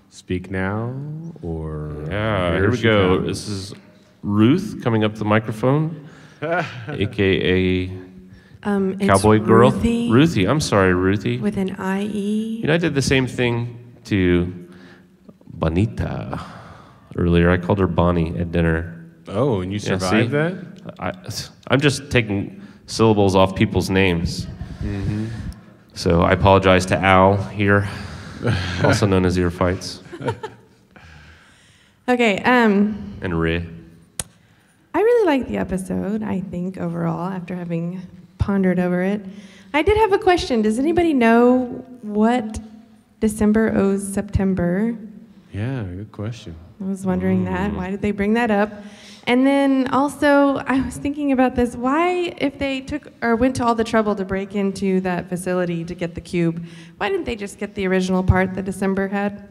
[SPEAKER 1] Speak now, or
[SPEAKER 6] yeah. Here we go. This is Ruth coming up to the microphone, aka. Cowboy
[SPEAKER 21] it's
[SPEAKER 6] Girl?
[SPEAKER 21] Ruthie.
[SPEAKER 6] I'm sorry, Ruthie.
[SPEAKER 21] With an IE.
[SPEAKER 6] You know, I did the same thing to Bonita earlier. I called her Bonnie at dinner.
[SPEAKER 1] Oh, and you survived that?
[SPEAKER 6] I'm just taking syllables off people's names.
[SPEAKER 1] Mm-hmm.
[SPEAKER 6] So I apologize to Al here, also known as Ear Fights.
[SPEAKER 21] Okay.
[SPEAKER 6] And Ray.
[SPEAKER 21] I really liked the episode, I think, overall, after having pondered over it. I did have a question. Does anybody know what December owes September?
[SPEAKER 1] Yeah, good question.
[SPEAKER 21] I was wondering that. Why did they bring that up? And then also, I was thinking about this. Why, if they took or went to all the trouble to break into that facility to get the cube, why didn't they just get the original part that December had?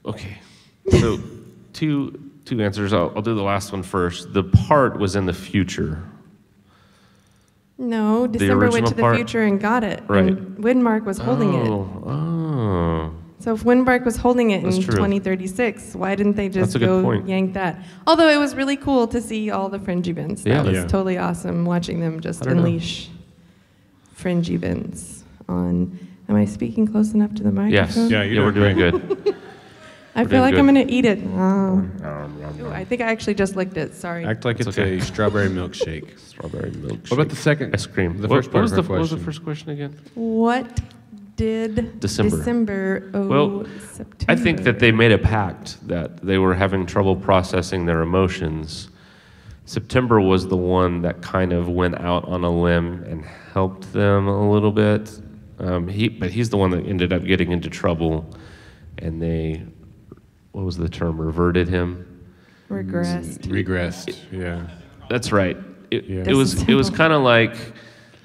[SPEAKER 6] Okay. So two answers. I'll do the last one first. The part was in the future.
[SPEAKER 21] No, December went to the
[SPEAKER 6] part?
[SPEAKER 21] future and got it.
[SPEAKER 6] Right.
[SPEAKER 21] And Windmark was holding it.
[SPEAKER 6] Oh.
[SPEAKER 21] So if Windmark was holding it in
[SPEAKER 6] That's true.
[SPEAKER 21] 2036, why didn't they just
[SPEAKER 6] That's a good
[SPEAKER 21] go
[SPEAKER 6] point.
[SPEAKER 21] yank that? Although it was really cool to see all the Fringe events.
[SPEAKER 6] Yeah.
[SPEAKER 21] That was
[SPEAKER 6] Yeah.
[SPEAKER 21] totally awesome watching them just
[SPEAKER 6] I don't know.
[SPEAKER 21] unleash Fringe events on. Am I speaking close enough to the microphone?
[SPEAKER 6] Yes. Yeah, we're doing good.
[SPEAKER 21] I
[SPEAKER 6] We're
[SPEAKER 21] feel
[SPEAKER 6] doing
[SPEAKER 21] like
[SPEAKER 6] good.
[SPEAKER 21] I'm going to eat it. Ooh, I think I actually just licked it. Sorry.
[SPEAKER 1] Act like it's
[SPEAKER 6] okay.
[SPEAKER 1] a strawberry milkshake.
[SPEAKER 6] Strawberry milkshake.
[SPEAKER 1] What about the second?
[SPEAKER 6] Ice cream.
[SPEAKER 1] The
[SPEAKER 6] What-
[SPEAKER 1] first part of her
[SPEAKER 6] what was the
[SPEAKER 1] question.
[SPEAKER 6] first question again?
[SPEAKER 21] What did
[SPEAKER 6] December.
[SPEAKER 21] owe
[SPEAKER 6] Well,
[SPEAKER 21] September?
[SPEAKER 6] I think that they made a pact that they were having trouble processing their emotions. September was the one that kind of went out on a limb and helped them a little bit. But he's the one that ended up getting into trouble, and they, what was the term, reverted him?
[SPEAKER 21] Regressed.
[SPEAKER 1] Yeah.
[SPEAKER 6] That's right. It
[SPEAKER 21] Yes.
[SPEAKER 6] was kind of like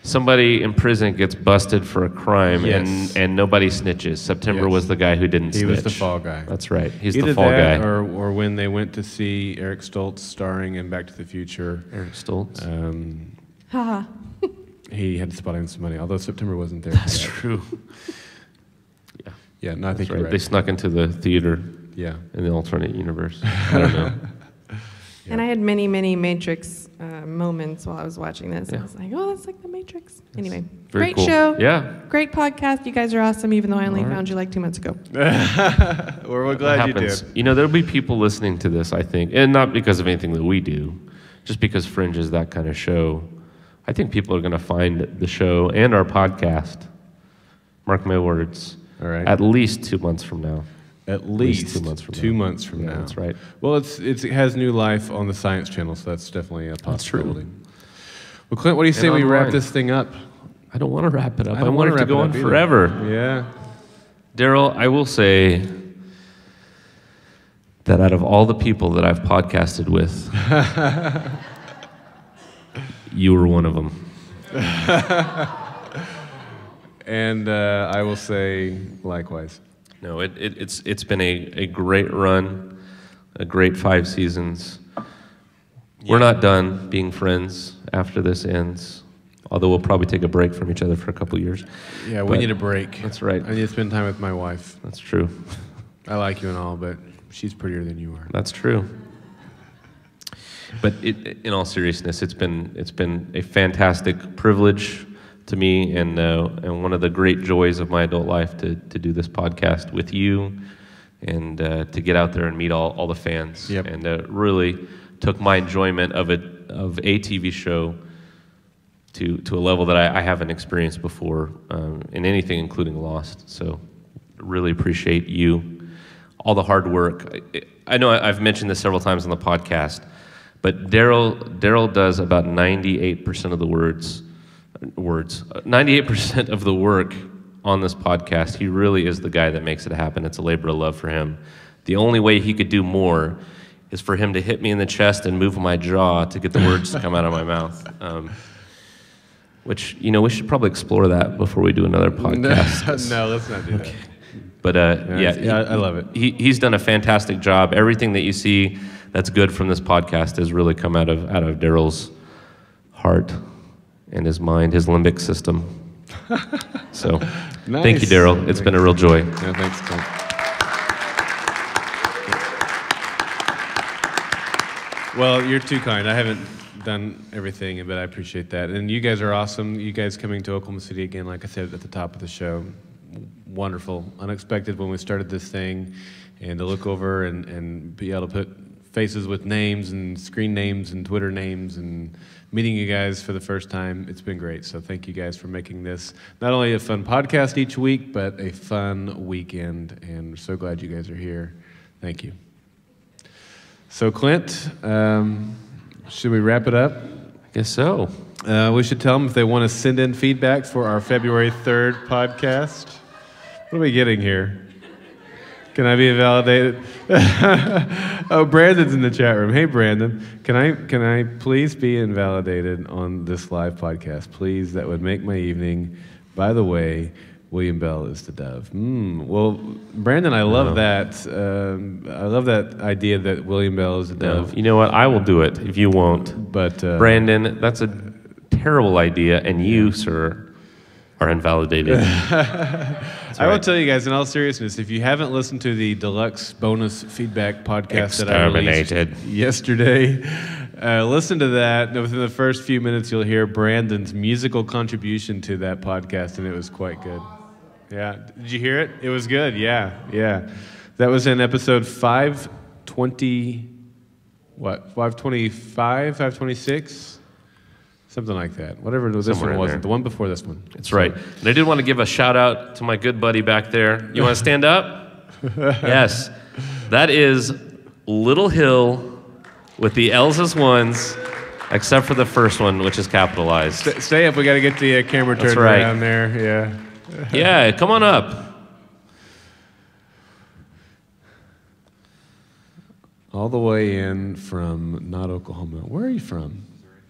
[SPEAKER 6] somebody in prison gets busted for a crime
[SPEAKER 1] Yes.
[SPEAKER 6] and nobody snitches. September was the guy who didn't
[SPEAKER 1] He
[SPEAKER 6] snitch.
[SPEAKER 1] was the fall guy.
[SPEAKER 6] That's right. He's
[SPEAKER 1] Either
[SPEAKER 6] the fall
[SPEAKER 1] that
[SPEAKER 6] guy.
[SPEAKER 1] Or when they went to see Eric Stoltz starring in Back to the Future.
[SPEAKER 6] Eric Stoltz?
[SPEAKER 21] Haha.
[SPEAKER 1] He had to spot in some money, although September wasn't there.
[SPEAKER 6] That's
[SPEAKER 1] yet.
[SPEAKER 6] true.
[SPEAKER 1] Yeah, no, I think
[SPEAKER 6] That's
[SPEAKER 1] you're right.
[SPEAKER 6] They snuck into the theater.
[SPEAKER 1] Yeah.
[SPEAKER 6] In the alternate universe. I don't know.
[SPEAKER 21] And I had many, many Matrix moments while I was watching this.
[SPEAKER 6] Yeah.
[SPEAKER 21] I was like, oh, that's like the Matrix. Anyway,
[SPEAKER 6] very
[SPEAKER 21] great
[SPEAKER 6] cool.
[SPEAKER 21] show.
[SPEAKER 6] Yeah.
[SPEAKER 21] Great podcast. You guys are awesome, even though I only
[SPEAKER 6] All right.
[SPEAKER 21] found you like 2 months ago.
[SPEAKER 1] We're glad you
[SPEAKER 6] happens.
[SPEAKER 1] did.
[SPEAKER 6] You know, there'll be people listening to this, I think, and not because of anything that we do, just because Fringe is that kind of show. I think people are going to find the show and our podcast, mark my words,
[SPEAKER 1] All right.
[SPEAKER 6] at least 2 months from now.
[SPEAKER 1] At least
[SPEAKER 6] 2 months from
[SPEAKER 1] 2
[SPEAKER 6] now.
[SPEAKER 1] months from now.
[SPEAKER 6] That's right.
[SPEAKER 1] Well, it has new life on the Science Channel, so that's definitely a possibility. Well, Clint, what do you say we wrap this thing up?
[SPEAKER 6] I don't want to wrap it up. I
[SPEAKER 1] don't
[SPEAKER 6] want
[SPEAKER 1] wanna
[SPEAKER 6] it to
[SPEAKER 1] wrap
[SPEAKER 6] go
[SPEAKER 1] it
[SPEAKER 6] on
[SPEAKER 1] up either.
[SPEAKER 6] forever.
[SPEAKER 1] Yeah.
[SPEAKER 6] Daryl, I will say that out of all the people that I've podcasted with, you were one of them.
[SPEAKER 1] And I will say likewise.
[SPEAKER 6] No, it's been a great run, a great 5 seasons. We're not done being friends after this ends, although we'll probably take a break from each other for a couple years.
[SPEAKER 1] Yeah, we
[SPEAKER 6] But
[SPEAKER 1] need a break.
[SPEAKER 6] That's right.
[SPEAKER 1] I need to spend time with my wife.
[SPEAKER 6] That's true.
[SPEAKER 1] I like you and all, but she's prettier than you are.
[SPEAKER 6] That's true. But in all seriousness, it's been a fantastic privilege to me, and one of the great joys of my adult life to do this podcast with you, and to get out there and meet all the fans.
[SPEAKER 1] Yep.
[SPEAKER 6] And really took my enjoyment of a TV show to a level that I haven't experienced before in anything, including Lost. So really appreciate you, all the hard work. I know I've mentioned this several times on the podcast, but Daryl does about 98% of the 98% of the work on this podcast. He really is the guy that makes it happen. It's a labor of love for him. The only way he could do more is for him to hit me in the chest and move my jaw to get the words to come out of my mouth. Which, we should probably explore that before we do another podcast.
[SPEAKER 1] No, let's not do that.
[SPEAKER 6] But
[SPEAKER 1] I love it.
[SPEAKER 6] He's done a fantastic job. Everything that you see that's good from this podcast has really come out of Daryl's heart and his mind, his limbic system. So, Thank you, Daryl. It's been a real joy.
[SPEAKER 1] Yeah, thanks, Clint. Well, you're too kind. I haven't done everything, but I appreciate that. And you guys are awesome. You guys coming to Oklahoma City again, like I said at the top of the show, wonderful. Unexpected when we started this thing, and to look over and be able to put faces with names and screen names and Twitter names and meeting you guys for the first time. It's been great. So thank you guys for making this not only a fun podcast each week, but a fun weekend. And we're so glad you guys are here. Thank you. So Clint, should we wrap it up?
[SPEAKER 6] I guess so.
[SPEAKER 1] We should tell them if they want to send in feedback for our February 3rd podcast. What are we getting here? Can I be invalidated? Oh, Brandon's in the chat room. Hey, Brandon, can I please be invalidated on this live podcast? Please, that would make my evening. By the way, William Bell is the dove. Well, Brandon, I love that. I love that idea that William Bell is the dove.
[SPEAKER 6] No, you know what? I will do it if you won't.
[SPEAKER 1] But
[SPEAKER 6] Brandon, that's a terrible idea, and you, sir, are invalidated.
[SPEAKER 1] I will tell you guys, in all seriousness, if you haven't listened to the deluxe bonus feedback podcast that I released yesterday, listen to that. Within the first few minutes, you'll hear Brandon's musical contribution to that podcast, and it was quite good. Yeah. Did you hear it? It was good. Yeah. That was in episode 520, 525, 526? Something like that. Whatever this
[SPEAKER 6] Somewhere
[SPEAKER 1] one
[SPEAKER 6] in
[SPEAKER 1] wasn't.
[SPEAKER 6] there.
[SPEAKER 1] The one before this one.
[SPEAKER 6] That's right. And I did want to give a shout out to my good buddy back there. You want to stand up? Yes. That is Little Hill with the L's as ones, except for the first one, which is capitalized.
[SPEAKER 1] Stay up. We got to get the camera turned around there. Yeah.
[SPEAKER 6] Yeah, come on up.
[SPEAKER 1] All the way in from not Oklahoma. Where are you from?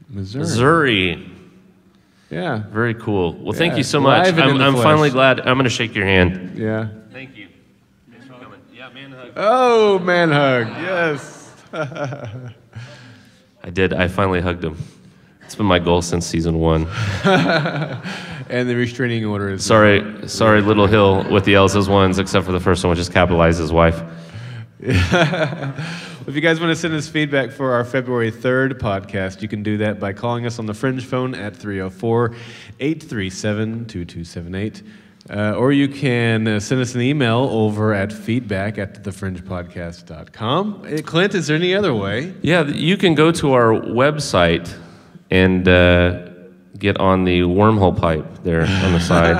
[SPEAKER 6] Missouri.
[SPEAKER 1] Yeah.
[SPEAKER 6] Very cool. Well, thank
[SPEAKER 1] Yeah,
[SPEAKER 6] you so much.
[SPEAKER 1] live and in the
[SPEAKER 6] I'm
[SPEAKER 1] flesh.
[SPEAKER 6] finally glad. I'm going to shake your hand.
[SPEAKER 1] Yeah.
[SPEAKER 6] Thank you. Thanks for coming. Yeah, man hug.
[SPEAKER 1] Oh, man hug. Yes.
[SPEAKER 6] I finally hugged him. It's been my goal since season 1.
[SPEAKER 1] And the restraining order is...
[SPEAKER 6] Sorry, Little Hill with the L's as ones, except for the first one, which is capitalized his wife.
[SPEAKER 1] If you guys want to send us feedback for our February 3rd podcast, you can do that by calling us on the Fringe phone at 304-837-2278. Or you can send us an email over at feedback@thefringepodcast.com. Clint, is there any other way?
[SPEAKER 6] Yeah, you can go to our website and get on the wormhole pipe there on the side,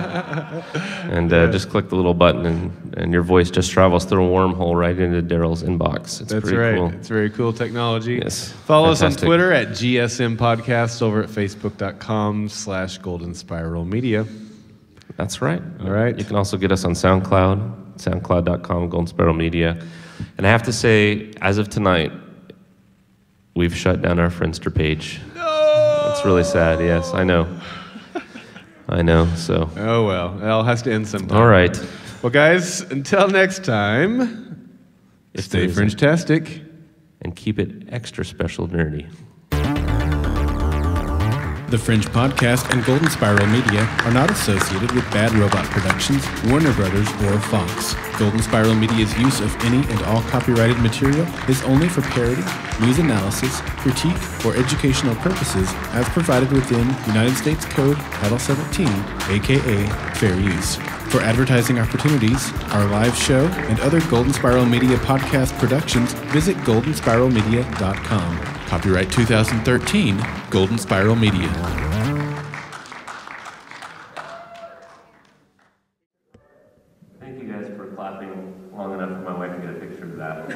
[SPEAKER 6] and just click the little button, and your voice just travels through a wormhole right into Daryl's inbox. It's
[SPEAKER 1] That's
[SPEAKER 6] pretty
[SPEAKER 1] right.
[SPEAKER 6] cool.
[SPEAKER 1] It's very cool technology.
[SPEAKER 6] Yes.
[SPEAKER 1] Follow us
[SPEAKER 6] Fantastic.
[SPEAKER 1] on Twitter at GSM Podcasts, over at facebook.com/Golden Spiral Media.
[SPEAKER 6] That's right.
[SPEAKER 1] All right.
[SPEAKER 6] You can also get us on SoundCloud, soundcloud.com, Golden Spiral Media. And I have to say, as of tonight, we've shut down our Friendster page. No! It's really sad, yes, I know. I know, so.
[SPEAKER 1] Oh, well. It all has to end sometime.
[SPEAKER 6] All right.
[SPEAKER 1] Well, guys, until next time, stay Fringe-tastic.
[SPEAKER 6] And keep it extra special nerdy.
[SPEAKER 8] The Fringe Podcast and Golden Spiral Media are not associated with Bad Robot Productions, Warner Brothers, or Fox. Golden Spiral Media's use of any and all copyrighted material is only for parody, news analysis, critique, or educational purposes as provided within United States Code Title 17, aka Fair Use. For advertising opportunities, our live show, and other Golden Spiral Media podcast productions, visit goldenspiralmedia.com. Copyright 2013, Golden Spiral Media.
[SPEAKER 6] Thank you guys for clapping long enough for my wife to get a picture of that.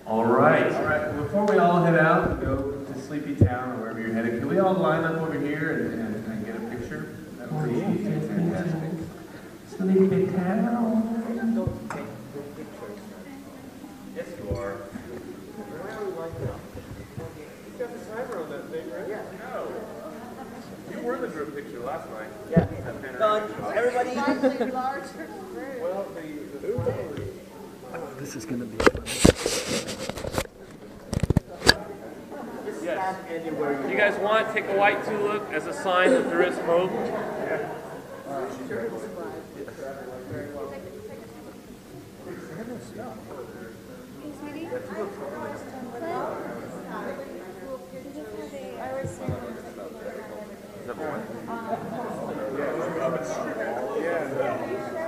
[SPEAKER 6] All right. All right. Before we all head out and go to Sleepy Town or wherever you're headed, can we all line up over here and get a picture? That would be fantastic. Sleepy Town. Yes, you are. You got the timer on that thing, right? Yeah. No. You were the group picture last night. Yeah.
[SPEAKER 3] Everybody.
[SPEAKER 6] Well,
[SPEAKER 3] This is going to be
[SPEAKER 6] yes. You guys want to take a white tulip as a sign that there is hope?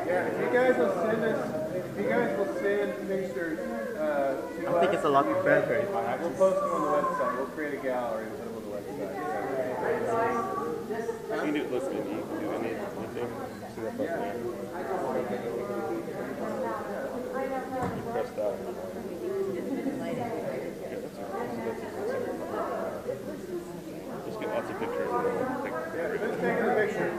[SPEAKER 1] Yeah, if you guys will send pictures
[SPEAKER 10] I think it's a lot better if I have
[SPEAKER 1] We'll post them on the website. We'll create a gallery and put them on the website.
[SPEAKER 6] You can do, listen, you can do anything. See that button there? You press that. Just get lots of pictures and then we'll take
[SPEAKER 1] Let's take a picture.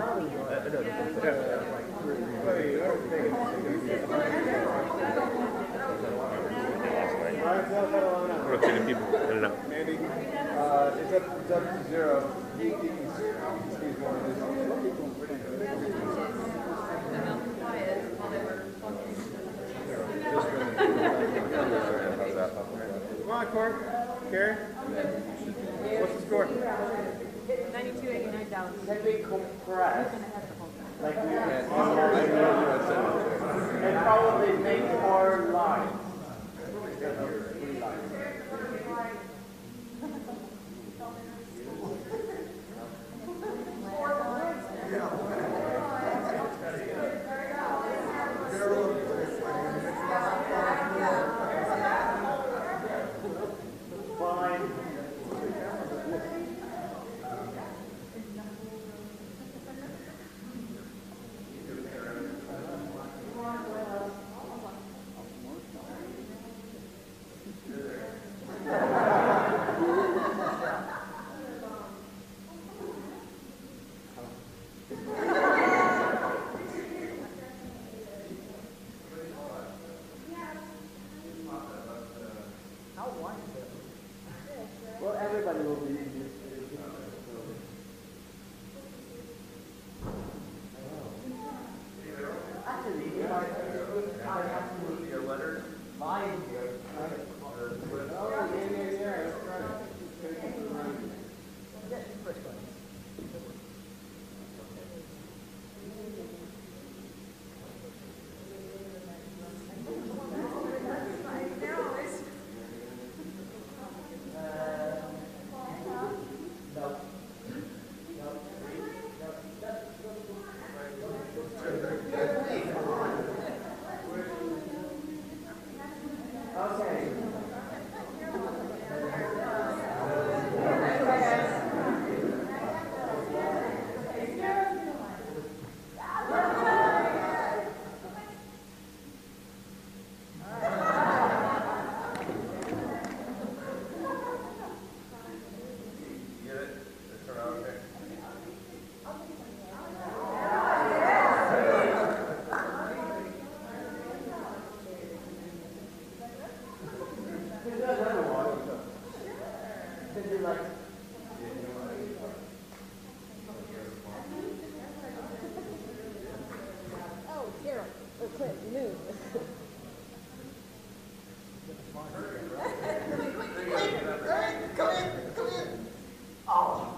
[SPEAKER 6] rotating people in and out.
[SPEAKER 1] Mandy, it's up to 0. Excuse one of Come on, Court. Carrie? What's the score?
[SPEAKER 3] 92.89 down.
[SPEAKER 10] Heavy compressed. Like we and probably make 4 lines.
[SPEAKER 2] Oh, Carol. Or Clint, move. Come in. Oh.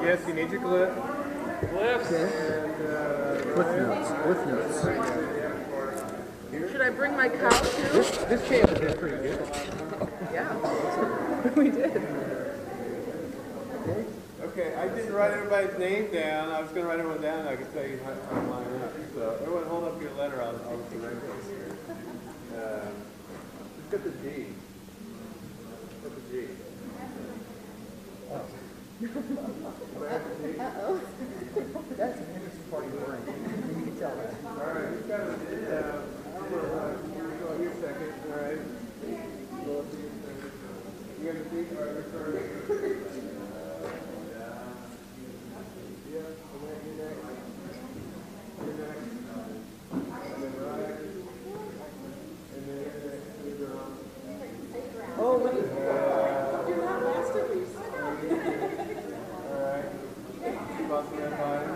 [SPEAKER 1] Yes, you need your glyph.
[SPEAKER 2] Glyphs.
[SPEAKER 1] Cliff notes.
[SPEAKER 17] Should I bring my cow too?
[SPEAKER 1] This campus is pretty good.
[SPEAKER 17] Yeah. We did.
[SPEAKER 1] Okay, I didn't write everybody's name down. I was going to write everyone down and I could tell you how to line up. So everyone hold up your letter. I'll correct this. Let's get the G. Let's get the G.
[SPEAKER 2] Uh-oh. That's an interesting part of your brain. You can tell that.
[SPEAKER 1] All right, you've got it. I'm going to go here a second. All right. You got the G? All right, return.
[SPEAKER 2] Oh, look at that. You're not masterpiece.
[SPEAKER 1] Alright. Busting that line.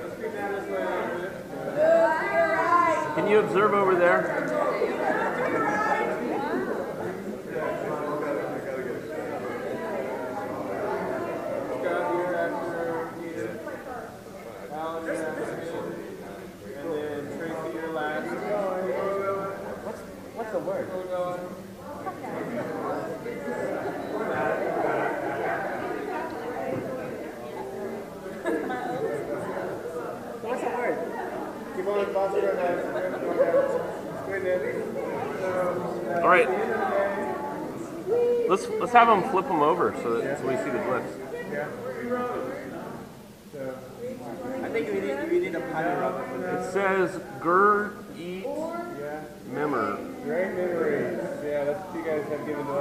[SPEAKER 1] Let's be down this way a little bit.
[SPEAKER 6] Can you observe over there?
[SPEAKER 1] Scott here after Edith. Alan here after Edith. And then Tracy here last. What's the word? What's the word? Keep on phosphorus.
[SPEAKER 6] All right. Let's have them flip them over so that so we see the glyphs.
[SPEAKER 1] Yeah. I think we need a pattern.
[SPEAKER 6] It says Gur eat memor.
[SPEAKER 1] Great memories. Yeah, that's what you guys have given to us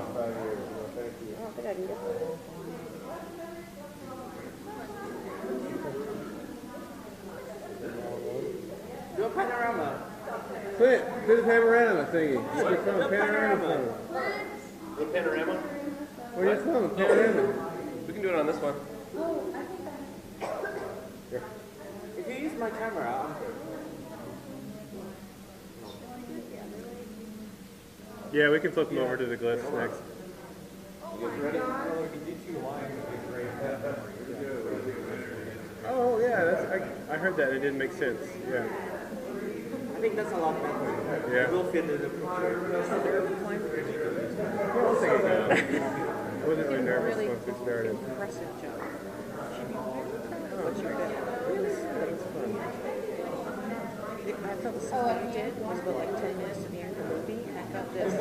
[SPEAKER 1] for the last 5 years. So thank you.
[SPEAKER 2] I don't think I can get that.
[SPEAKER 1] Do a panorama. Clint, do the panorama thingy. Where you from? Panorama.
[SPEAKER 6] The panorama?
[SPEAKER 1] Where you from? Panorama.
[SPEAKER 6] We can do it on this one.
[SPEAKER 1] Here. If you use my camera, I'm good. Yeah, we can flip them over to the glyphs next. You guys ready? Oh yeah, I heard that. It didn't make sense. Yeah.
[SPEAKER 2] I think that's a lot better.
[SPEAKER 1] Yeah.
[SPEAKER 2] It will fit in the picture.
[SPEAKER 1] Yeah, I'll take it down. I wasn't really nervous once we started.
[SPEAKER 2] Impressive job.
[SPEAKER 1] What's your bet? It's fun.
[SPEAKER 2] I felt the song you did was about like 10 minutes to the end of the movie. I felt this.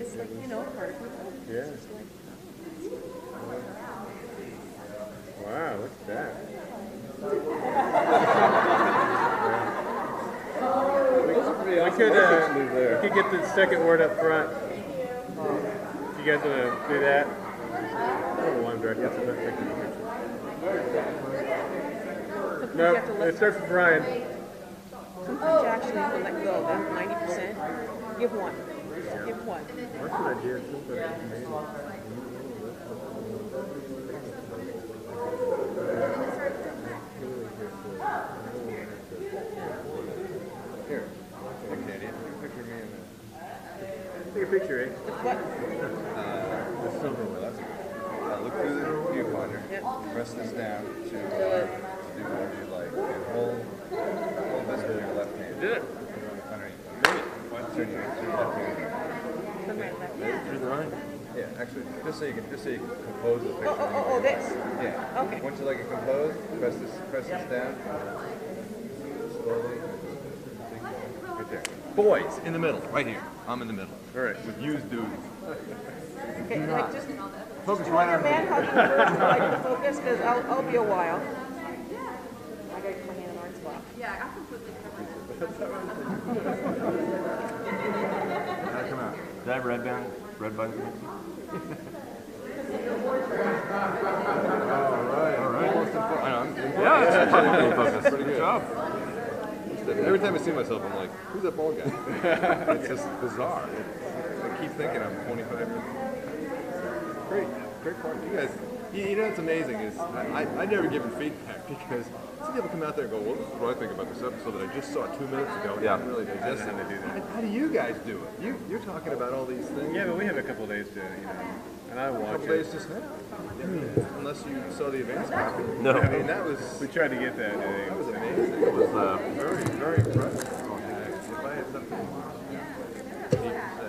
[SPEAKER 2] It's like, you know, part of it.
[SPEAKER 1] Yeah.
[SPEAKER 2] It's like,
[SPEAKER 1] Wow, look at that. We could get the second word up front. You guys want to do that? I don't know why I'm directing, so I'm not taking the picture. No, it starts with Brian.
[SPEAKER 2] sometimes you actually have to let go of that 90%. Give one.
[SPEAKER 17] Give one.
[SPEAKER 4] That's what I did. Here, take a picture of me and take a picture, eh?
[SPEAKER 17] What?
[SPEAKER 4] The silver one. That's good. Look through the viewfinder.
[SPEAKER 17] Yep.
[SPEAKER 4] Press this down to do whatever you like. And hold this with your left hand. Did it? Turn your left hand. Through the line? Yeah, actually, just so you can compose the picture.
[SPEAKER 17] Oh, this?
[SPEAKER 4] Yeah.
[SPEAKER 17] Okay.
[SPEAKER 4] Once you like it composed, press this down. Slowly. Right there. Boys, in the middle, right here. I'm in the middle. All right, with used dudes.
[SPEAKER 17] Okay, like just
[SPEAKER 4] Focus
[SPEAKER 17] do
[SPEAKER 4] right
[SPEAKER 17] your
[SPEAKER 4] on
[SPEAKER 17] man
[SPEAKER 4] me.
[SPEAKER 17] hug first, so I can focus, because I'll be a while. I gotta get my hand in the right spot. Yeah, I completely
[SPEAKER 4] Come out. Did I have red button?
[SPEAKER 7] All
[SPEAKER 4] right. Almost in focus.
[SPEAKER 7] Yeah, it's perfectly focused. Pretty good job.
[SPEAKER 4] Every time I see myself, I'm like, who's that bald guy? It's just bizarre. I keep thinking I'm 25. Great part. You guys, you know what's amazing is I never given feedback because some people come out there and go, well, this is what I think about this episode that I just saw 2 minutes ago. And I didn't really digest it. How do you guys do it? You're talking about all these things.
[SPEAKER 1] Yeah, but we have a couple days to, and I watch
[SPEAKER 4] a couple days just now. Unless you saw the advance copy.
[SPEAKER 7] No.
[SPEAKER 4] I mean, that was...
[SPEAKER 1] We tried to get that today.
[SPEAKER 4] That was amazing. It was very, very impressive. If I had something...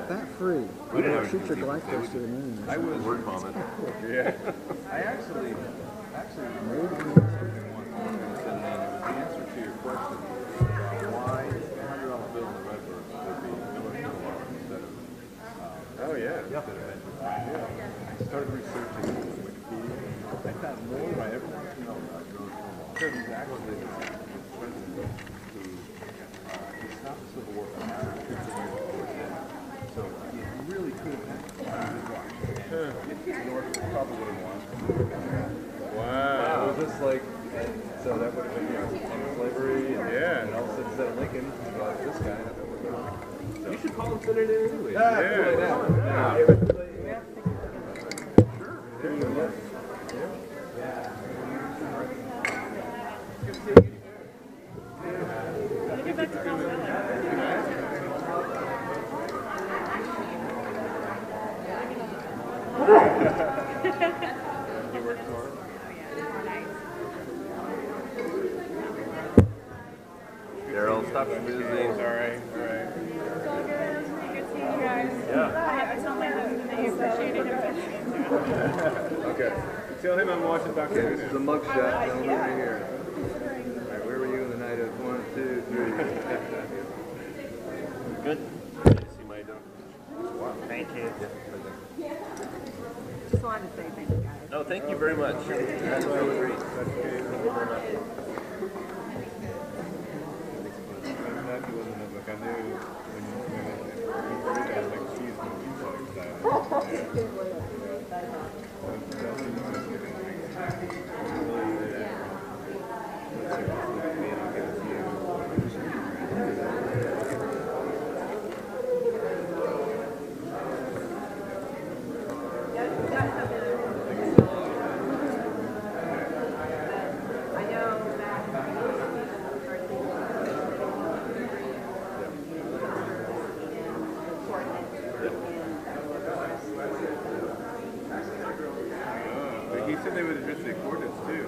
[SPEAKER 22] That free.
[SPEAKER 4] We didn't have
[SPEAKER 22] Shoot your glycos to the moon.
[SPEAKER 4] I was...
[SPEAKER 7] Word vomit.
[SPEAKER 4] Yeah. I actually made something once, and it was the answer to your question. Why $100 bill in the Redbird would be $1 instead of... oh, yeah. Instead of Benjamin Franklin. Yeah. I started researching Wikipedia. I found more than I ever wanted to know about George Stonewall. Because he's actually the president who he stopped the Civil War from happening 15 years before his death. So he really could have had his watch. North probably would have won. Wow. It was just like, so that would have been, end of slavery, and all of a sudden instead of Lincoln, this guy. So. You should call him Senator anyway.
[SPEAKER 1] You worked hard.
[SPEAKER 7] Daryl, stop schmoozing.
[SPEAKER 1] All right. Okay. Tell him I'm watching Dr.
[SPEAKER 4] Okay, this is a mugshot. Tell him right here. All right, where were you in the night of 1, 2, 3?
[SPEAKER 7] Good. See my dog.
[SPEAKER 4] Wow.
[SPEAKER 7] Thank you.
[SPEAKER 2] Just wanted to say thank you, guys.
[SPEAKER 7] No, thank you very much. That's really great.
[SPEAKER 4] That's okay. Thank you very much.
[SPEAKER 1] Look, I knew when you did that, like, she's going to be so He said they would address the coordinates too.